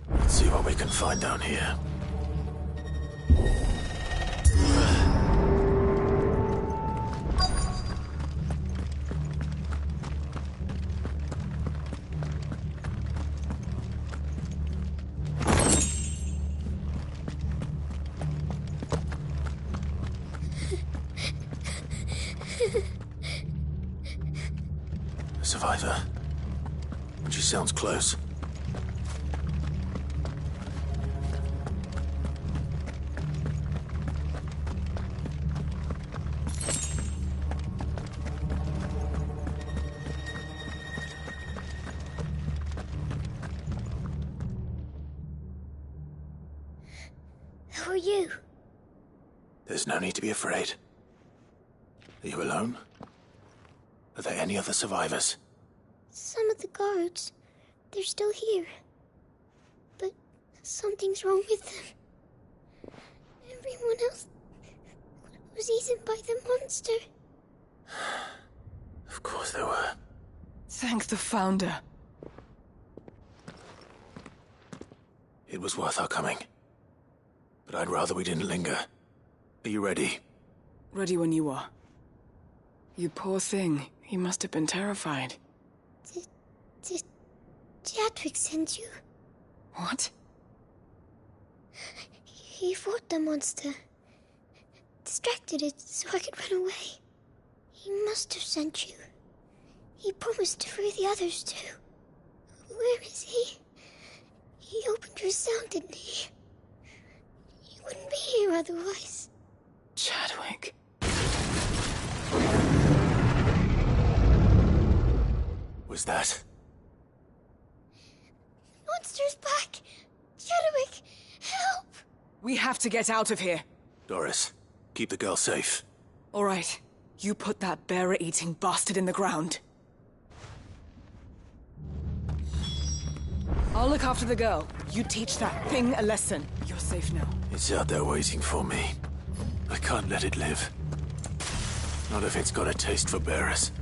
Let's see what we can find down here. A survivor. And she sounds close. Who are you? There's no need to be afraid. Are you alone? Are there any other survivors? Some of the guards. They're still here. But something's wrong with them. Everyone else was eaten by the monster. Of course there were. Thank the Founder. It was worth our coming. But I'd rather we didn't linger. Are you ready? Ready when you are. You poor thing. He must have been terrified. Did Jadwick send you? What? He fought the monster. Distracted it so I could run away. He must have sent you. He promised to free the others too. Where is he? He opened your cell, didn't he? He wouldn't be here otherwise. Chadwick. Was that? Monster's back! Chadwick, help! We have to get out of here. Doris, keep the girl safe. All right. You put that bearer-eating bastard in the ground. I'll look after the girl. You teach that thing a lesson. You're safe now. It's out there waiting for me. I can't let it live. Not if it's got a taste for bearers.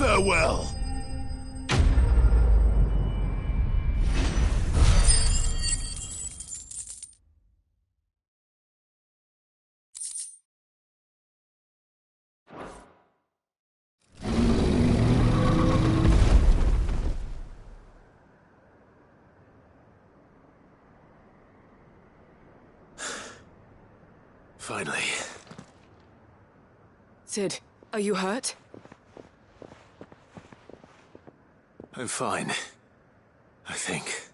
Farewell. Finally. Sid, are you hurt? I'm fine. I think.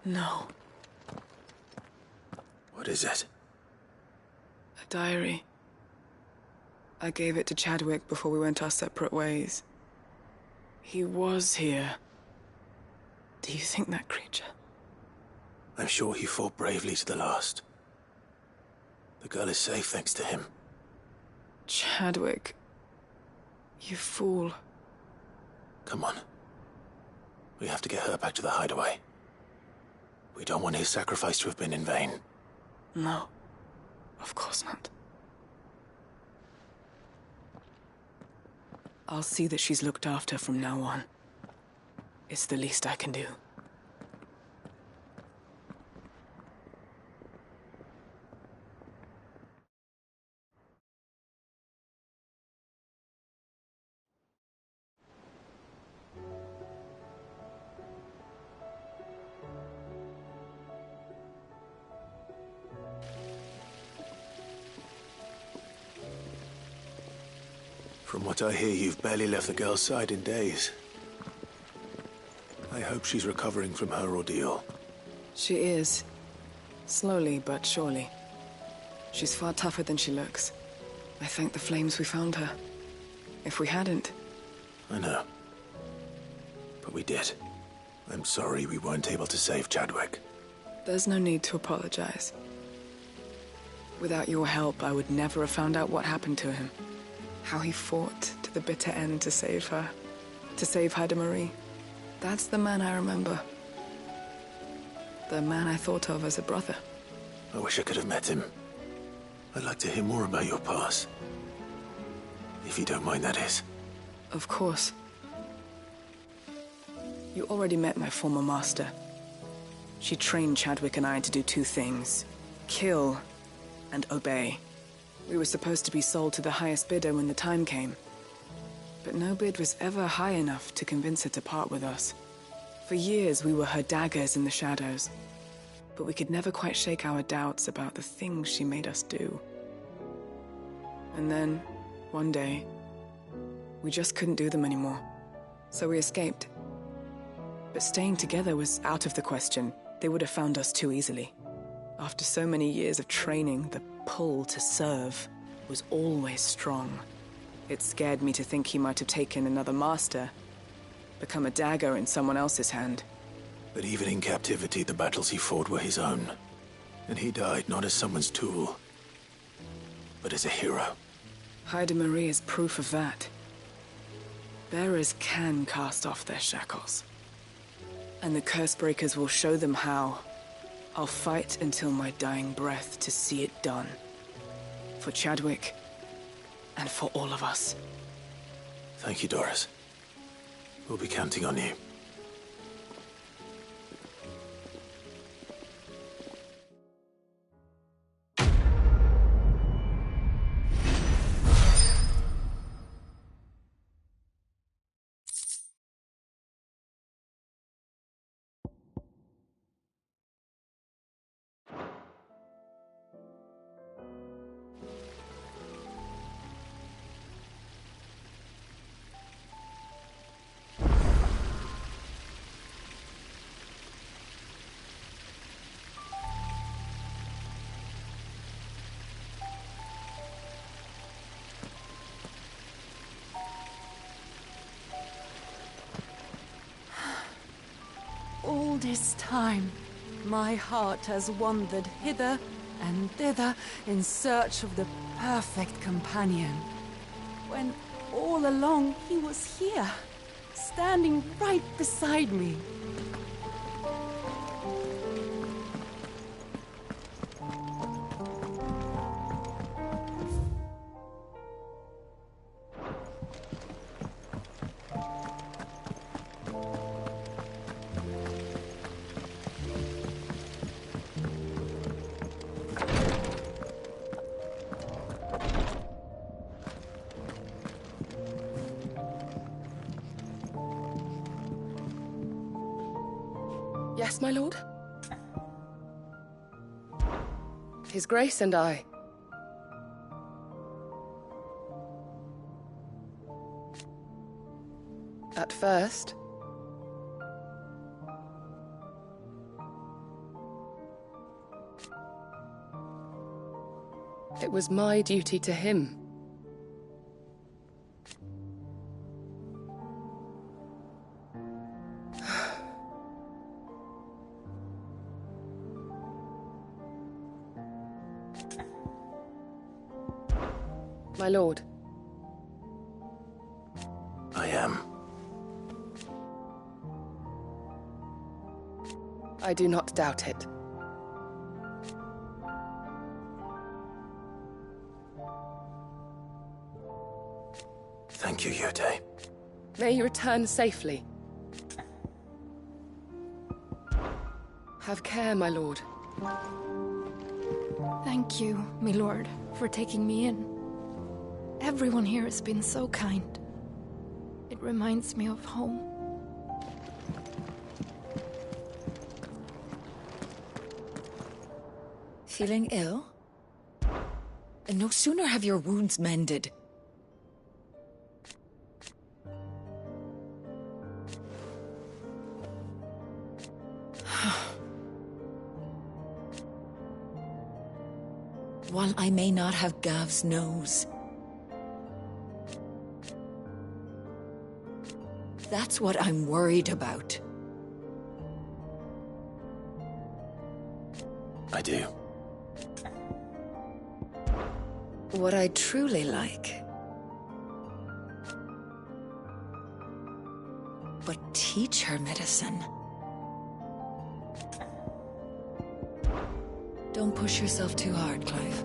No. What is it? A diary. I gave it to Chadwick before we went our separate ways. He was here. Do you think that creature I'm sure he fought bravely to the last. The girl is safe thanks to him. Chadwick. You fool. Come on. We have to get her back to the hideaway. We don't want his sacrifice to have been in vain. No. Of course not. I'll see that she's looked after from now on. It's the least I can do. From what I hear, you've barely left the girl's side in days. I hope she's recovering from her ordeal. She is. Slowly but surely. She's far tougher than she looks. I thank the flames we found her. If we hadn't... I know. But we did. I'm sorry we weren't able to save Chadwick. There's no need to apologize. Without your help, I would never have found out what happened to him. How he fought to the bitter end to save her. To save Haida Marie. That's the man I remember. The man I thought of as a brother. I wish I could have met him. I'd like to hear more about your past. If you don't mind, that is. Of course. You already met my former master. She trained Chadwick and I to do two things. Kill and obey. We were supposed to be sold to the highest bidder when the time came. But no bid was ever high enough to convince her to part with us. For years we were her daggers in the shadows. But we could never quite shake our doubts about the things she made us do. And then, one day, we just couldn't do them anymore. So we escaped. But staying together was out of the question. They would have found us too easily. After so many years of training, the pull to serve was always strong. It scared me to think he might have taken another master, become a dagger in someone else's hand. But even in captivity, the battles he fought were his own. And he died not as someone's tool, but as a hero. Haida Marie is proof of that. Bearers can cast off their shackles. And the Cursebreakers will show them how. I'll fight until my dying breath to see it done. For Chadwick, and for all of us. Thank you, Doris. We'll be counting on you. All this time, my heart has wandered hither and thither in search of the perfect companion. When all along he was here, standing right beside me. Yes, my lord? His Grace and I. At first, it was my duty to him. My lord. I am. I do not doubt it. Thank you, Goty. May you return safely. Have care, my lord. Thank you, my lord, for taking me in. Everyone here has been so kind. It reminds me of home. Feeling ill? And no sooner have your wounds mended. While I may not have Gav's nose, that's what I'm worried about. I do. What I truly like. But teach her medicine. Don't push yourself too hard, Clive.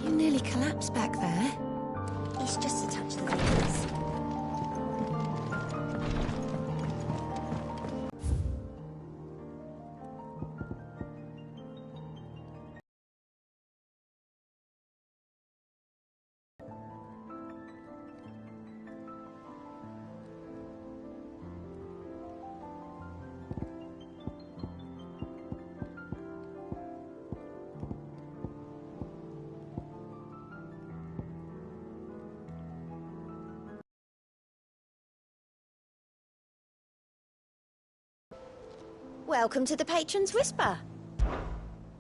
You nearly collapsed back there. It's just a touch of the veins. Welcome to the Patron's Whisper.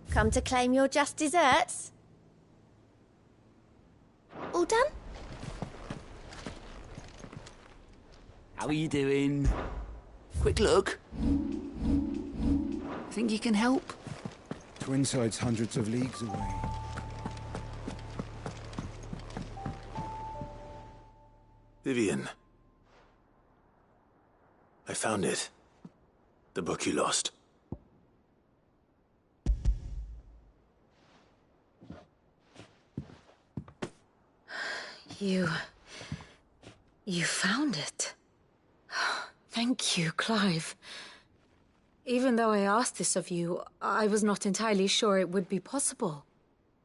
Come to claim your just desserts? All done? How are you doing? Quick look. Think you can help? Twinside's hundreds of leagues away. Vivian. I found it. The book you lost. You found it. Thank you, Clive. Even though I asked this of you, I was not entirely sure it would be possible.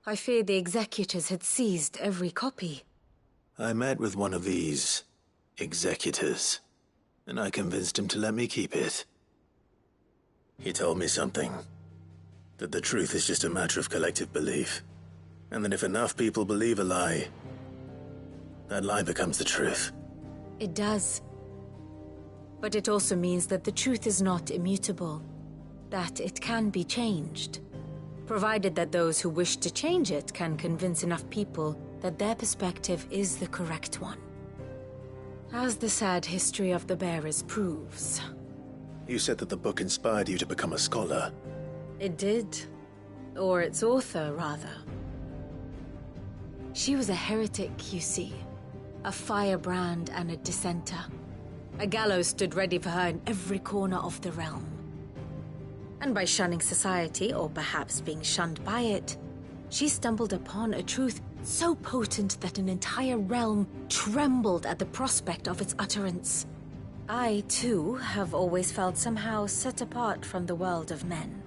I feared the executors had seized every copy. I met with one of these executors, and I convinced him to let me keep it. He told me something. That the truth is just a matter of collective belief. And that if enough people believe a lie, that lie becomes the truth. It does. But it also means that the truth is not immutable. That it can be changed. Provided that those who wish to change it can convince enough people that their perspective is the correct one. As the sad history of the bearers proves. You said that the book inspired you to become a scholar. It did. Or its author, rather. She was a heretic, you see. A firebrand and a dissenter. A gallows stood ready for her in every corner of the realm. And by shunning society, or perhaps being shunned by it, she stumbled upon a truth so potent that an entire realm trembled at the prospect of its utterance. I, too, have always felt somehow set apart from the world of men.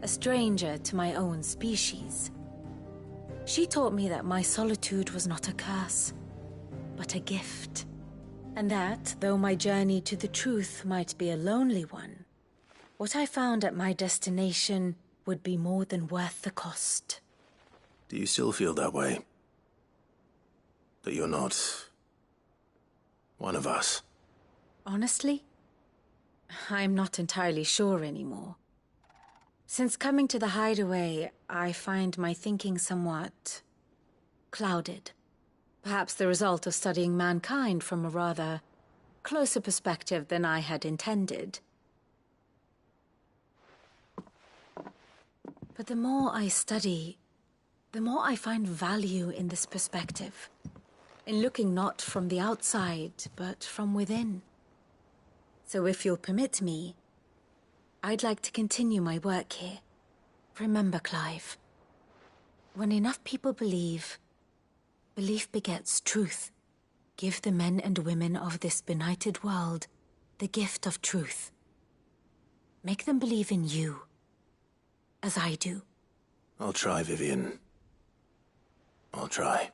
A stranger to my own species. She taught me that my solitude was not a curse, but a gift. And that, though my journey to the truth might be a lonely one, what I found at my destination would be more than worth the cost. Do you still feel that way? That you're not one of us? Honestly, I'm not entirely sure anymore. Since coming to the hideaway, I find my thinking somewhat clouded. Perhaps the result of studying mankind from a rather closer perspective than I had intended. But the more I study, the more I find value in this perspective. In looking not from the outside, but from within. So if you'll permit me, I'd like to continue my work here. Remember, Clive, when enough people believe, belief begets truth. Give the men and women of this benighted world the gift of truth. Make them believe in you, as I do. I'll try, Vivian. I'll try.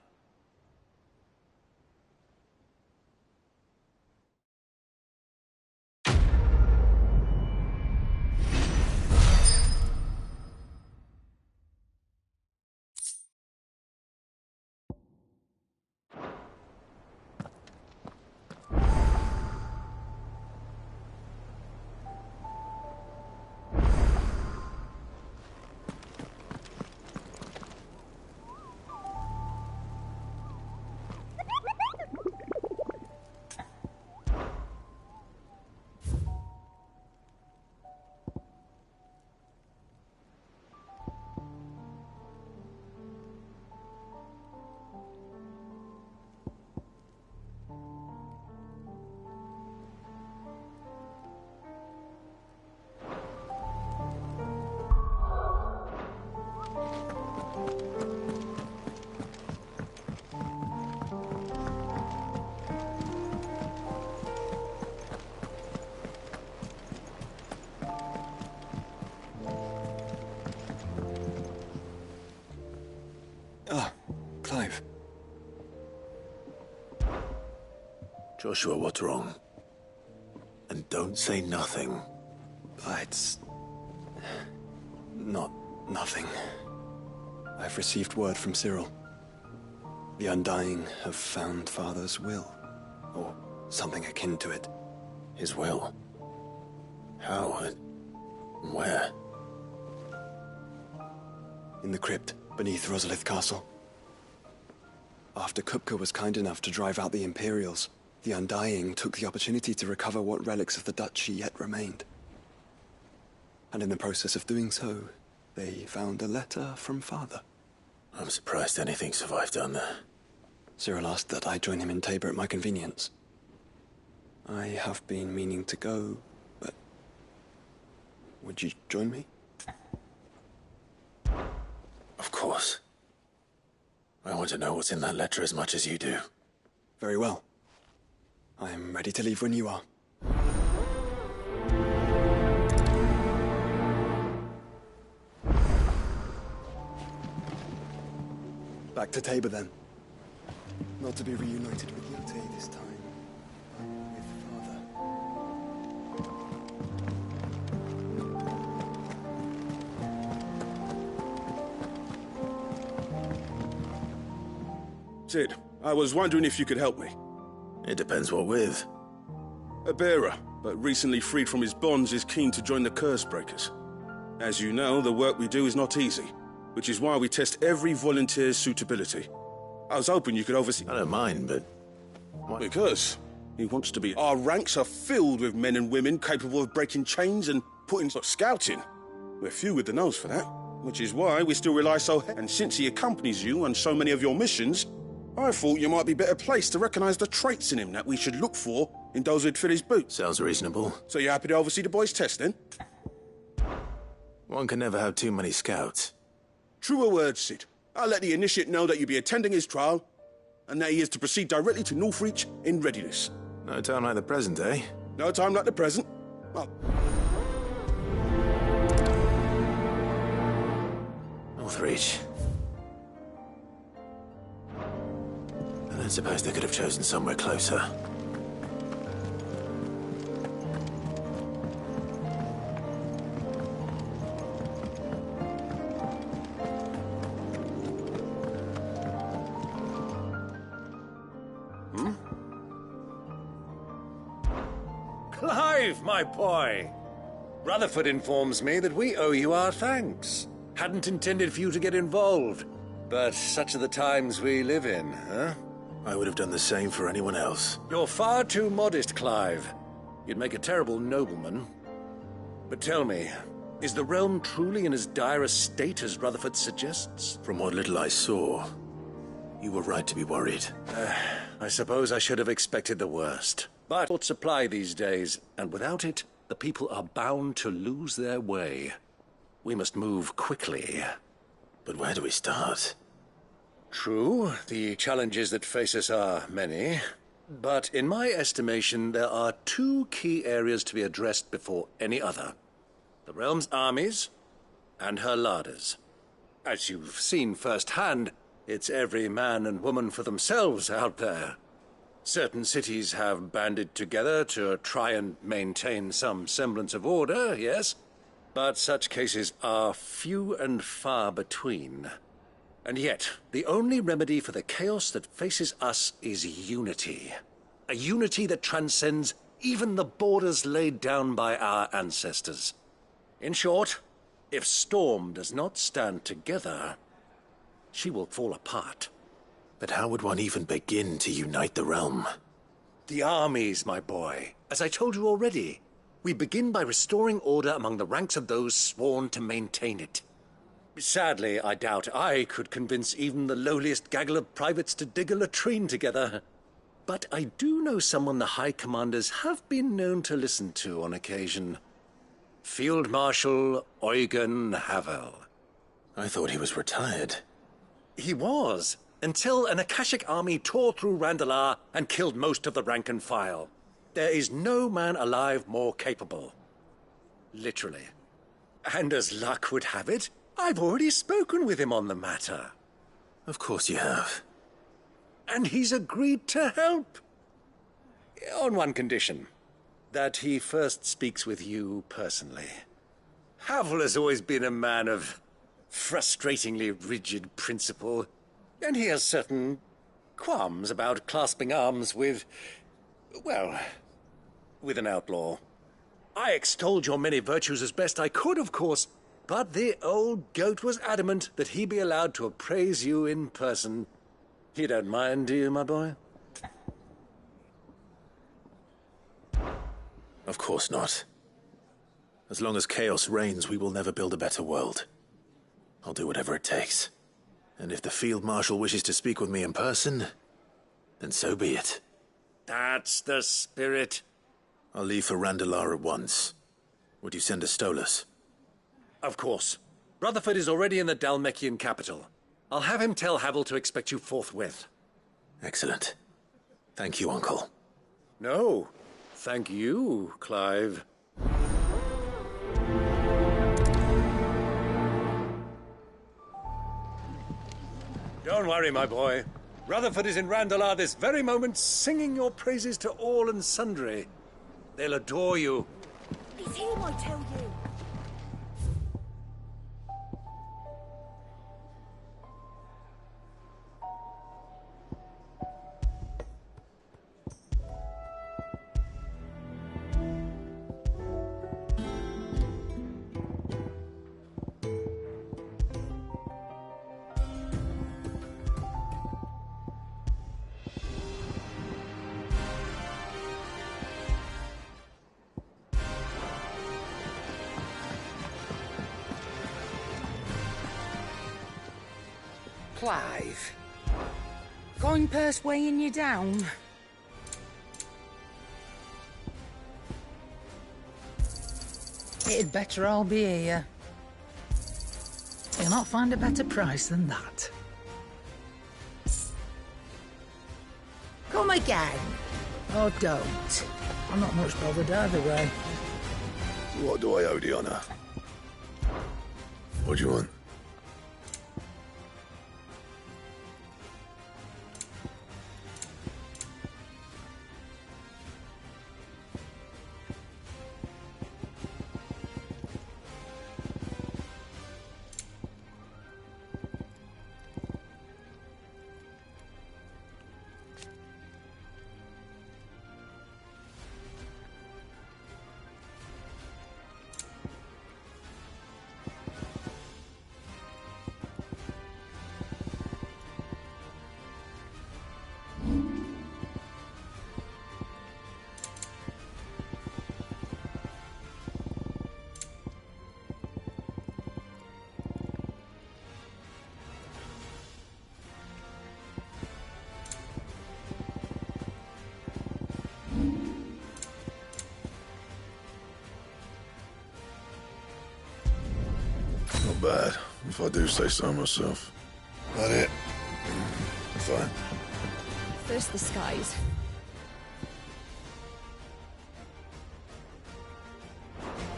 Clive. Joshua, what's wrong? And don't say nothing. It's not nothing. I've received word from Cyril. The Undying have found Father's will, or something akin to it. His will? How? Where? In the crypt beneath Rosalith Castle. After Kupka was kind enough to drive out the Imperials, the Undying took the opportunity to recover what relics of the Duchy yet remained. And in the process of doing so, they found a letter from Father. I'm surprised anything survived down there. Cyril asked that I join him in Tabor at my convenience. I have been meaning to go, but... would you join me? Of course. I want to know what's in that letter as much as you do. Very well. I am ready to leave when you are. Back to Tabor, then. Not to be reunited with goty this time, but with Father. Sid, I was wondering if you could help me. It depends what with. A bearer, but recently freed from his bonds, is keen to join the Curse Breakers. As you know, the work we do is not easy, which is why we test every volunteer's suitability. I was hoping you could oversee... I don't mind, but... Why? Because he wants to be... Our ranks are filled with men and women capable of breaking chains and putting... scouting. We're few with the nose for that, which is why we still rely so... And since he accompanies you on so many of your missions, I thought you might be better placed to recognize the traits in him that we should look for in those who'd fill his boots. Sounds reasonable. So you're happy to oversee the boys' test, then? One can never have too many scouts. Truer words, Sid. I'll let the initiate know that you'll be attending his trial, and that he is to proceed directly to Northreach in readiness. No time like the present, eh? No time like the present. Well... Northreach. I don't suppose they could have chosen somewhere closer. Clive, my boy! Rutherford informs me that we owe you our thanks. Hadn't intended for you to get involved, but such are the times we live in, huh? I would have done the same for anyone else. You're far too modest, Clive. You'd make a terrible nobleman. But tell me, Is the realm truly in as dire a state as Rutherford suggests? From what little I saw, you were right to be worried. I suppose I should have expected the worst. But short supply these days, and without it, the people are bound to lose their way. We must move quickly. But where do we start? True, the challenges that face us are many. But in my estimation, there are two key areas to be addressed before any other. The realm's armies, and her larders. As you've seen firsthand, it's every man and woman for themselves out there. Certain cities have banded together to try and maintain some semblance of order, yes, but such cases are few and far between. And yet, the only remedy for the chaos that faces us is unity. A unity that transcends even the borders laid down by our ancestors. In short, if Storm does not stand together, she will fall apart. But how would one even begin to unite the realm? The armies, my boy. As I told you already, we begin by restoring order among the ranks of those sworn to maintain it. Sadly, I doubt I could convince even the lowliest gaggle of privates to dig a latrine together. But I do know someone the High Commanders have been known to listen to on occasion. Field Marshal Eugen Havel. I thought he was retired. He was, until an Akashic army tore through Randalar and killed most of the rank and file. There is no man alive more capable. Literally. And as luck would have it, I've already spoken with him on the matter. Of course you have. And he's agreed to help. On one condition. That he first speaks with you personally. Havel has always been a man of frustratingly rigid principle, and he has certain qualms about clasping arms with, well, with an outlaw. I extolled your many virtues as best I could, of course, but the old goat was adamant that he be allowed to appraise you in person. You don't mind, do you, my boy? Of course not. As long as chaos reigns, we will never build a better world. I'll do whatever it takes. And if the Field Marshal wishes to speak with me in person, then so be it. That's the spirit. I'll leave for Randalar at once. Would you send a Stolas? Of course. Rutherford is already in the Dalmekian capital. I'll have him tell Havel to expect you forthwith. Excellent. Thank you, Uncle. No. Thank you, Clive. Don't worry, my boy. Rutherford is in Randalar this very moment, singing your praises to all and sundry. They'll adore you. It's him, I tell you. Clive. Coin purse weighing you down? It'd better all be here. You'll not find a better price than that. Come again. Or don't. I'm not much bothered either way. What do I owe the honor? What do you want? bad, if I do say so myself. That it? Fine. First the skies.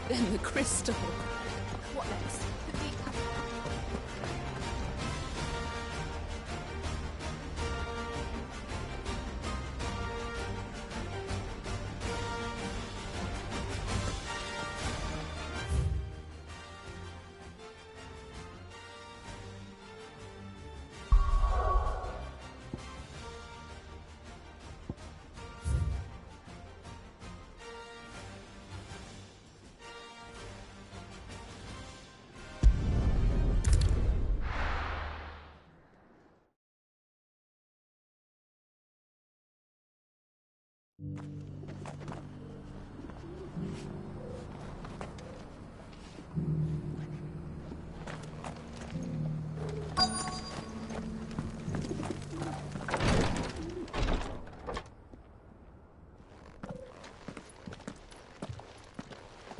Then the crystal. What next?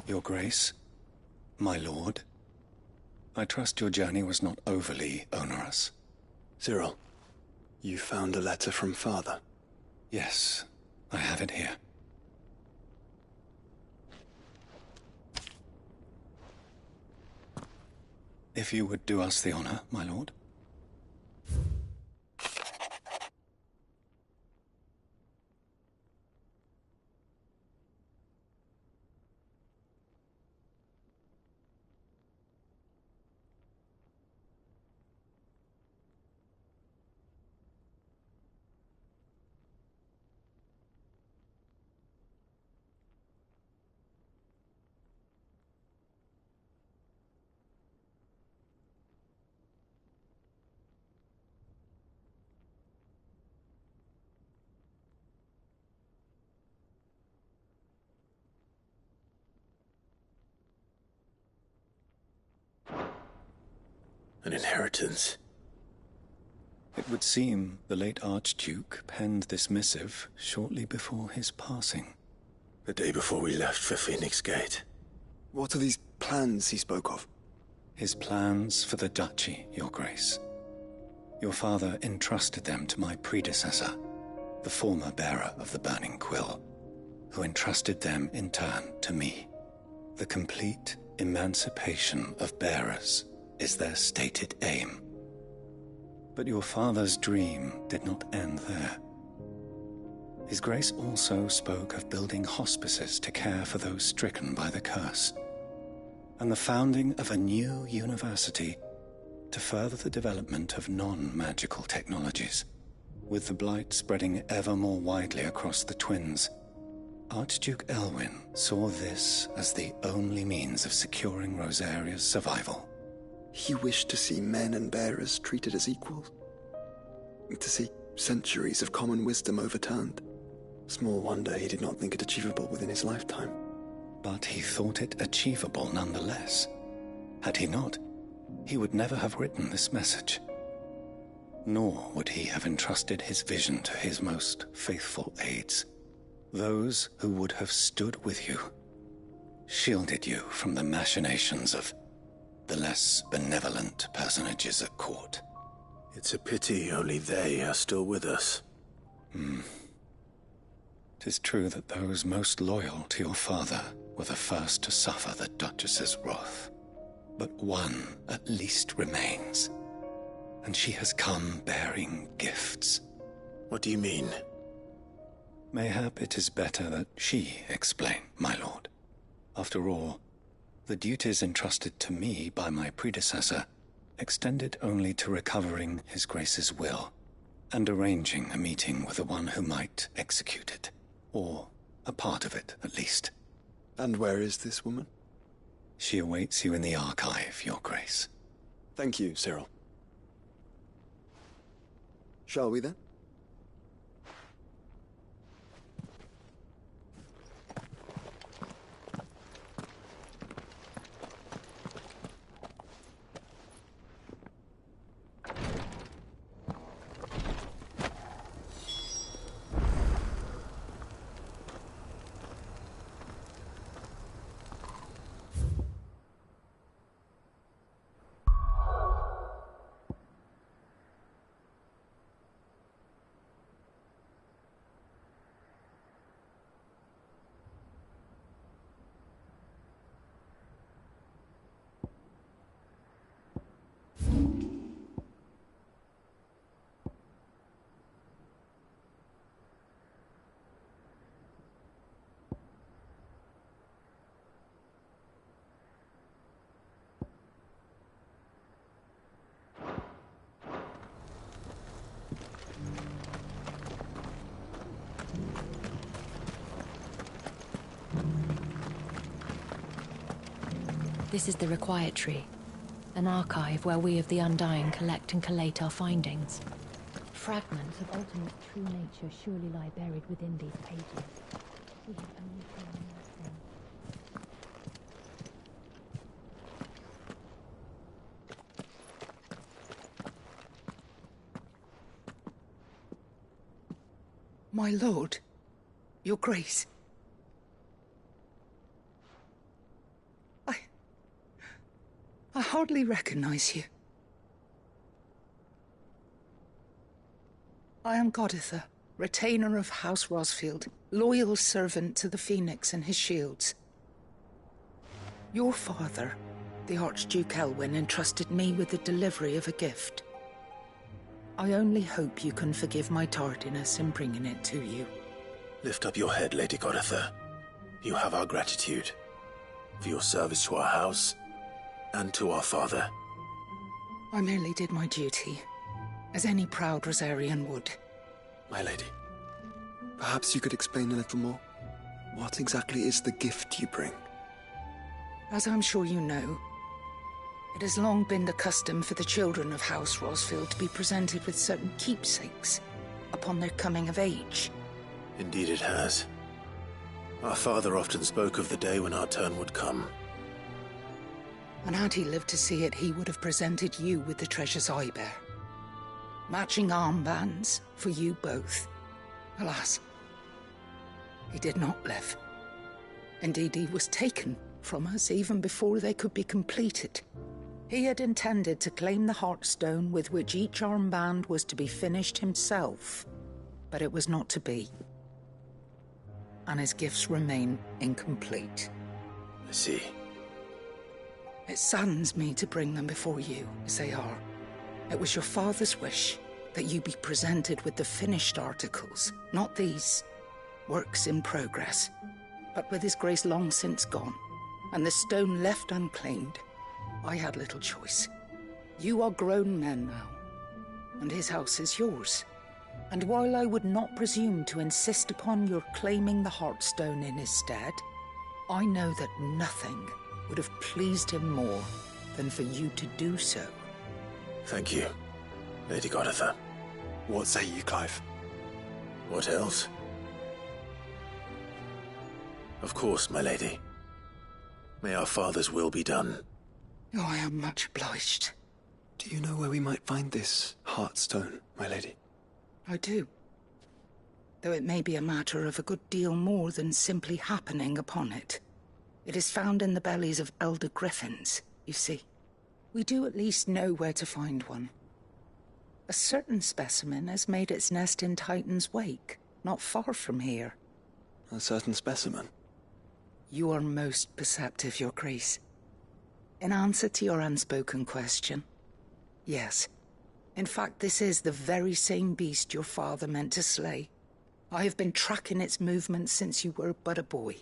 Your Grace, my lord, I trust your journey was not overly onerous. Cyril, you found a letter from Father? Yes, I have it here. If you would do us the honor, my lord. An inheritance. It would seem the late Archduke penned this missive shortly before his passing. The day before we left for Phoenix Gate. What are these plans he spoke of? His plans for the duchy, Your Grace. Your father entrusted them to my predecessor, the former bearer of the Burning Quill, who entrusted them in turn to me. The complete emancipation of bearers is their stated aim. But your father's dream did not end there. His Grace also spoke of building hospices to care for those stricken by the curse, and the founding of a new university to further the development of non-magical technologies. With the blight spreading ever more widely across the twins, Archduke Elwyn saw this as the only means of securing Rosaria's survival. He wished to see men and bearers treated as equals. To see centuries of common wisdom overturned. Small wonder he did not think it achievable within his lifetime. But he thought it achievable nonetheless. Had he not, he would never have written this message. Nor would he have entrusted his vision to his most faithful aides, those who would have stood with you, shielded you from the machinations of the less benevolent personages at court. It's a pity only they are still with us. 'Tis true that those most loyal to your father were the first to suffer the Duchess's wrath. But one at least remains, and she has come bearing gifts. What do you mean? Mayhap it is better that she explain, my lord. After all, the duties entrusted to me by my predecessor extended only to recovering His Grace's will and arranging a meeting with the one who might execute it, or a part of it at least. And where is this woman? She awaits you in the archive, Your Grace. Thank you, Cyril. Shall we then? This is the Requietary, an archive where we of the Undying collect and collate our findings. Fragments of ultimate true nature surely lie buried within these pages. We have only found nothing. My lord, your grace. I hardly recognize you. I am Goditha, retainer of House Rosfield, loyal servant to the Phoenix and his shields. Your father, the Archduke Elwyn, entrusted me with the delivery of a gift. I only hope you can forgive my tardiness in bringing it to you. Lift up your head, Lady Goditha. You have our gratitude for your service to our house and to our father. I merely did my duty, as any proud Rosarian would. My lady, perhaps you could explain a little more? What exactly is the gift you bring? As I'm sure you know, it has long been the custom for the children of House Rosfield to be presented with certain keepsakes upon their coming of age. Indeed it has. Our father often spoke of the day when our turn would come. And had he lived to see it, he would have presented you with the treasures I bear. Matching armbands for you both. Alas, he did not live. Indeed, he was taken from us even before they could be completed. He had intended to claim the Heartstone with which each armband was to be finished himself, but it was not to be. And his gifts remain incomplete. I see. It saddens me to bring them before you, as they are. It was your father's wish that you be presented with the finished articles, not these works in progress. But with his grace long since gone, and the stone left unclaimed, I had little choice. You are grown men now, and his house is yours. And while I would not presume to insist upon your claiming the Heartstone in his stead, I know that nothing would have pleased him more than for you to do so. Thank you, Lady Goditha. What say you, Clive? What else? Of course, my lady. May our father's will be done. Oh, I am much obliged. Do you know where we might find this Heartstone, my lady? I do. Though it may be a matter of a good deal more than simply happening upon it. It is found in the bellies of elder griffins, you see. We do at least know where to find one. A certain specimen has made its nest in Titan's Wake, not far from here. A certain specimen? You are most perceptive, Your Grace. In answer to your unspoken question, yes. In fact, this is the very same beast your father meant to slay. I have been tracking its movements since you were but a boy.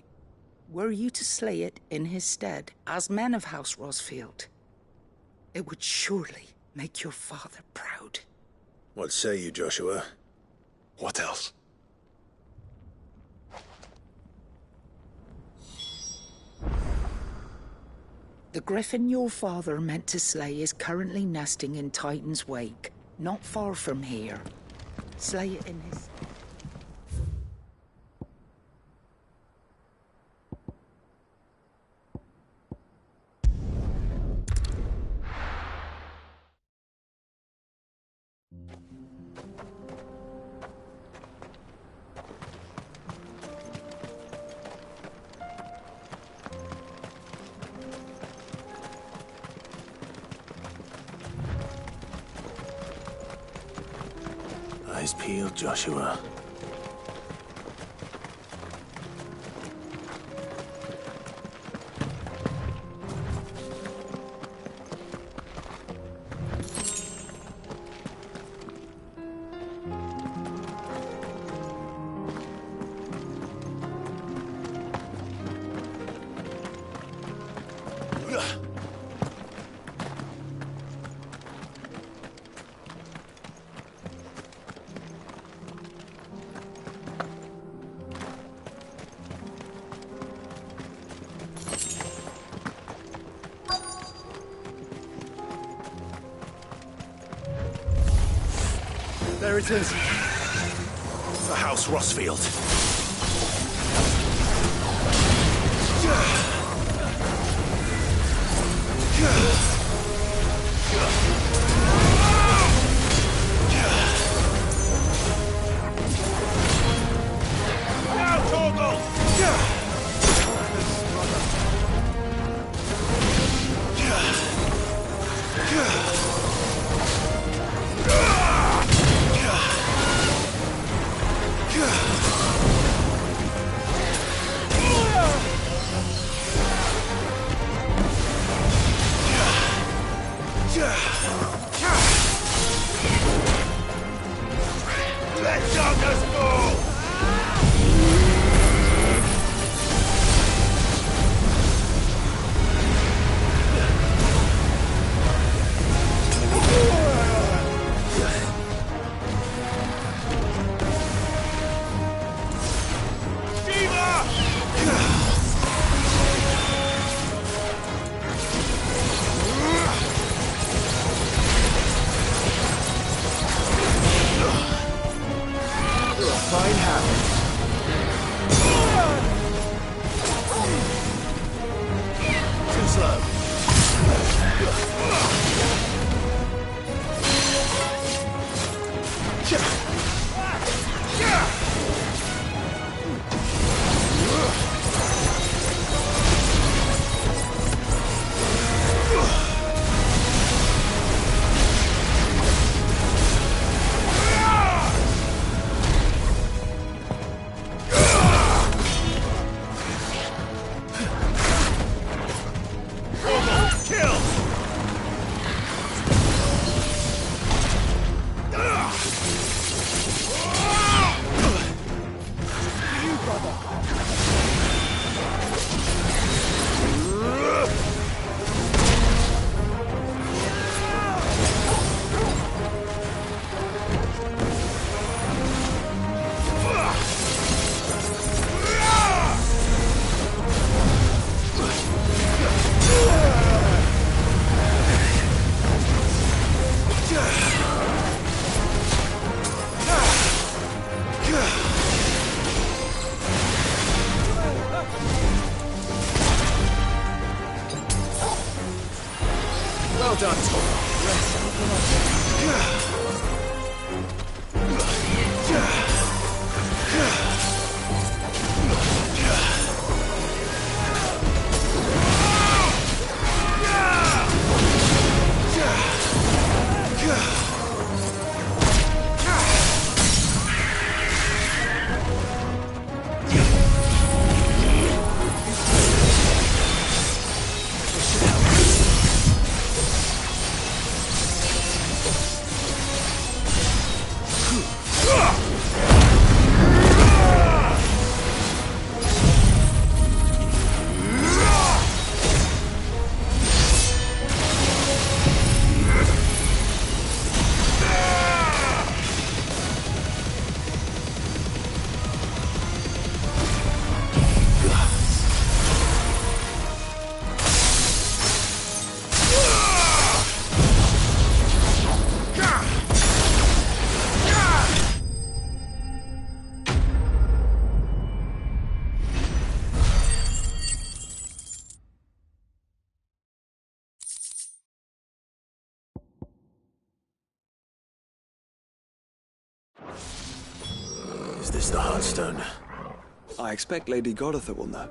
Were you to slay it in his stead, as men of House Rosfield, it would surely make your father proud. What say you, Joshua? What else? The griffin your father meant to slay is currently nesting in Titan's Wake, not far from here. Slay it in his... Eyes peeled, Joshua. There it is. The House Rossfield. Now, Torgal! Let darkness fall! Fine hand. Too slow. Well done, Is this the Heartstone? I expect Lady Godotha will know.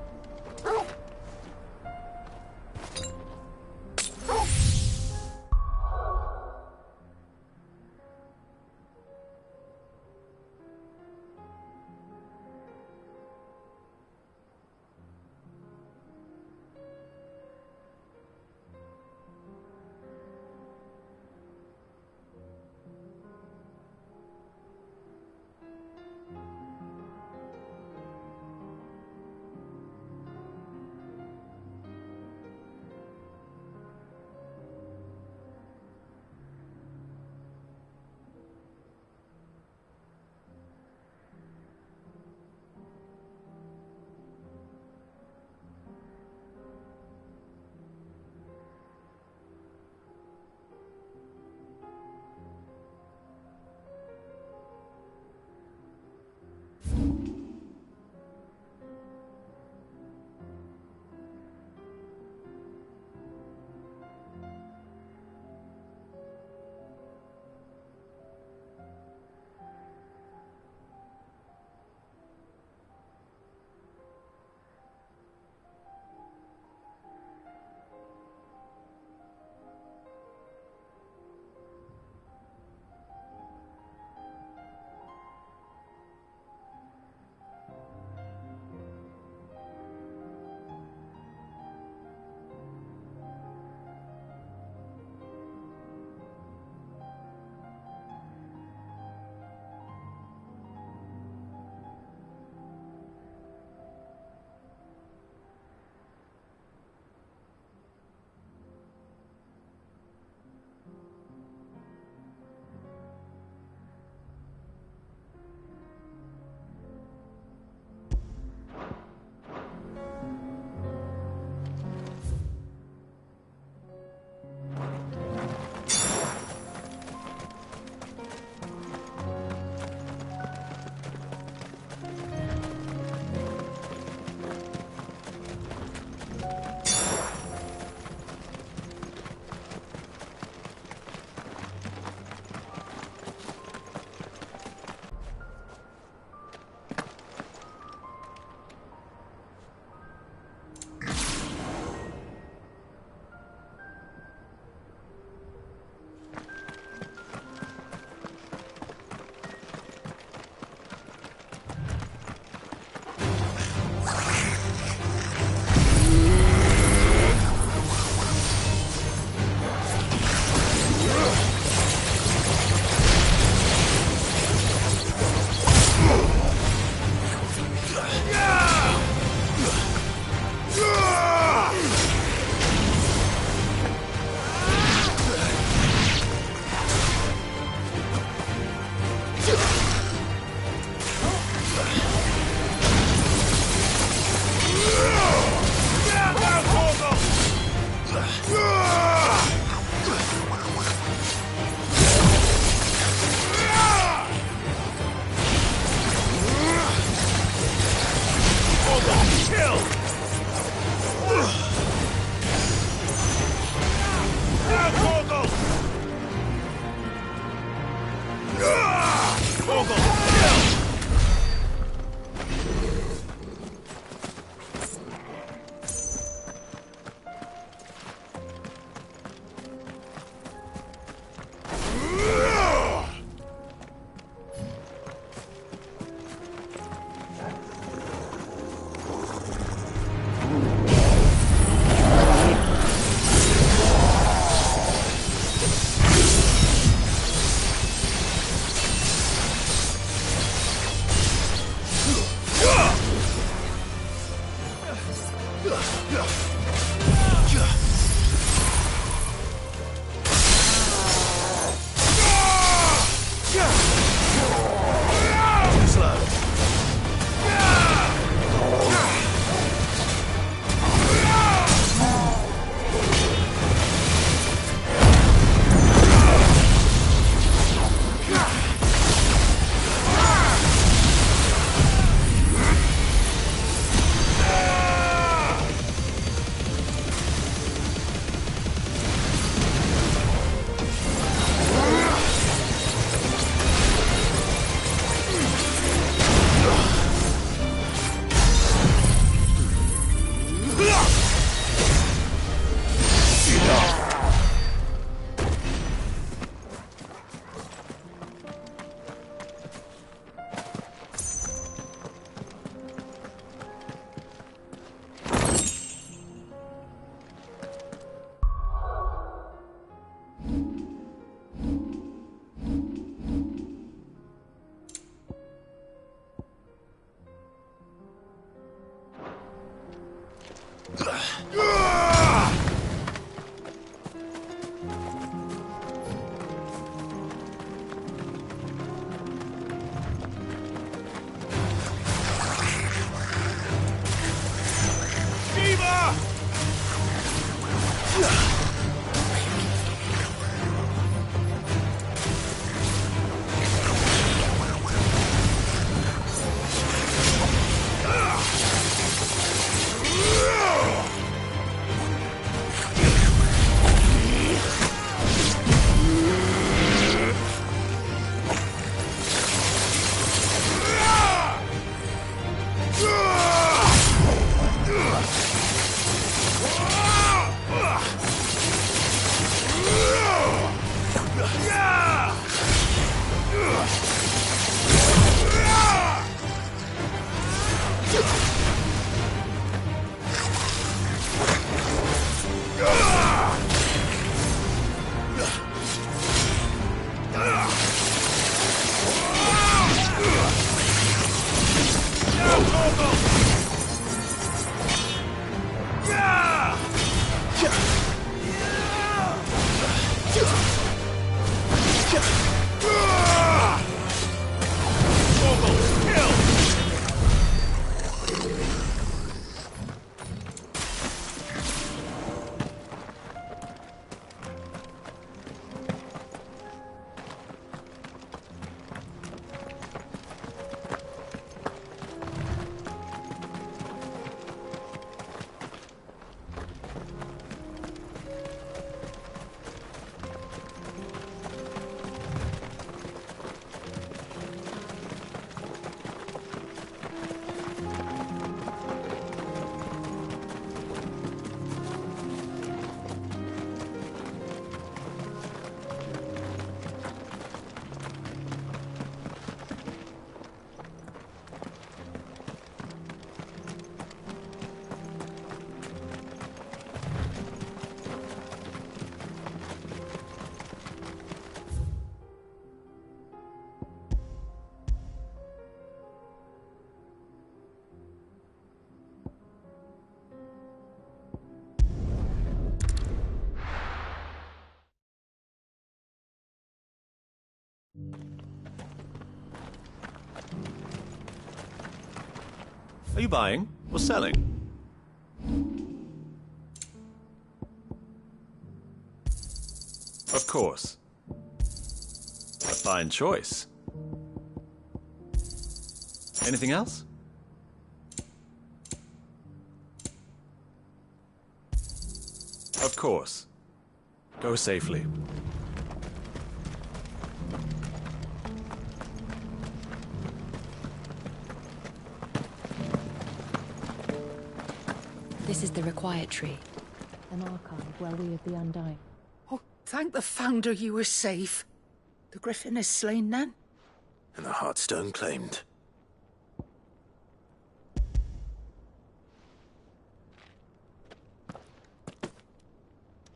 Are you buying or selling? Of course. A fine choice. Anything else? Of course. Go safely. This is the required tree. An archive where we of the Undying. Oh, thank the Founder you were safe. The Griffin is slain then? And the Heartstone claimed.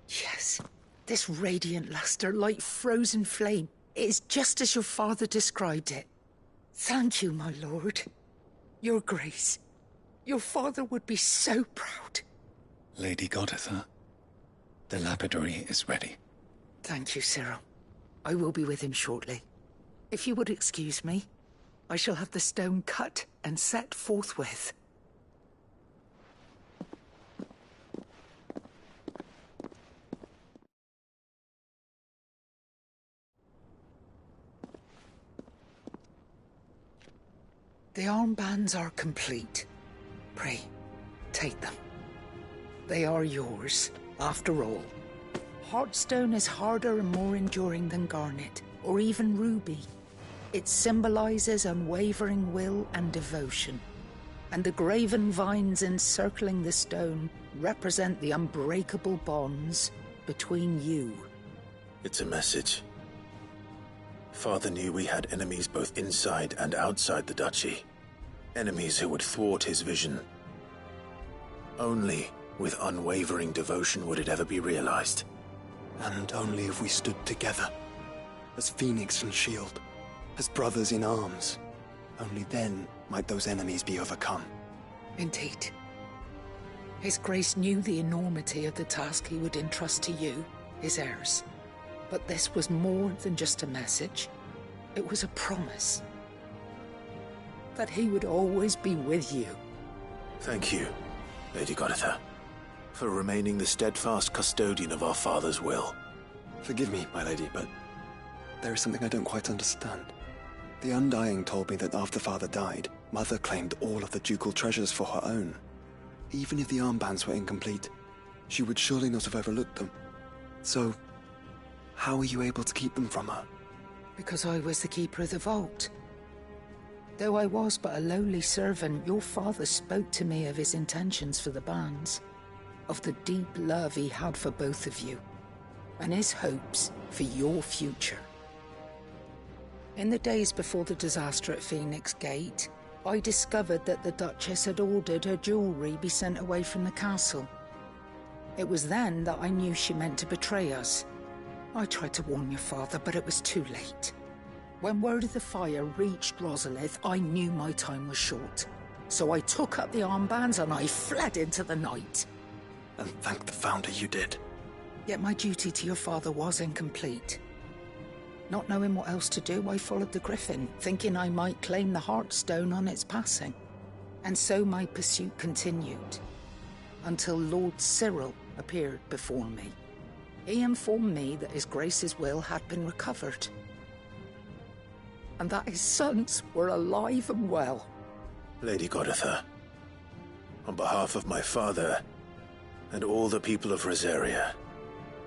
Yes. This radiant luster, like frozen flame, it is just as your father described it. Thank you, my lord. Your grace. Your father would be so proud. Lady Goditha, the lapidary is ready. Thank you, Cyril. I will be with him shortly. If you would excuse me, I shall have the stone cut and set forthwith. The armbands are complete. Pray, take them. They are yours, after all. Heartstone is harder and more enduring than garnet, or even ruby. It symbolizes unwavering will and devotion. And the graven vines encircling the stone represent the unbreakable bonds between you. It's a message. Father knew we had enemies both inside and outside the duchy. Enemies who would thwart his vision. Only with unwavering devotion would it ever be realized. And only if we stood together, as Phoenix and Shield, as brothers in arms, only then might those enemies be overcome. Indeed. His Grace knew the enormity of the task he would entrust to you, his heirs. But this was more than just a message. It was a promise. That he would always be with you. Thank you, Lady Goditha, for remaining the steadfast custodian of our father's will. Forgive me, my lady, but there is something I don't quite understand. The Undying told me that after Father died, Mother claimed all of the ducal treasures for her own. Even if the armbands were incomplete, she would surely not have overlooked them. So, how were you able to keep them from her? Because I was the keeper of the vault. Though I was but a lowly servant, your father spoke to me of his intentions for the bands, of the deep love he had for both of you, and his hopes for your future. In the days before the disaster at Phoenix Gate, I discovered that the Duchess had ordered her jewelry be sent away from the castle. It was then that I knew she meant to betray us. I tried to warn your father, but it was too late. When word of the fire reached Rosalith, I knew my time was short. So I took up the armbands and I fled into the night. And thank the Founder you did. Yet my duty to your father was incomplete. Not knowing what else to do, I followed the Griffin, thinking I might claim the Heartstone on its passing. And so my pursuit continued, until Lord Cyril appeared before me. He informed me that His Grace's will had been recovered, and that his sons were alive and well. Lady Goditha, on behalf of my father and all the people of Rosaria,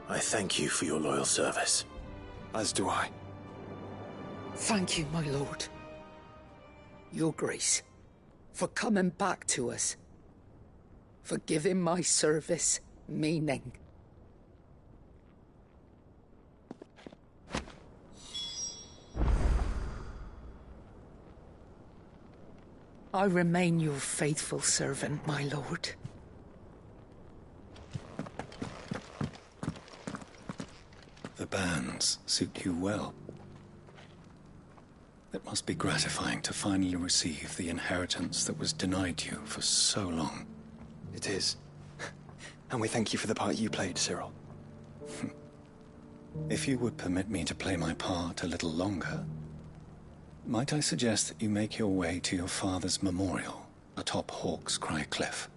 I thank you for your loyal service. As do I. Thank you, my lord. Your Grace, for coming back to us, for giving my service meaning. I remain your faithful servant, my lord. The bands suit you well. It must be gratifying to finally receive the inheritance that was denied you for so long. It is. And we thank you for the part you played, Cyril. If you would permit me to play my part a little longer, might I suggest that you make your way to your father's memorial atop Hawk's Cry Cliff?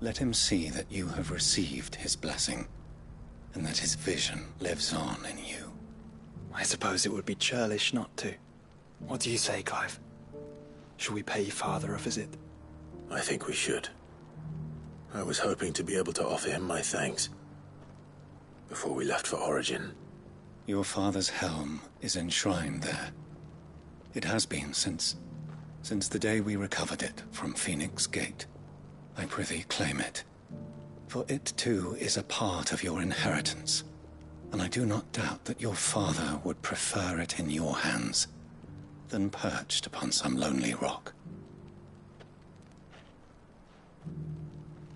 Let him see that you have received his blessing, and that his vision lives on in you. I suppose it would be churlish not to. What do you say, Clive? Shall we pay Father a visit? I think we should. I was hoping to be able to offer him my thanks before we left for Origin. Your father's helm is enshrined there. It has been since the day we recovered it from Phoenix Gate. I prithee claim it, for it too is a part of your inheritance, and I do not doubt that your father would prefer it in your hands than perched upon some lonely rock.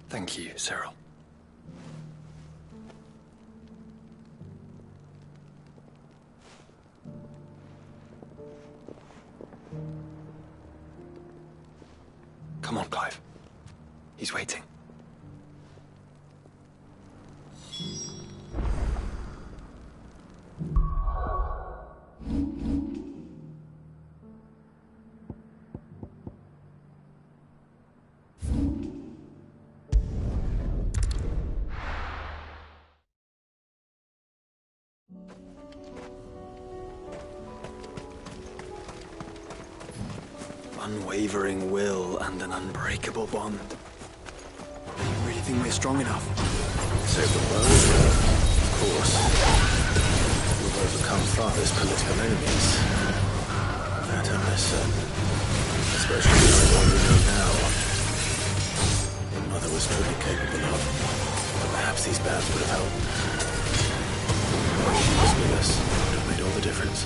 Thank you, Cyril. Come on, Clive. He's waiting. Unwavering will and an unbreakable bond. You really think we're strong enough? Save the world? Of course. We've overcome Father's political enemies. That I'm less certain. Especially knowing what we know now. What Mother was truly capable of. But perhaps these baths would have helped. She was with us. It would have made all the difference.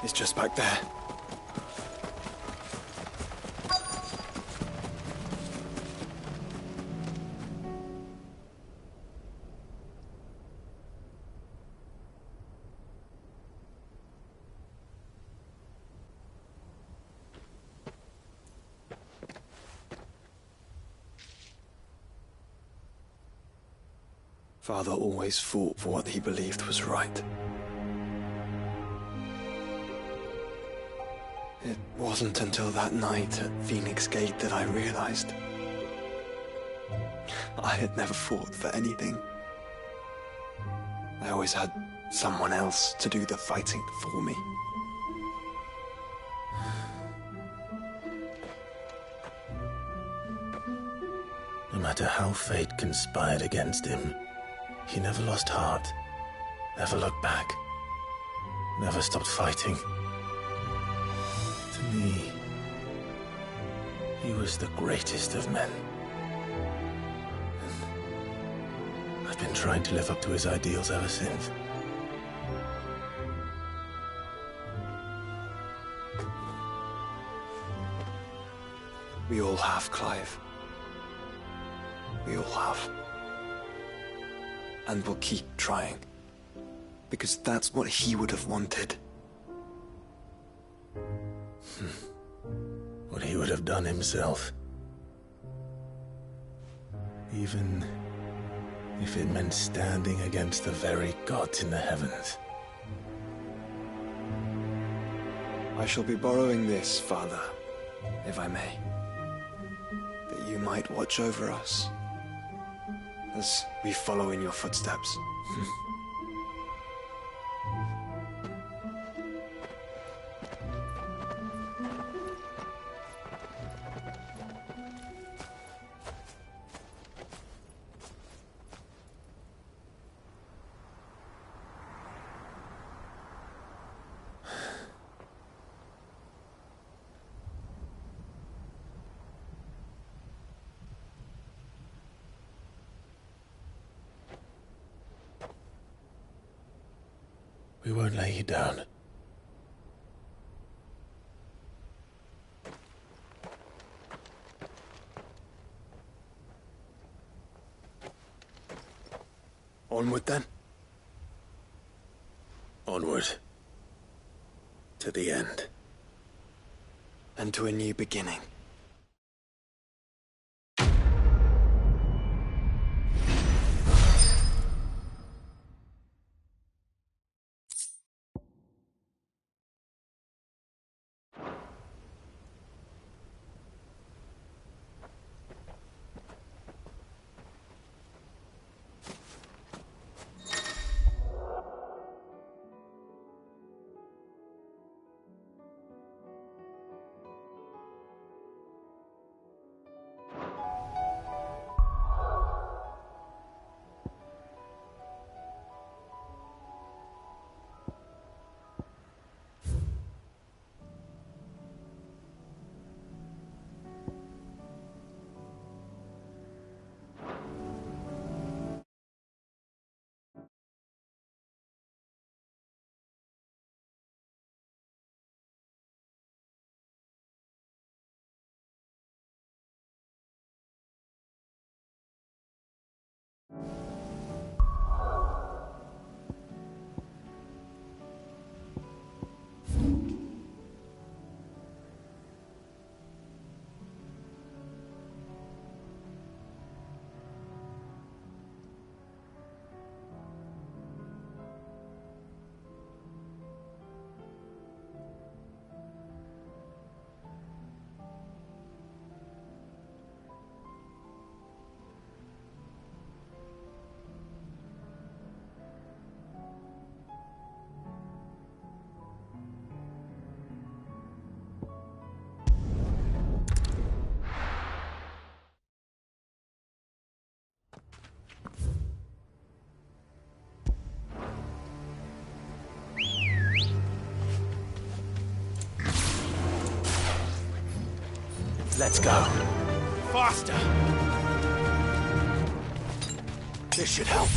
It's just back there. Father always fought for what he believed was right. It wasn't until that night at Phoenix Gate that I realized I had never fought for anything. I always had someone else to do the fighting for me. No matter how fate conspired against him, he never lost heart, never looked back, never stopped fighting. To me, he was the greatest of men. And I've been trying to live up to his ideals ever since. We all have, Clive. We all have. And we'll keep trying. Because that's what he would have wanted. What he would have done himself. Even if it meant standing against the very gods in the heavens. I shall be borrowing this, Father, if I may. That you might watch over us as we follow in your footsteps. We won't lay you down. Onward, then? Onward. To the end. And to a new beginning. Let's go. Faster! This should help.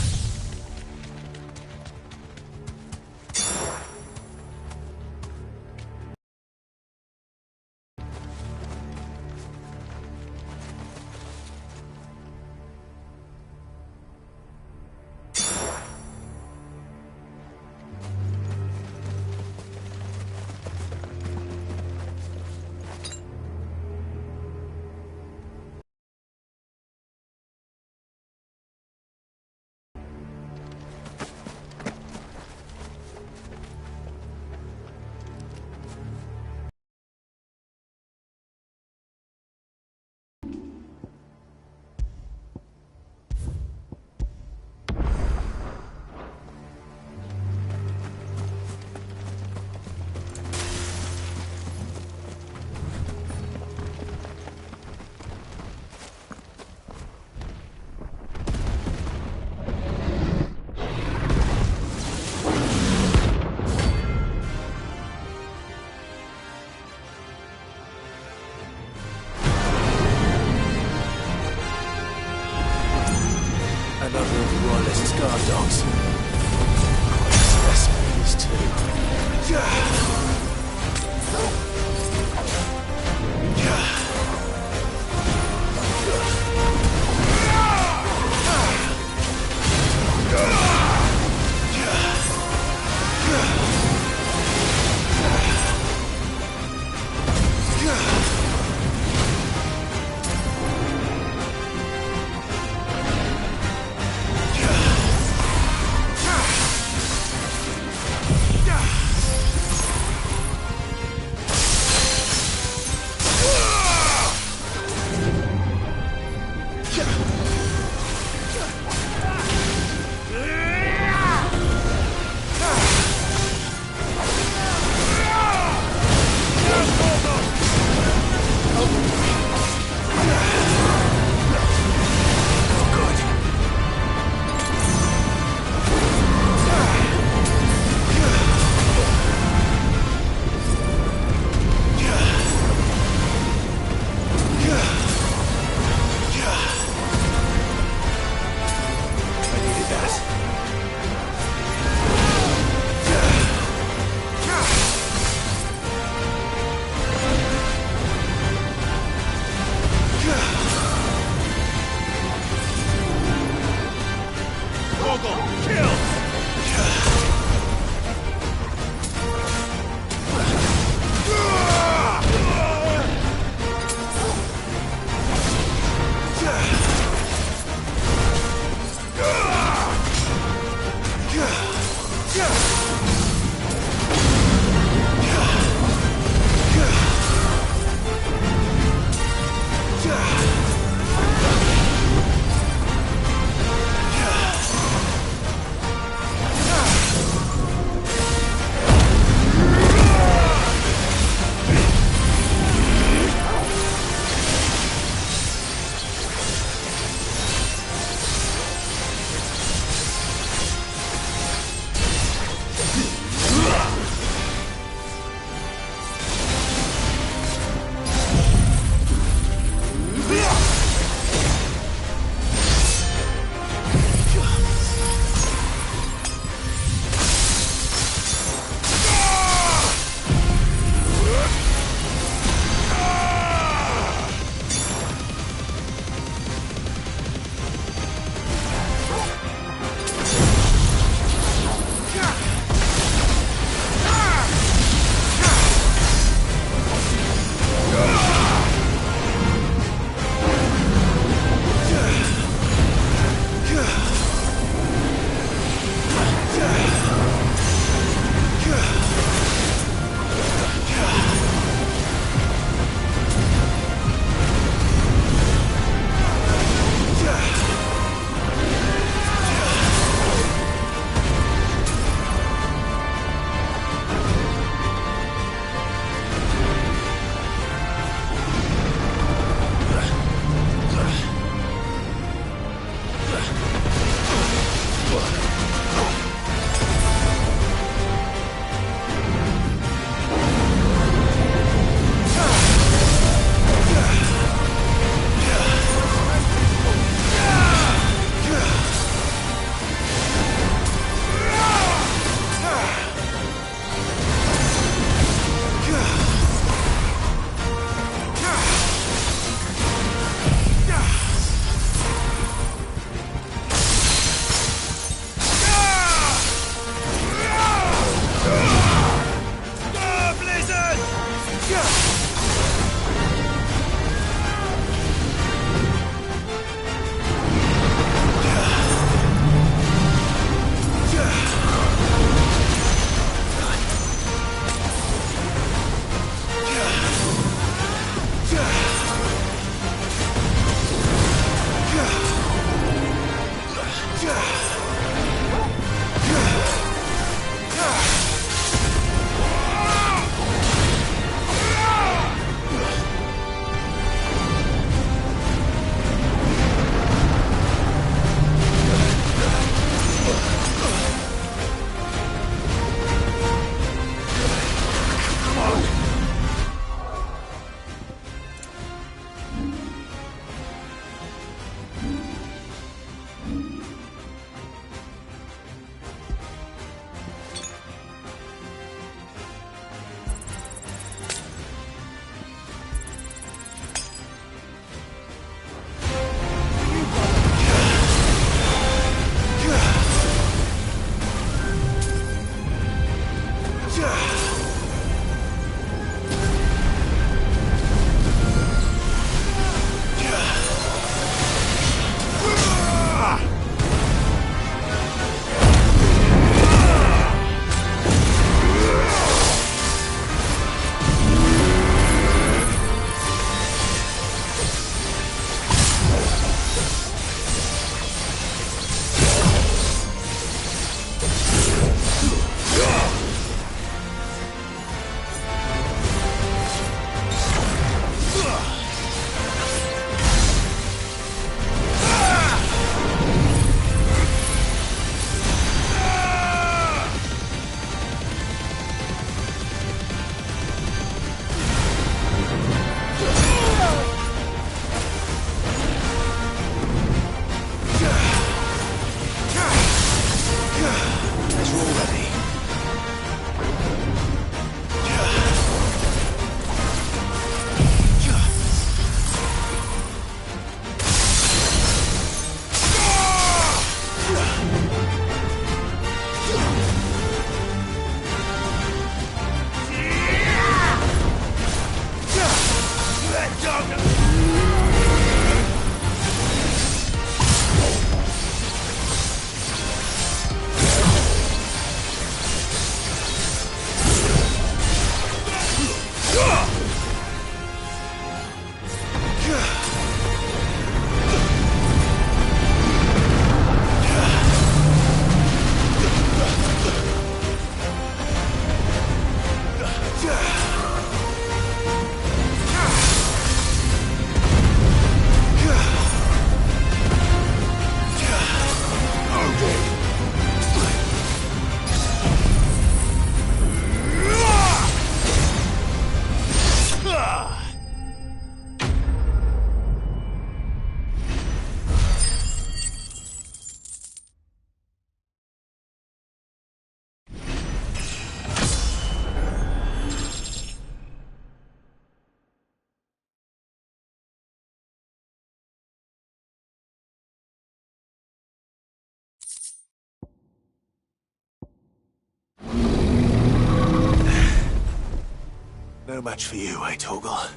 No match for you, eh, Torgal?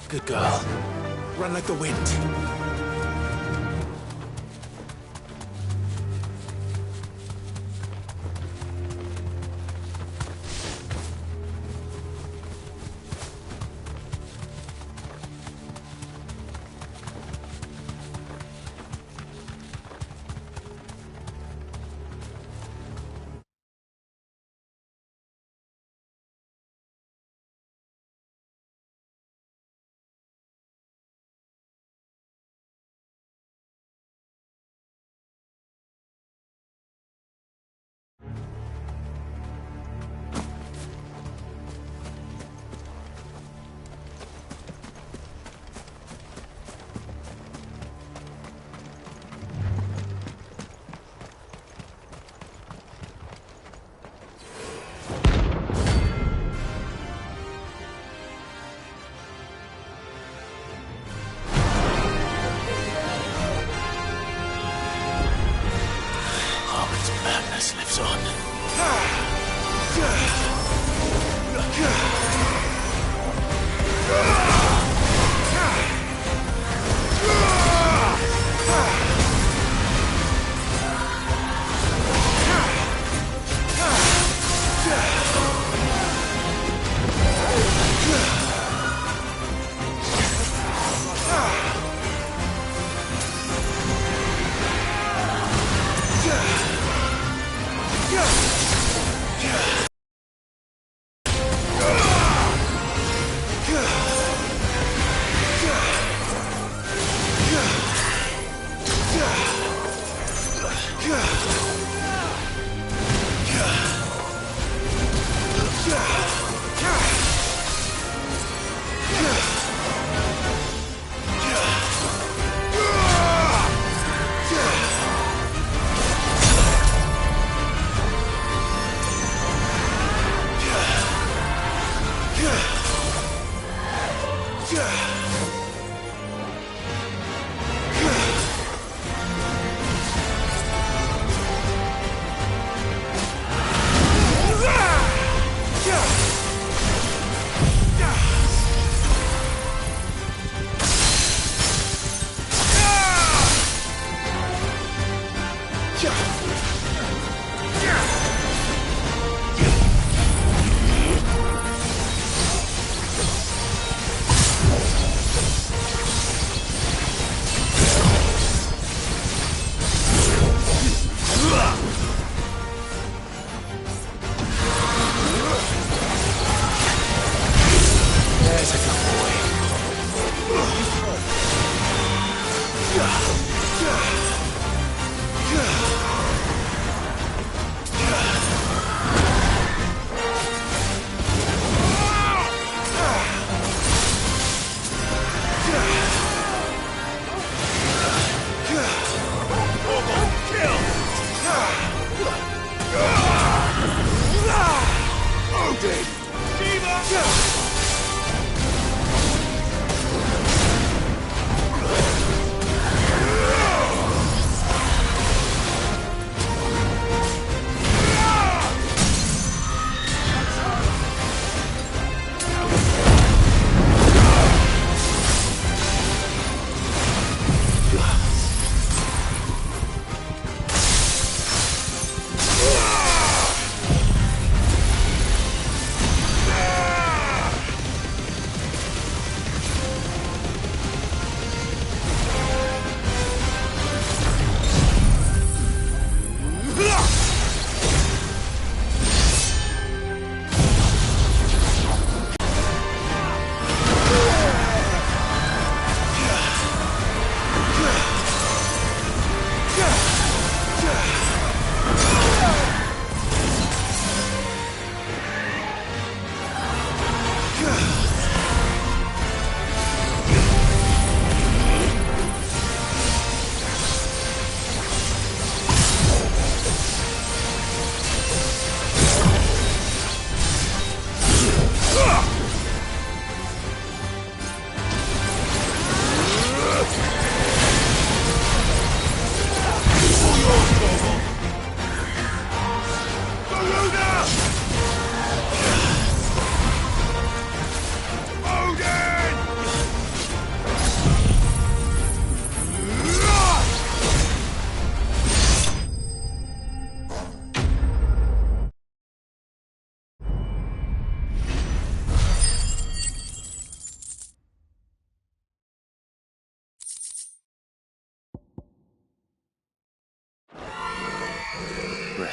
Good girl. Run like the wind. Madness lives on.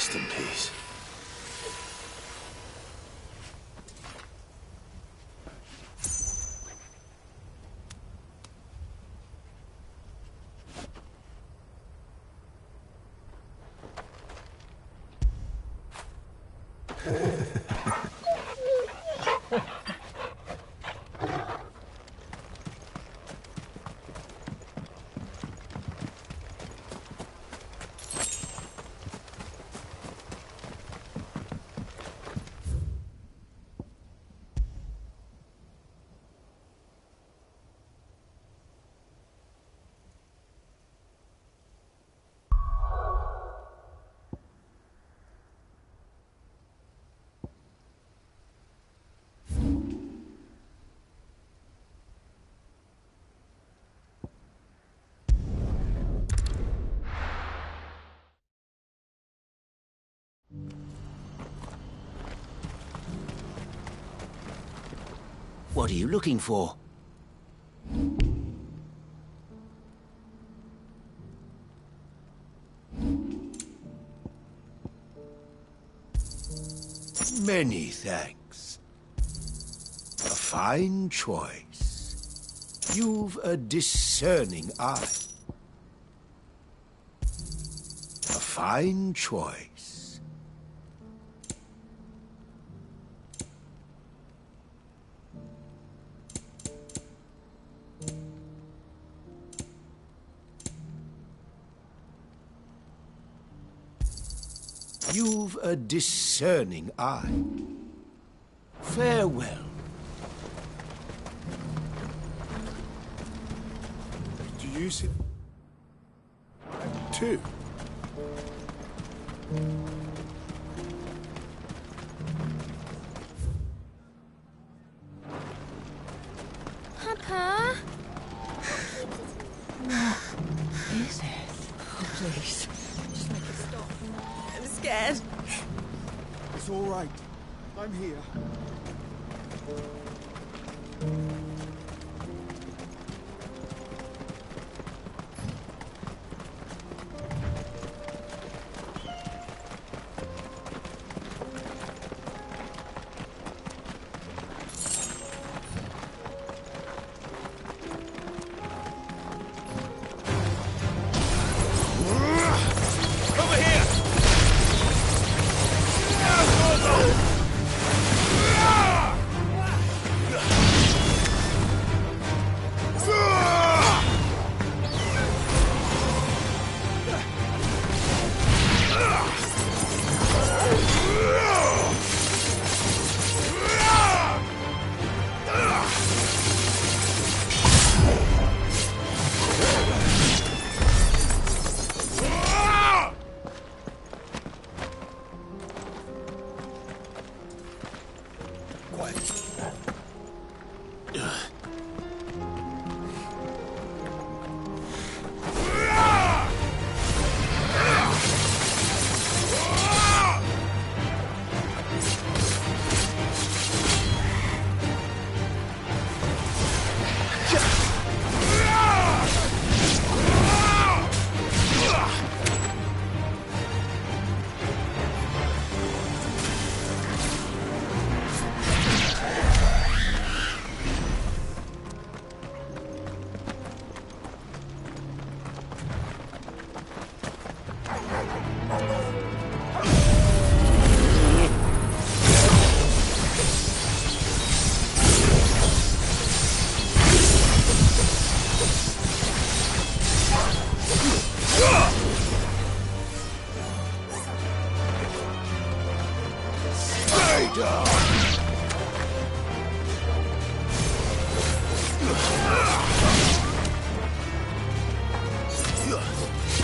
Rest in peace. What are you looking for? Many thanks. A fine choice. You've a discerning eye. A fine choice. You've a discerning eye. Farewell. Do you see? Two. Papa? What is it? Oh, please. Just make it stop. I'm scared. It's all right. I'm here.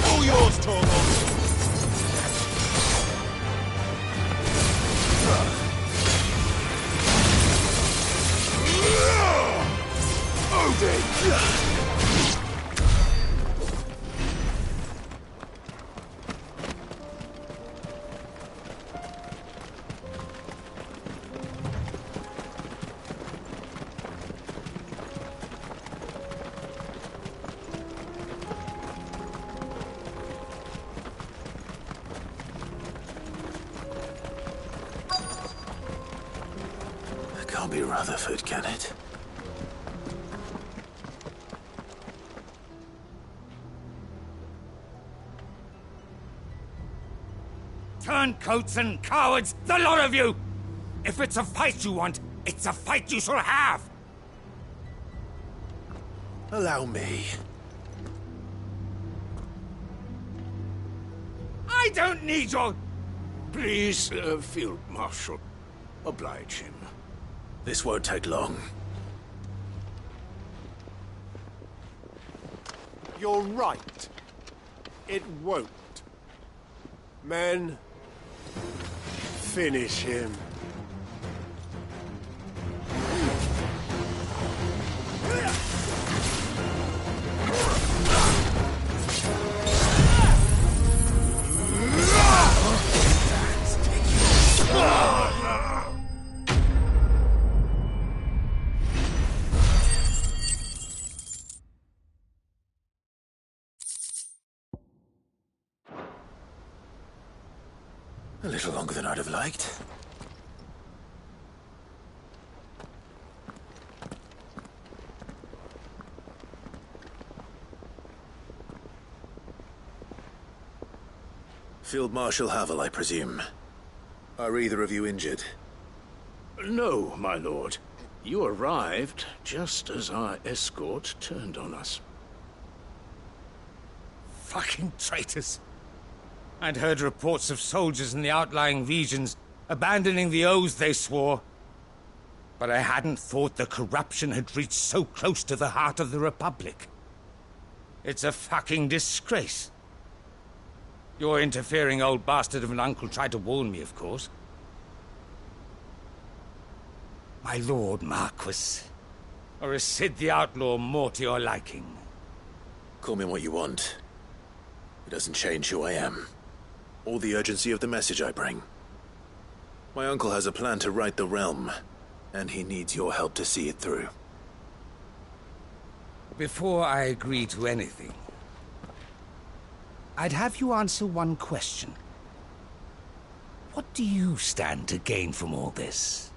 All yours, Torvald! Rutherford, can it? Turncoats and cowards, the lot of you! If it's a fight you want, it's a fight you shall have! Allow me. I don't need your... Please, Field Marshal, oblige him. This won't take long. You're right. It won't. Men, finish him. A little longer than I'd have liked. Field Marshal Havel, I presume. Are either of you injured? No, my lord. You arrived just as our escort turned on us. Fucking traitors. I'd heard reports of soldiers in the outlying regions abandoning the oaths they swore. But I hadn't thought the corruption had reached so close to the heart of the Republic. It's a fucking disgrace. Your interfering old bastard of an uncle tried to warn me, of course. My lord Marquis. Or is Sid the Outlaw more to your liking? Call me what you want. It doesn't change who I am, or the urgency of the message I bring. My uncle has a plan to right the realm, and he needs your help to see it through. Before I agree to anything, I'd have you answer one question. What do you stand to gain from all this?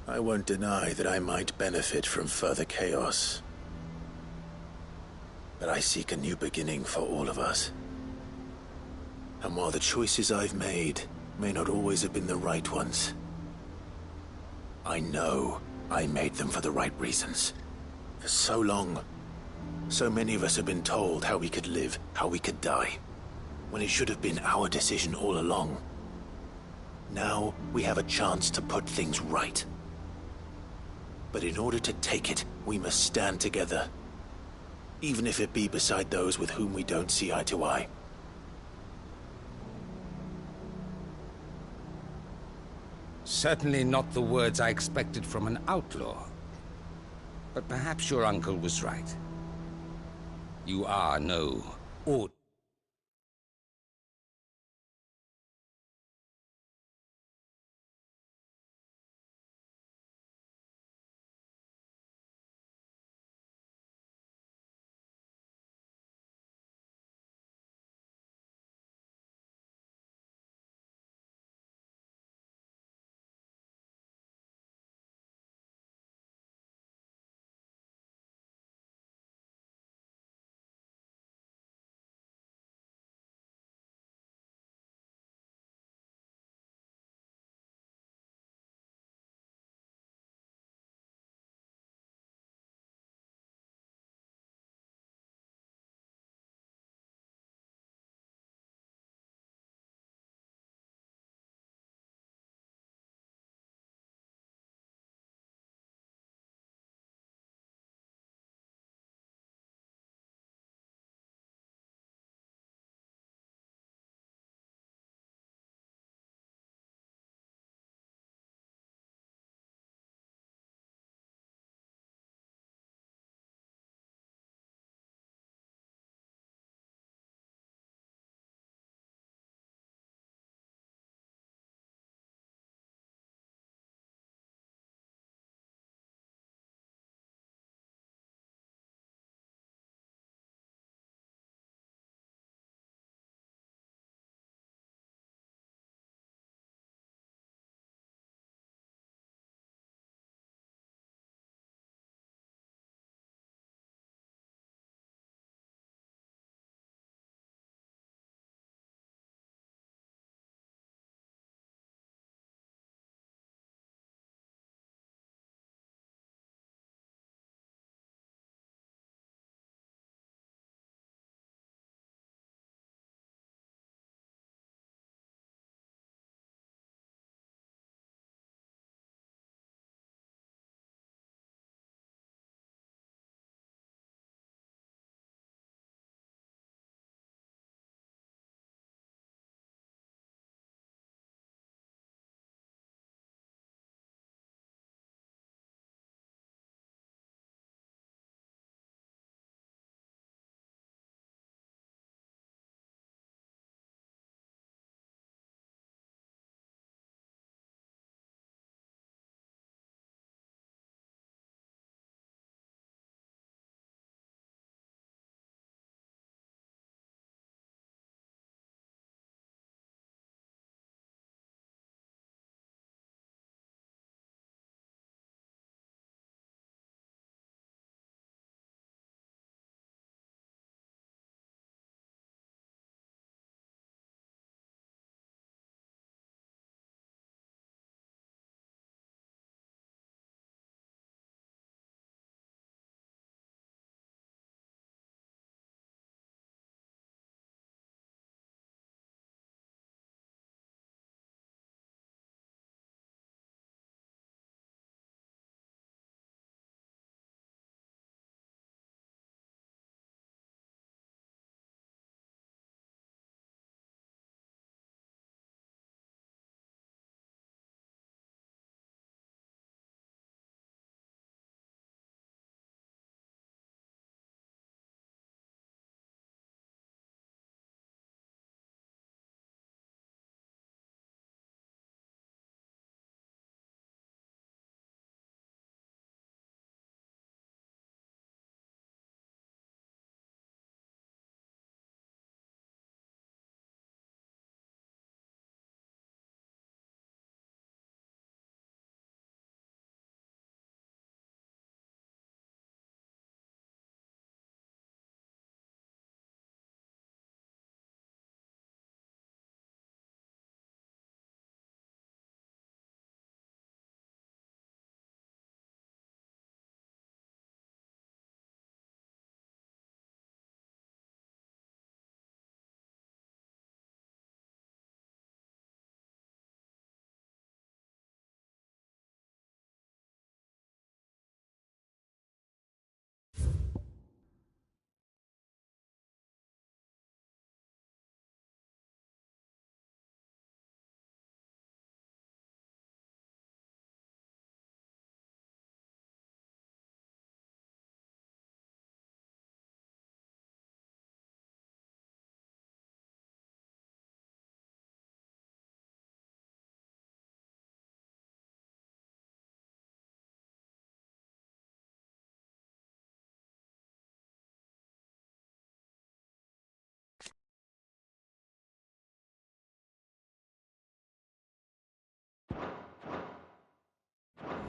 I won't deny that I might benefit from further chaos. But I seek a new beginning for all of us. And while the choices I've made may not always have been the right ones, I know I made them for the right reasons. For so long, so many of us have been told how we could live, how we could die, when it should have been our decision all along. Now we have a chance to put things right. But in order to take it, we must stand together. Even if it be beside those with whom we don't see eye to eye. Certainly not the words I expected from an outlaw. But perhaps your uncle was right. You are no ordinary.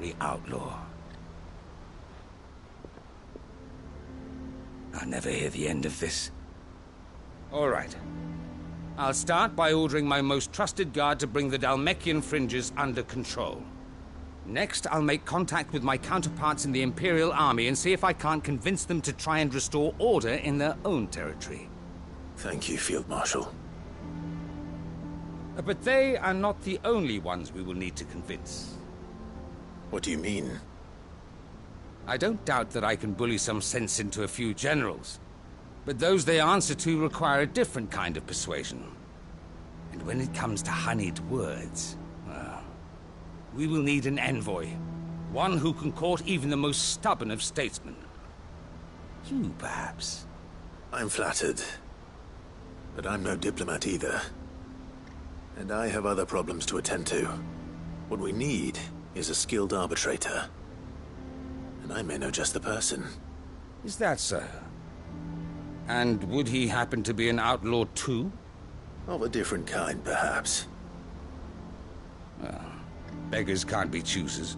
the outlaw. I'll never hear the end of this. All right. I'll start by ordering my most trusted guard to bring the Dalmekian fringes under control. Next, I'll make contact with my counterparts in the Imperial Army and see if I can't convince them to try and restore order in their own territory. Thank you, Field Marshal. But they are not the only ones we will need to convince. What do you mean? I don't doubt that I can bully some sense into a few generals, but those they answer to require a different kind of persuasion. And when it comes to honeyed words, well, we will need an envoy. One who can court even the most stubborn of statesmen. You, perhaps? I'm flattered. But I'm no diplomat either. And I have other problems to attend to. What we need is a skilled arbitrator. And I may know just the person. Is that so? And would he happen to be an outlaw too? Of a different kind, perhaps. Well, beggars can't be choosers.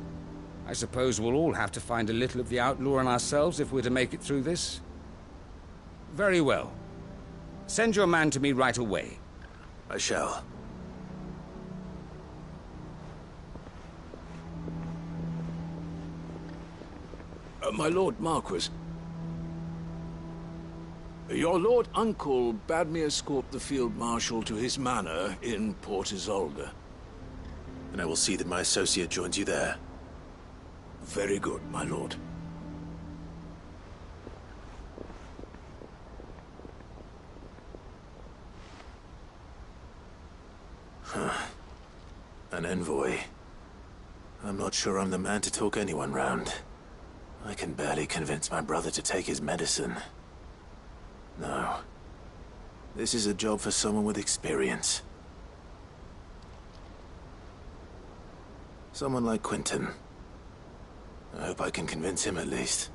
I suppose we'll all have to find a little of the outlaw in ourselves if we're to make it through this. Very well. Send your man to me right away. I shall. My Lord Marquis. Your Lord Uncle bade me escort the Field Marshal to his manor in Port Isolde. And I will see that my associate joins you there. Very good, my lord. An envoy. I'm not sure I'm the man to talk anyone round. I can barely convince my brother to take his medicine. No. This is a job for someone with experience. Someone like Quentin. I hope I can convince him at least.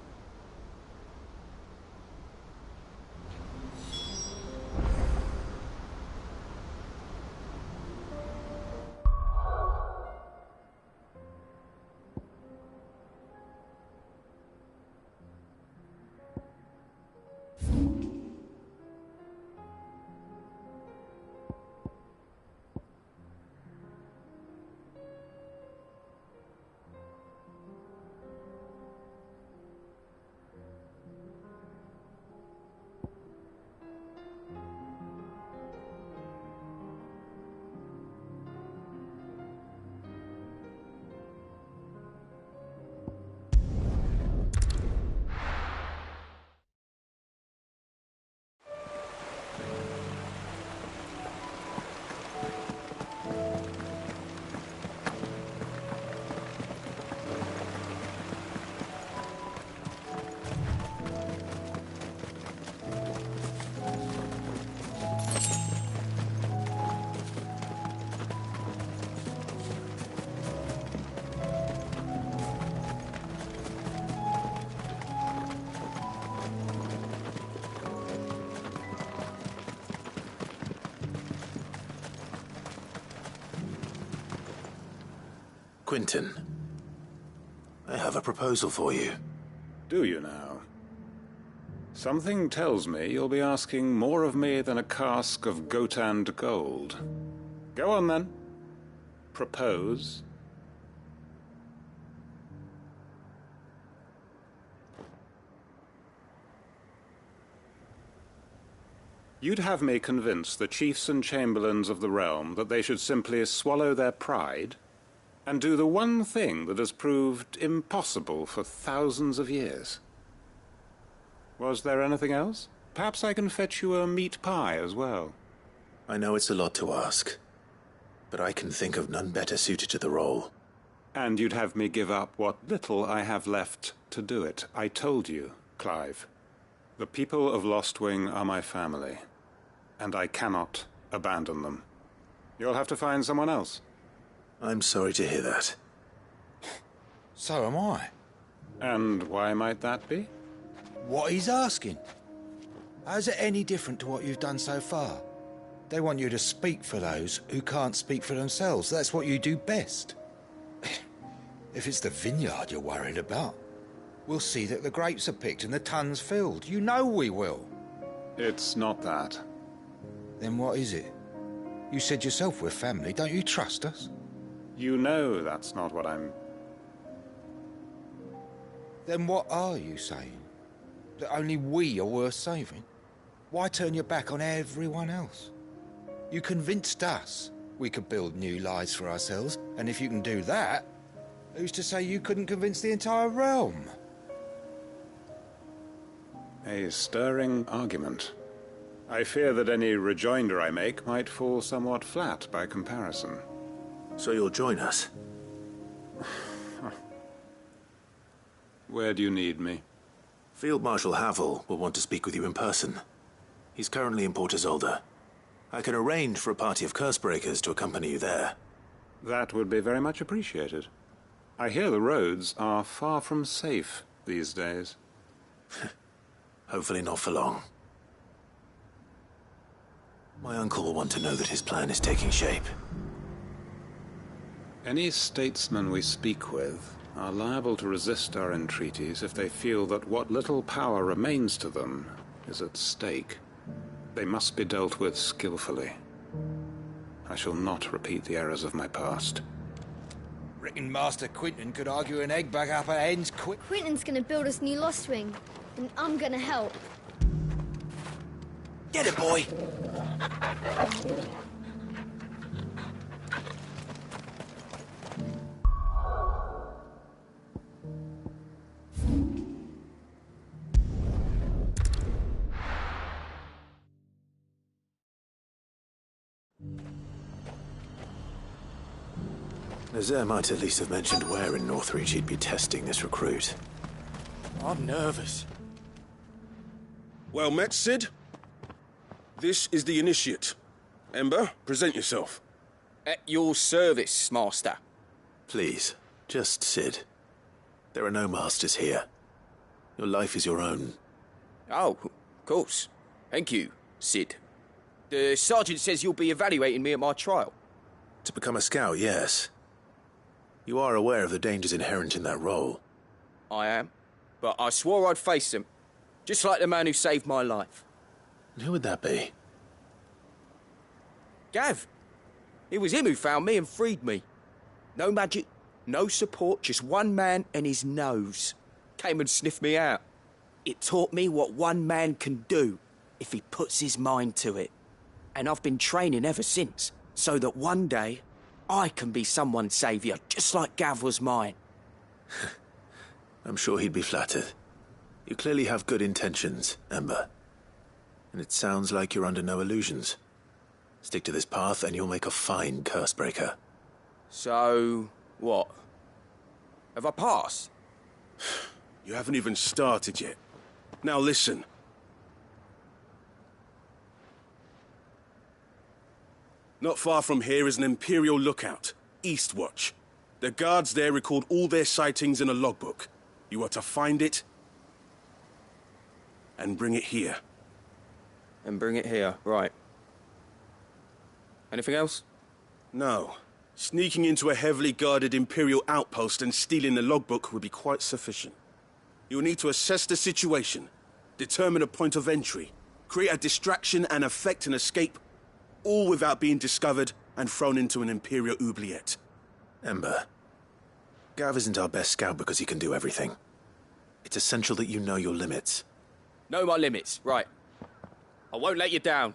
Quentin, I have a proposal for you. Do you now? Something tells me you'll be asking more of me than a cask of goty gold. Go on then. Propose. You'd have me convince the chiefs and chamberlains of the realm that they should simply swallow their pride and do the one thing that has proved impossible for thousands of years. Was there anything else? Perhaps I can fetch you a meat pie as well. I know it's a lot to ask, but I can think of none better suited to the role. And you'd have me give up what little I have left to do it. I told you, Clive. The people of Lostwing are my family, and I cannot abandon them. You'll have to find someone else. I'm sorry to hear that. So am I. And why might that be? What he's asking. How's it any different to what you've done so far? They want you to speak for those who can't speak for themselves. That's what you do best. If it's the vineyard you're worried about, we'll see that the grapes are picked and the tons filled. You know we will. It's not that. Then what is it? You said yourself we're family. Don't you trust us? You know that's not what I'm... Then what are you saying? That only we are worth saving? Why turn your back on everyone else? You convinced us we could build new lives for ourselves, and if you can do that, who's to say you couldn't convince the entire realm? A stirring argument. I fear that any rejoinder I make might fall somewhat flat by comparison. So you'll join us? Where do you need me? Field Marshal Havel will want to speak with you in person. He's currently in Port Isolde. I can arrange for a party of Cursebreakers to accompany you there. That would be very much appreciated. I hear the roads are far from safe these days. Hopefully not for long. My uncle will want to know that his plan is taking shape. Any statesmen we speak with are liable to resist our entreaties if they feel that what little power remains to them is at stake. They must be dealt with skillfully. I shall not repeat the errors of my past. Reckon Master Quinton could argue an egg back up our ends quick. Quinton's gonna build us new Lost Wing, and I'm gonna help. Get it, boy! Nazaire might at least have mentioned where in Northreach he'd be testing this recruit. I'm nervous. Well met, Sid. This is the initiate. Ember, present yourself. At your service, Master. Please, just Sid. There are no masters here. Your life is your own. Oh, of course. Thank you, Sid. The sergeant says you'll be evaluating me at my trial. To become a scout, yes. You are aware of the dangers inherent in that role. I am. But I swore I'd face them. Just like the man who saved my life. Who would that be? Gav. It was him who found me and freed me. No magic, no support, just one man and his nose. Came and sniffed me out. It taught me what one man can do if he puts his mind to it. And I've been training ever since, so that one day I can be someone's saviour, just like Gav was mine. I'm sure he'd be flattered. You clearly have good intentions, Ember. And it sounds like you're under no illusions. Stick to this path and you'll make a fine Cursebreaker. So, what? Have I passed? You haven't even started yet. Now listen. Not far from here is an Imperial lookout, Eastwatch. The guards there record all their sightings in a logbook. You are to find it and bring it here. And bring it here, right. Anything else? No. Sneaking into a heavily guarded Imperial outpost and stealing the logbook would be quite sufficient. You'll need to assess the situation, determine a point of entry, create a distraction and effect an escape, all without being discovered and thrown into an Imperial oubliette. Ember, Gav isn't our best scout because he can do everything. It's essential that you know your limits. Know my limits, right. I won't let you down.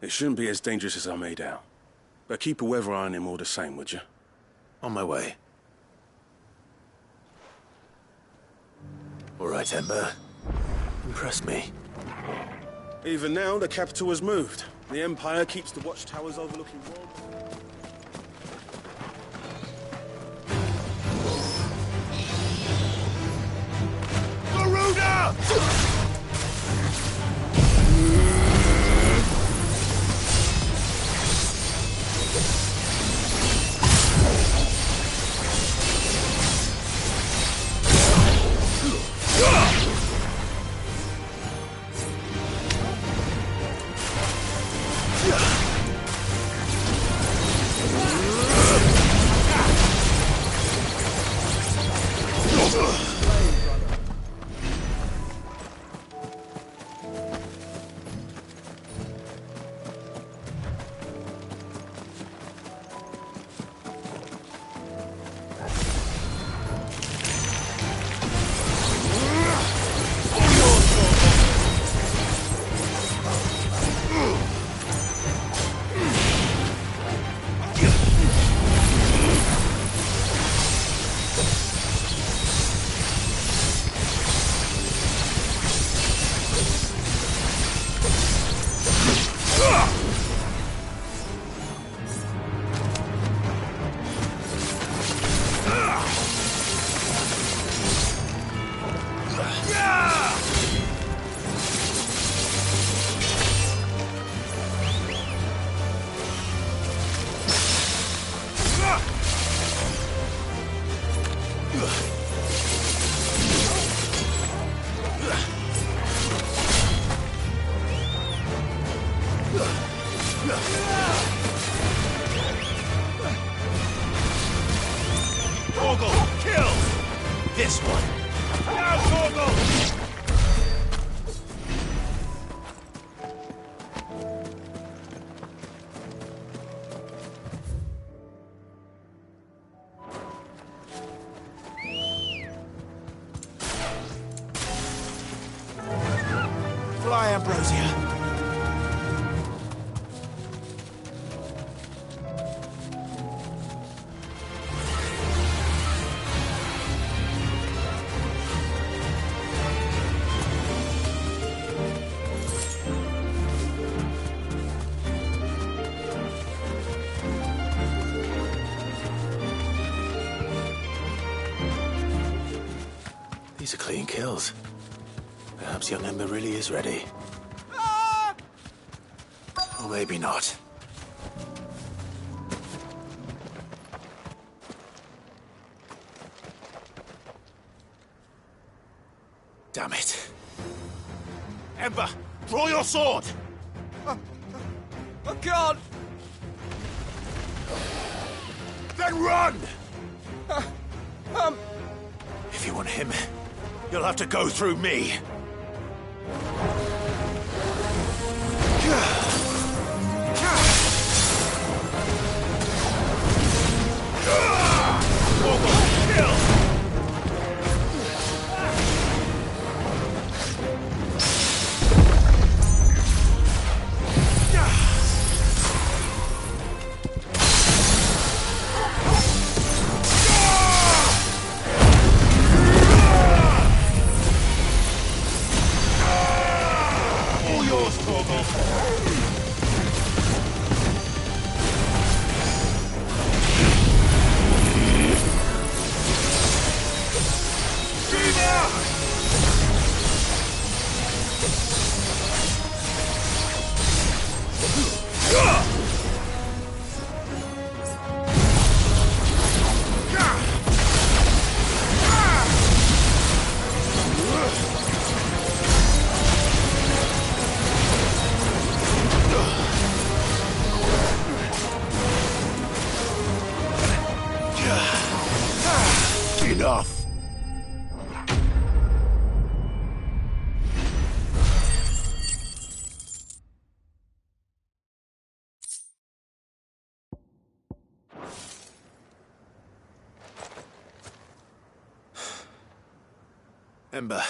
It shouldn't be as dangerous as I made out. But keep a weather eye on him all the same, would you? On my way. All right, Ember. Impress me. Even now, the capital has moved. The Empire keeps the watchtowers overlooking Rome. Garuda! Torgal, kill! This one! Now, Torgal! Fly, Ambrosia. These are clean kills. Perhaps young Ember really is ready. Or maybe not. Damn it. Ember, draw your sword! I can't! Then run! If you want him, you'll have to go through me. Enough! Ember,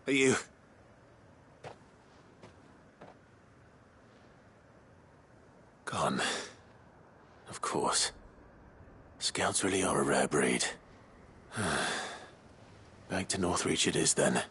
are you... Gone. Of course. Scouts really are a rare breed. Back to Northreach it is, then.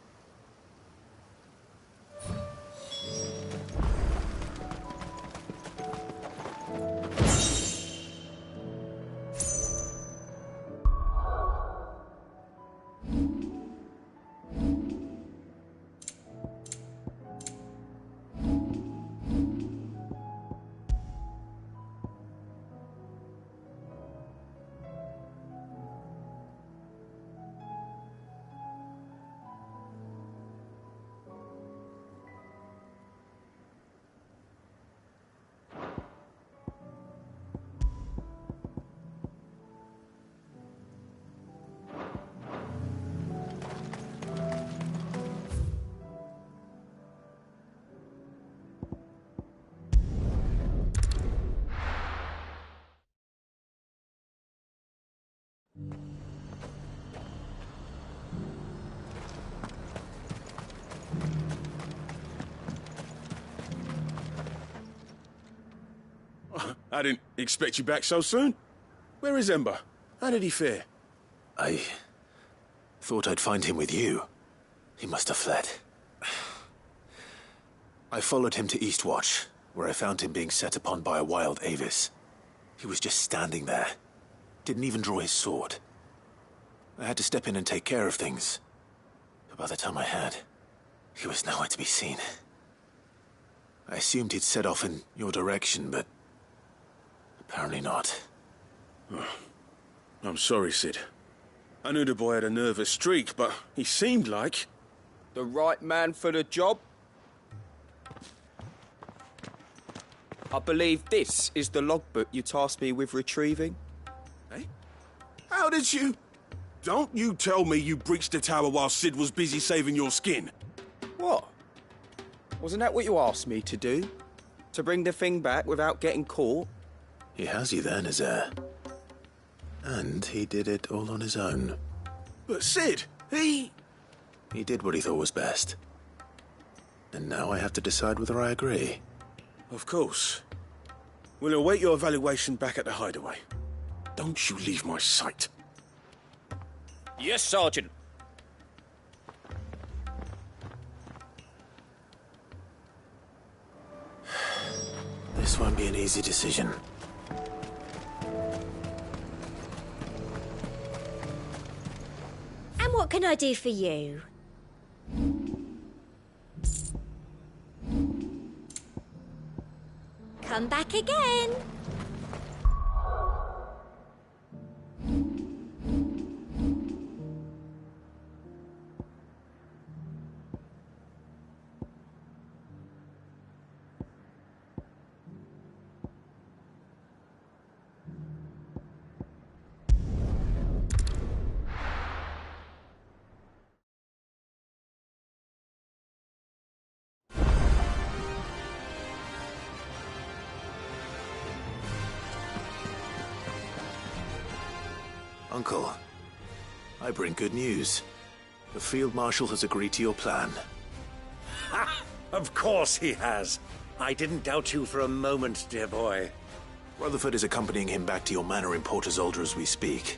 I didn't expect you back so soon. Where is Ember? How did he fare? I thought I'd find him with you. He must have fled. I followed him to Eastwatch, where I found him being set upon by a wild Avis. He was just standing there. Didn't even draw his sword. I had to step in and take care of things. But by the time I had, he was nowhere to be seen. I assumed he'd set off in your direction, but apparently not. I'm sorry, Sid. I knew the boy had a nervous streak, but he seemed like... The right man for the job? I believe this is the logbook you tasked me with retrieving. Eh? How did you... Don't you tell me you breached the tower while Sid was busy saving your skin. What? Wasn't that what you asked me to do? To bring the thing back without getting caught? He has you there, Nazaire. And he did it all on his own. But Sid, he did what he thought was best. And now I have to decide whether I agree. Of course. We'll await your evaluation back at the hideaway. Don't you leave my sight. Yes, Sergeant. This won't be an easy decision. And what can I do for you? Come back again. Uncle, I bring good news. The Field Marshal has agreed to your plan. Ha! Of course he has. I didn't doubt you for a moment, dear boy. Rutherford is accompanying him back to your manor in Port Isolde as we speak.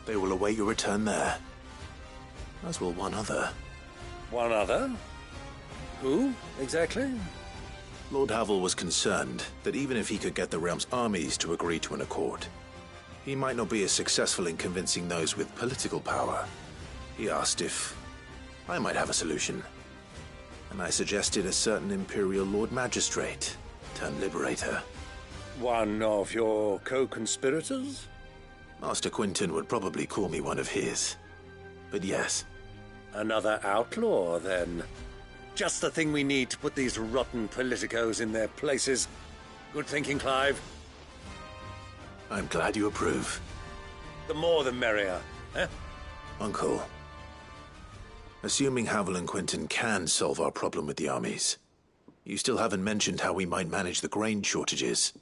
They will await your return there. As will one other. One other? Who, exactly? Lord Havel was concerned that even if he could get the realm's armies to agree to an accord, he might not be as successful in convincing those with political power. He asked if I might have a solution. And I suggested a certain Imperial Lord Magistrate turned liberator. One of your co-conspirators? Master Quinton would probably call me one of his. But yes. Another outlaw, then. Just the thing we need to put these rotten politicos in their places. Good thinking, Clive. I'm glad you approve. The more the merrier, eh? Uncle, assuming Havel and Quinton can solve our problem with the armies, you still haven't mentioned how we might manage the grain shortages.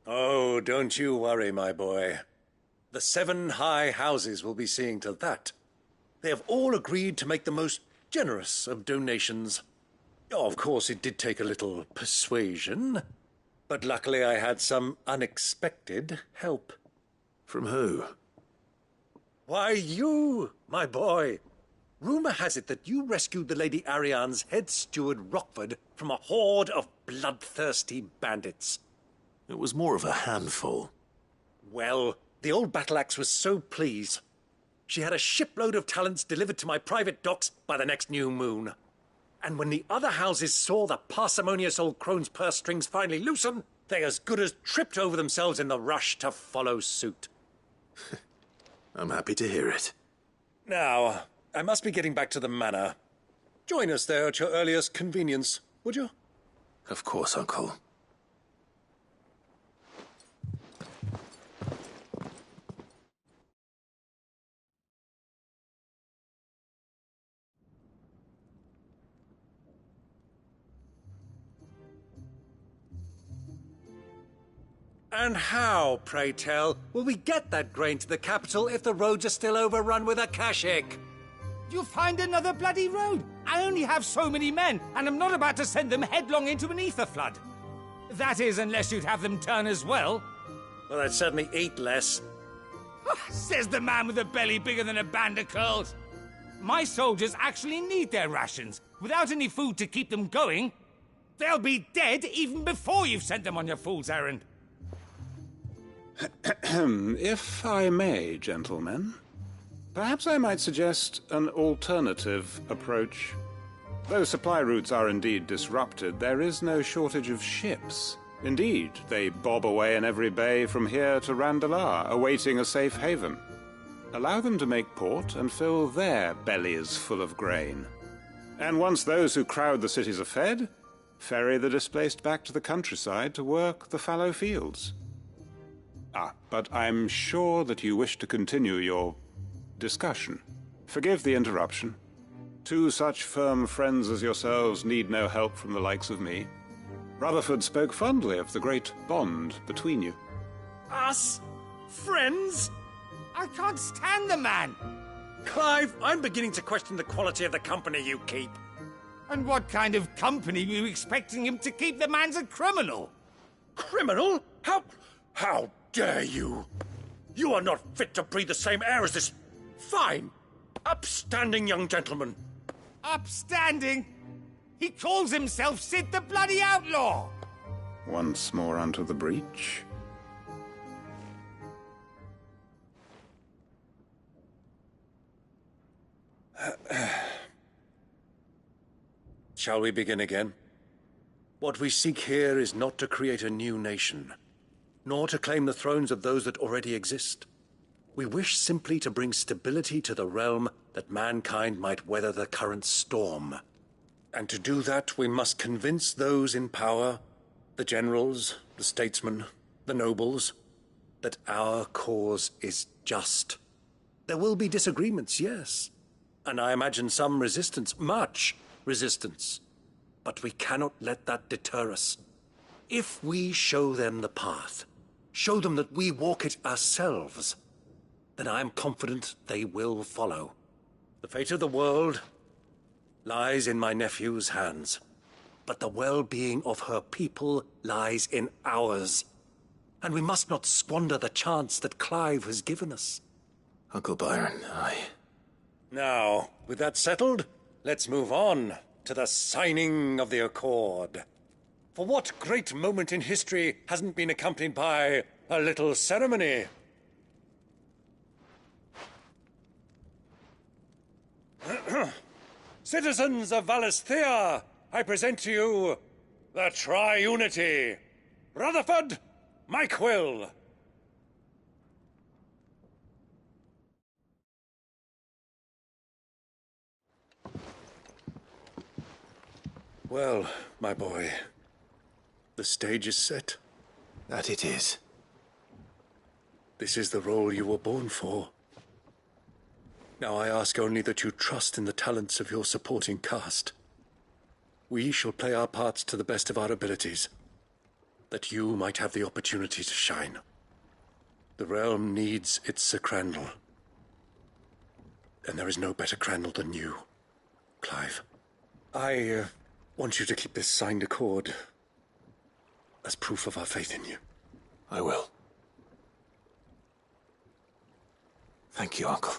Oh, don't you worry, my boy. The 7 high houses will be seeing to that. They have all agreed to make the most generous of donations. Oh, of course, it did take a little persuasion. But luckily I had some unexpected help. From who? Why, you, my boy. Rumor has it that you rescued the Lady Ariane's head steward Rockford from a horde of bloodthirsty bandits. It was more of a handful. Well, the old battle axe was so pleased. She had a shipload of talents delivered to my private docks by the next new moon. And when the other houses saw the parsimonious old crone's purse strings finally loosen, they as good as tripped over themselves in the rush to follow suit. I'm happy to hear it. Now, I must be getting back to the manor. Join us there at your earliest convenience, would you? Of course, Uncle. And how, pray tell, will we get that grain to the capital if the roads are still overrun with Akashic? You find another bloody road. I only have so many men, and I'm not about to send them headlong into an ether flood. That is, unless you'd have them turn as well. Well, I'd certainly eat less. Says the man with a belly bigger than a band of curls. My soldiers actually need their rations. Without any food to keep them going, they'll be dead even before you've sent them on your fool's errand. If I may, gentlemen, perhaps I might suggest an alternative approach. Though supply routes are indeed disrupted, there is no shortage of ships. Indeed, they bob away in every bay from here to Randalar, awaiting a safe haven. Allow them to make port and fill their bellies full of grain. And once those who crowd the cities are fed, Ferry the displaced back to the countryside to work the fallow fields. But I'm sure that you wish to continue your discussion. Forgive the interruption. Two such firm friends as yourselves need no help from the likes of me. Rutherford spoke fondly of the great bond between you. Us? Friends? I can't stand the man! Clive, I'm beginning to question the quality of the company you keep. And what kind of company were you expecting him to keep? The man's a criminal! Criminal? How dare you? You are not fit to breathe the same air as this fine, upstanding young gentleman. Upstanding? He calls himself Sid the Bloody Outlaw! Once more onto the breach. Shall we begin again? What we seek here is not to create a new nation, nor to claim the thrones of those that already exist. We wish simply to bring stability to the realm that mankind might weather the current storm. And to do that, we must convince those in power, the generals, the statesmen, the nobles, that our cause is just. There will be disagreements, yes, and I imagine some resistance, much resistance. But we cannot let that deter us. If we show them the path, show them that we walk it ourselves, then I am confident they will follow. The fate of the world lies in my nephew's hands, but the well-being of her people lies in ours. And we must not squander the chance that Clive has given us. Uncle Byron, Now, with that settled, let's move on to the signing of the Accord. For what great moment in history hasn't been accompanied by a little ceremony? Citizens of Valisthea, I present to you the Triunity. Rutherford, Mike Will. Well, my boy, the stage is set. That it is. This is the role you were born for. Now I ask only that you trust in the talents of your supporting cast. We shall play our parts to the best of our abilities, that you might have the opportunity to shine. The realm needs its Sir Crandall, and there is no better Crandall than you, Clive. I want you to keep this signed accord as proof of our faith in you. I will. Thank you, Uncle.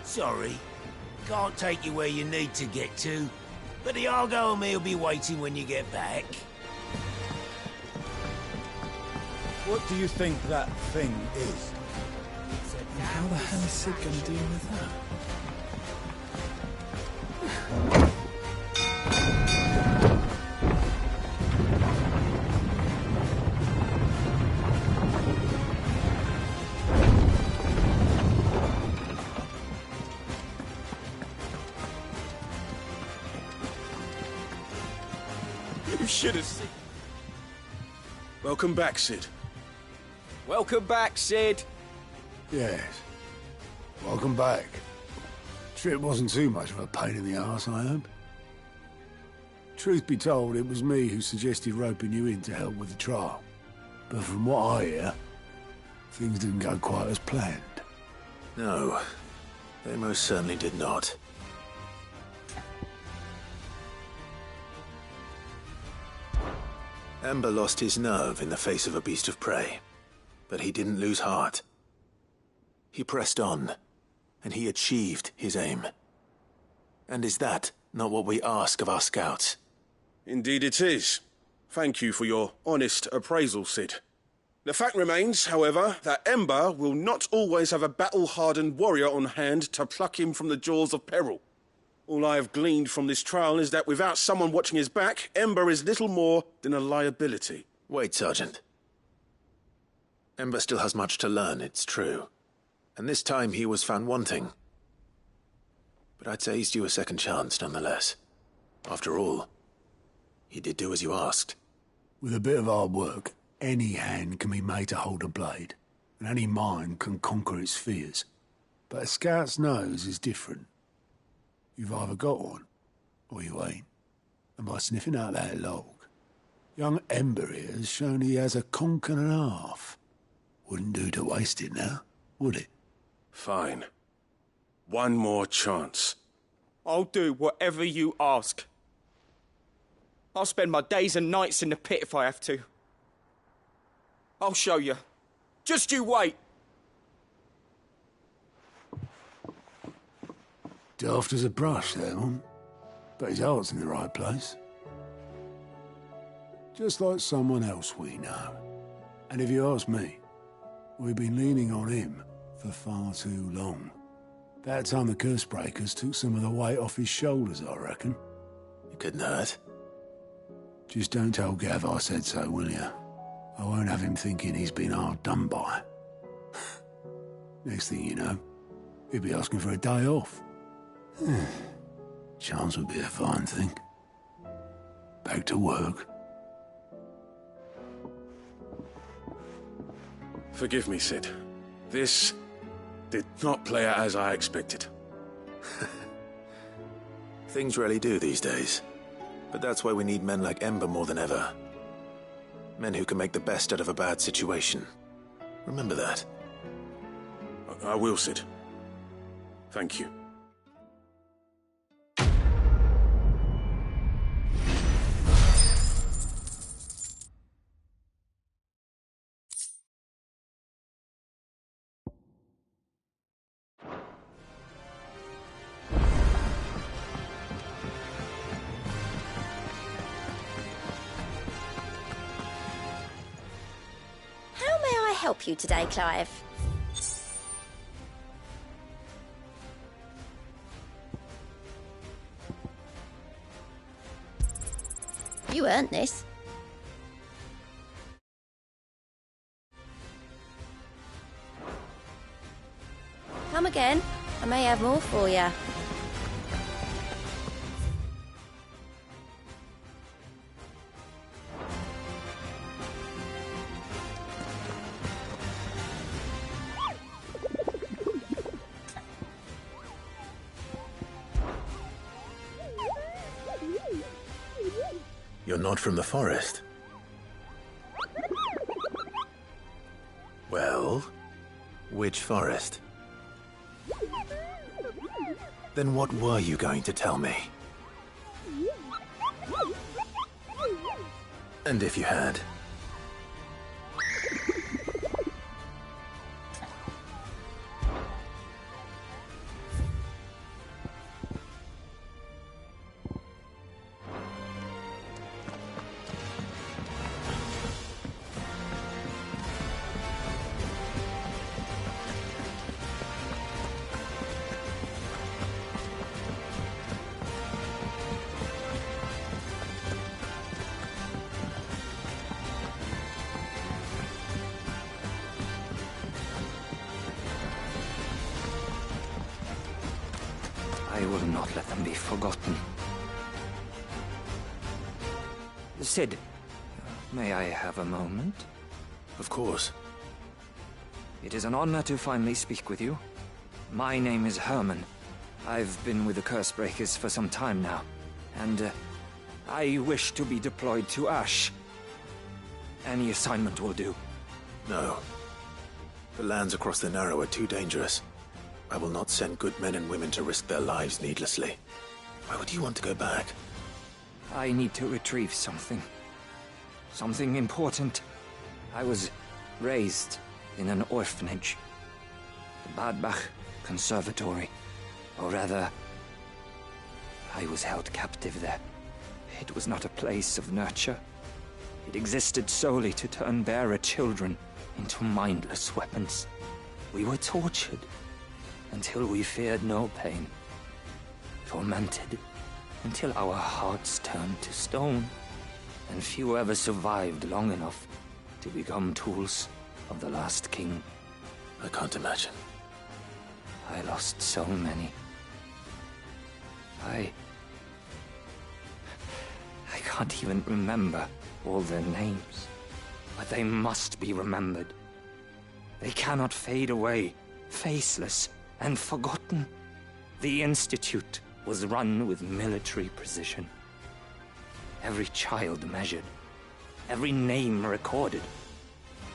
Sorry, can't take you where you need to get to, but the Argo and me will be waiting when you get back. What do you think that thing is? And how the hell is Sid gonna deal with that? You should have seen. Welcome back, Sid. Welcome back, Sid. Yes. Welcome back. Trip wasn't too much of a pain in the arse, I hope. Truth be told, it was me who suggested roping you in to help with the trial. But from what I hear, things didn't go quite as planned. No, they most certainly did not. Amber lost his nerve in the face of a beast of prey, but he didn't lose heart. He pressed on, and he achieved his aim. And is that not what we ask of our scouts? Indeed it is. Thank you for your honest appraisal, Sid. The fact remains, however, that Ember will not always have a battle-hardened warrior on hand to pluck him from the jaws of peril. All I have gleaned from this trial is that without someone watching his back, Ember is little more than a liability. Wait, Sergeant. Ember still has much to learn, it's true. And this time he was found wanting. But I'd say he's due a second chance, nonetheless. After all, he did do as you asked. With a bit of hard work, any hand can be made to hold a blade, and any mind can conquer its fears. But a scout's nose is different. You've either got one, or you ain't. And by sniffing out that log, young Ember here has shown he has a conch and a half. Wouldn't do to waste it now, would it? Fine. One more chance. I'll do whatever you ask. I'll spend my days and nights in the pit if I have to. I'll show you. Just you wait. Daft as a brush, that one. But his heart's in the right place. Just like someone else we know. And if you ask me, we've been leaning on him for far too long. That time the curse breakers took some of the weight off his shoulders, I reckon. It couldn't hurt. Just don't tell Gav I said so, will you? I won't have him thinking he's been hard done by. Next thing you know, he'll be asking for a day off. Chance would be a fine thing. Back to work. Forgive me, Sid. This did not play out as I expected. Things rarely do these days. But that's why we need men like Ember more than ever. Men who can make the best out of a bad situation. Remember that. I will, Sid. Thank you. Help you today, Clive? You earned this. Come again. I may have more for you. You're not from the forest. Well, which forest? Then what were you going to tell me? And if you had? I will not let them be forgotten. Sid, may I have a moment? Of course. It is an honor to finally speak with you. My name is Herman. I've been with the Cursebreakers for some time now, and I wish to be deployed to Ash. Any assignment will do. No. The lands across the Narrow are too dangerous. I will not send good men and women to risk their lives needlessly. Why would you want to go back? I need to retrieve something. Something important. I was raised in an orphanage. The Badbach Conservatory. Or rather, I was held captive there. It was not a place of nurture. It existed solely to turn bearer children into mindless weapons. We were tortured until we feared no pain. Tormented until our hearts turned to stone. And few ever survived long enough to become tools of the last king. I can't imagine. I lost so many. I can't even remember all their names. But they must be remembered. They cannot fade away, faceless and forgotten. The Institute was run with military precision. Every child measured, every name recorded,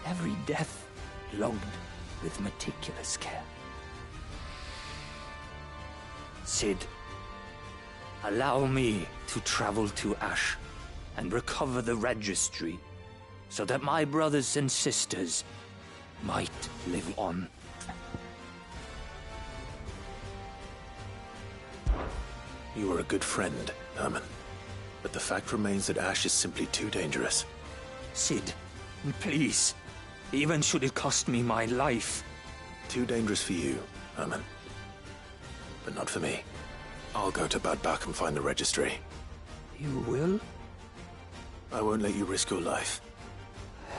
every death logged with meticulous care. Cid, allow me to travel to Ash and recover the registry so that my brothers and sisters might live on. You were a good friend, Herman. But the fact remains that Ash is simply too dangerous. Cid, please. Even should it cost me my life. Too dangerous for you, Herman. But not for me. I'll go to Bad Bach and find the registry. You will? I won't let you risk your life.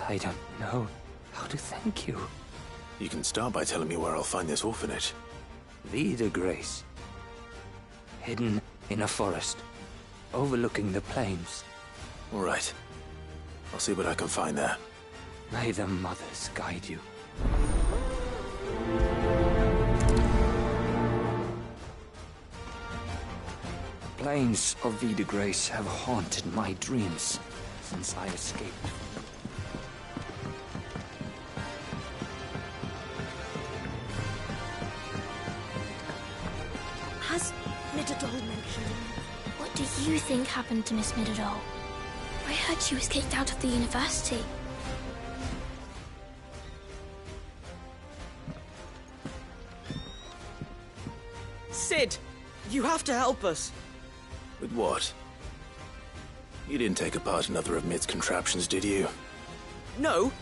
I don't know how to thank you. You can start by telling me where I'll find this orphanage. Vida Grace. Hidden in a forest, overlooking the plains. All right. I'll see what I can find there. May the mothers guide you. The plains of Vida Grace have haunted my dreams since I escaped. Has Midadol mentioned him? What do you think happened to Miss Midadol? I heard she was kicked out of the university. Cid, you have to help us. With what? You didn't take apart another of Mid's contraptions, did you? No.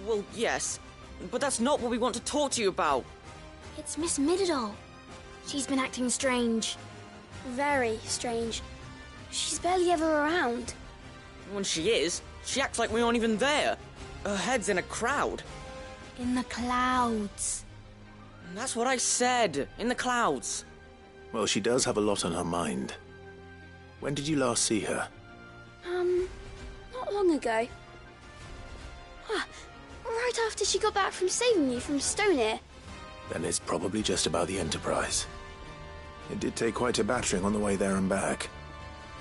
Well, yes. But that's not what we want to talk to you about. It's Miss Midadol. She's been acting strange. Very strange. She's barely ever around. When she is, she acts like we aren't even there. Her head's in a crowd. In the clouds. That's what I said. In the clouds. Well, she does have a lot on her mind. When did you last see her? Not long ago. Right after she got back from saving you from Stonehenge. Then it's probably just about the Enterprise. It did take quite a battering on the way there and back.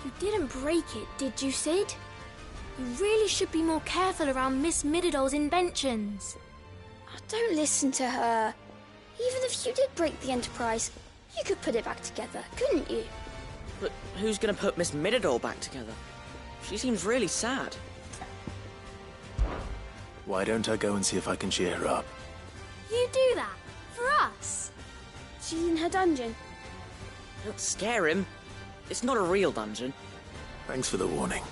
You didn't break it, did you, Cid? You really should be more careful around Miss Midadol's inventions. Oh, don't listen to her. Even if you did break the Enterprise, you could put it back together, couldn't you? But who's gonna put Miss Midadol back together? She seems really sad. Why don't I go and see if I can cheer her up? You do that? For us? She's in her dungeon. Don't scare him. It's not a real dungeon. Thanks for the warning.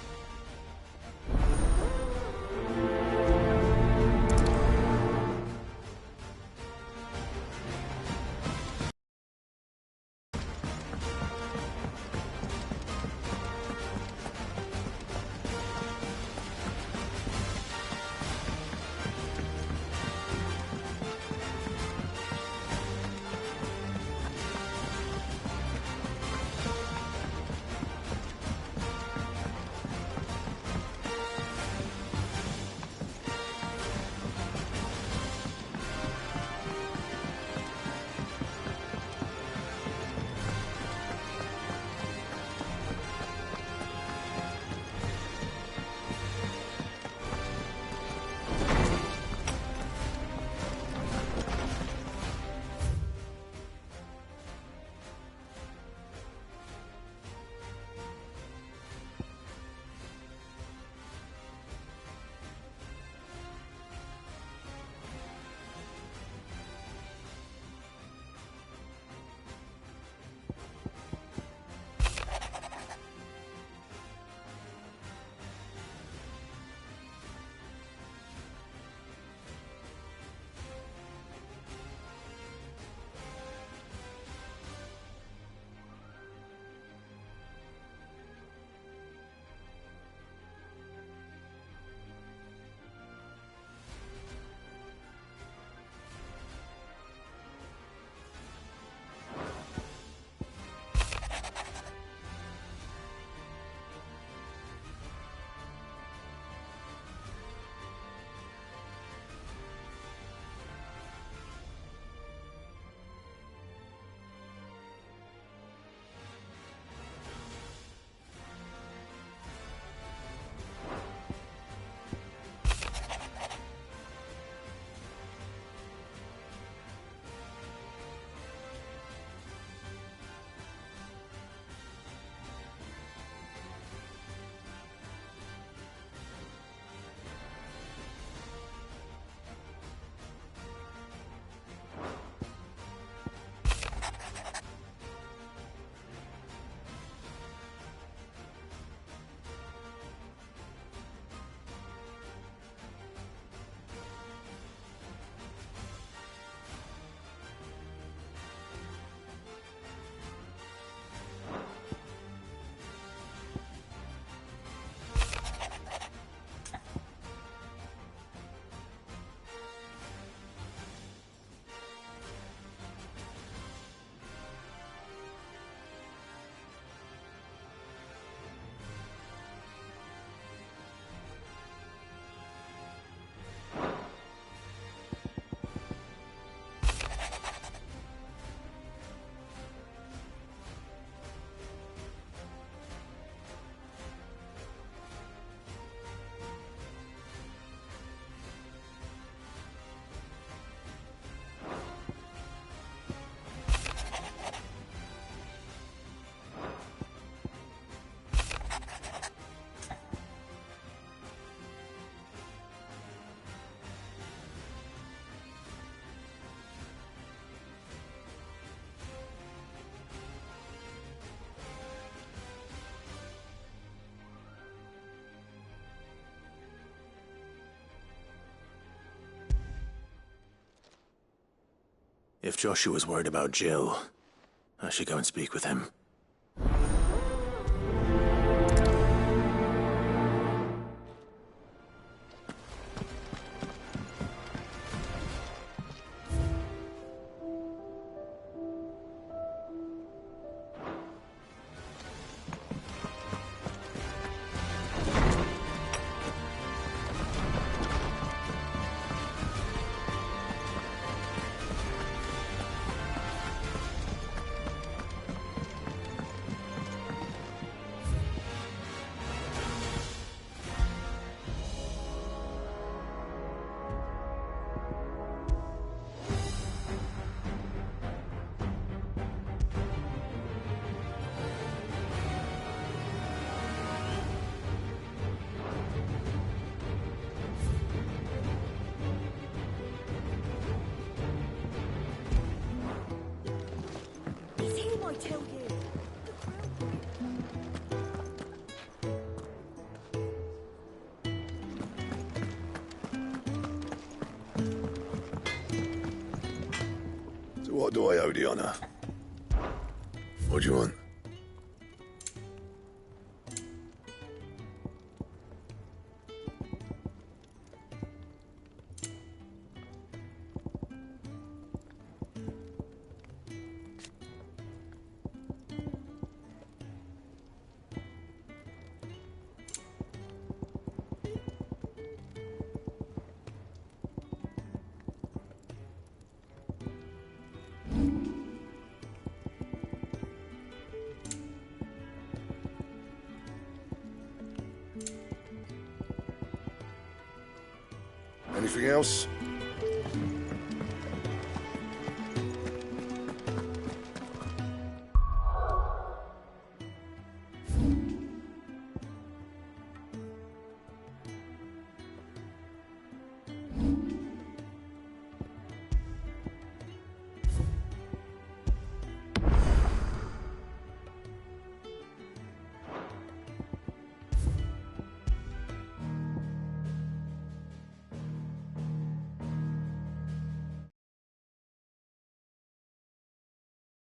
If Joshua's worried about Jill, I should go and speak with him. So what do I owe the honor? What do you want? Anything else?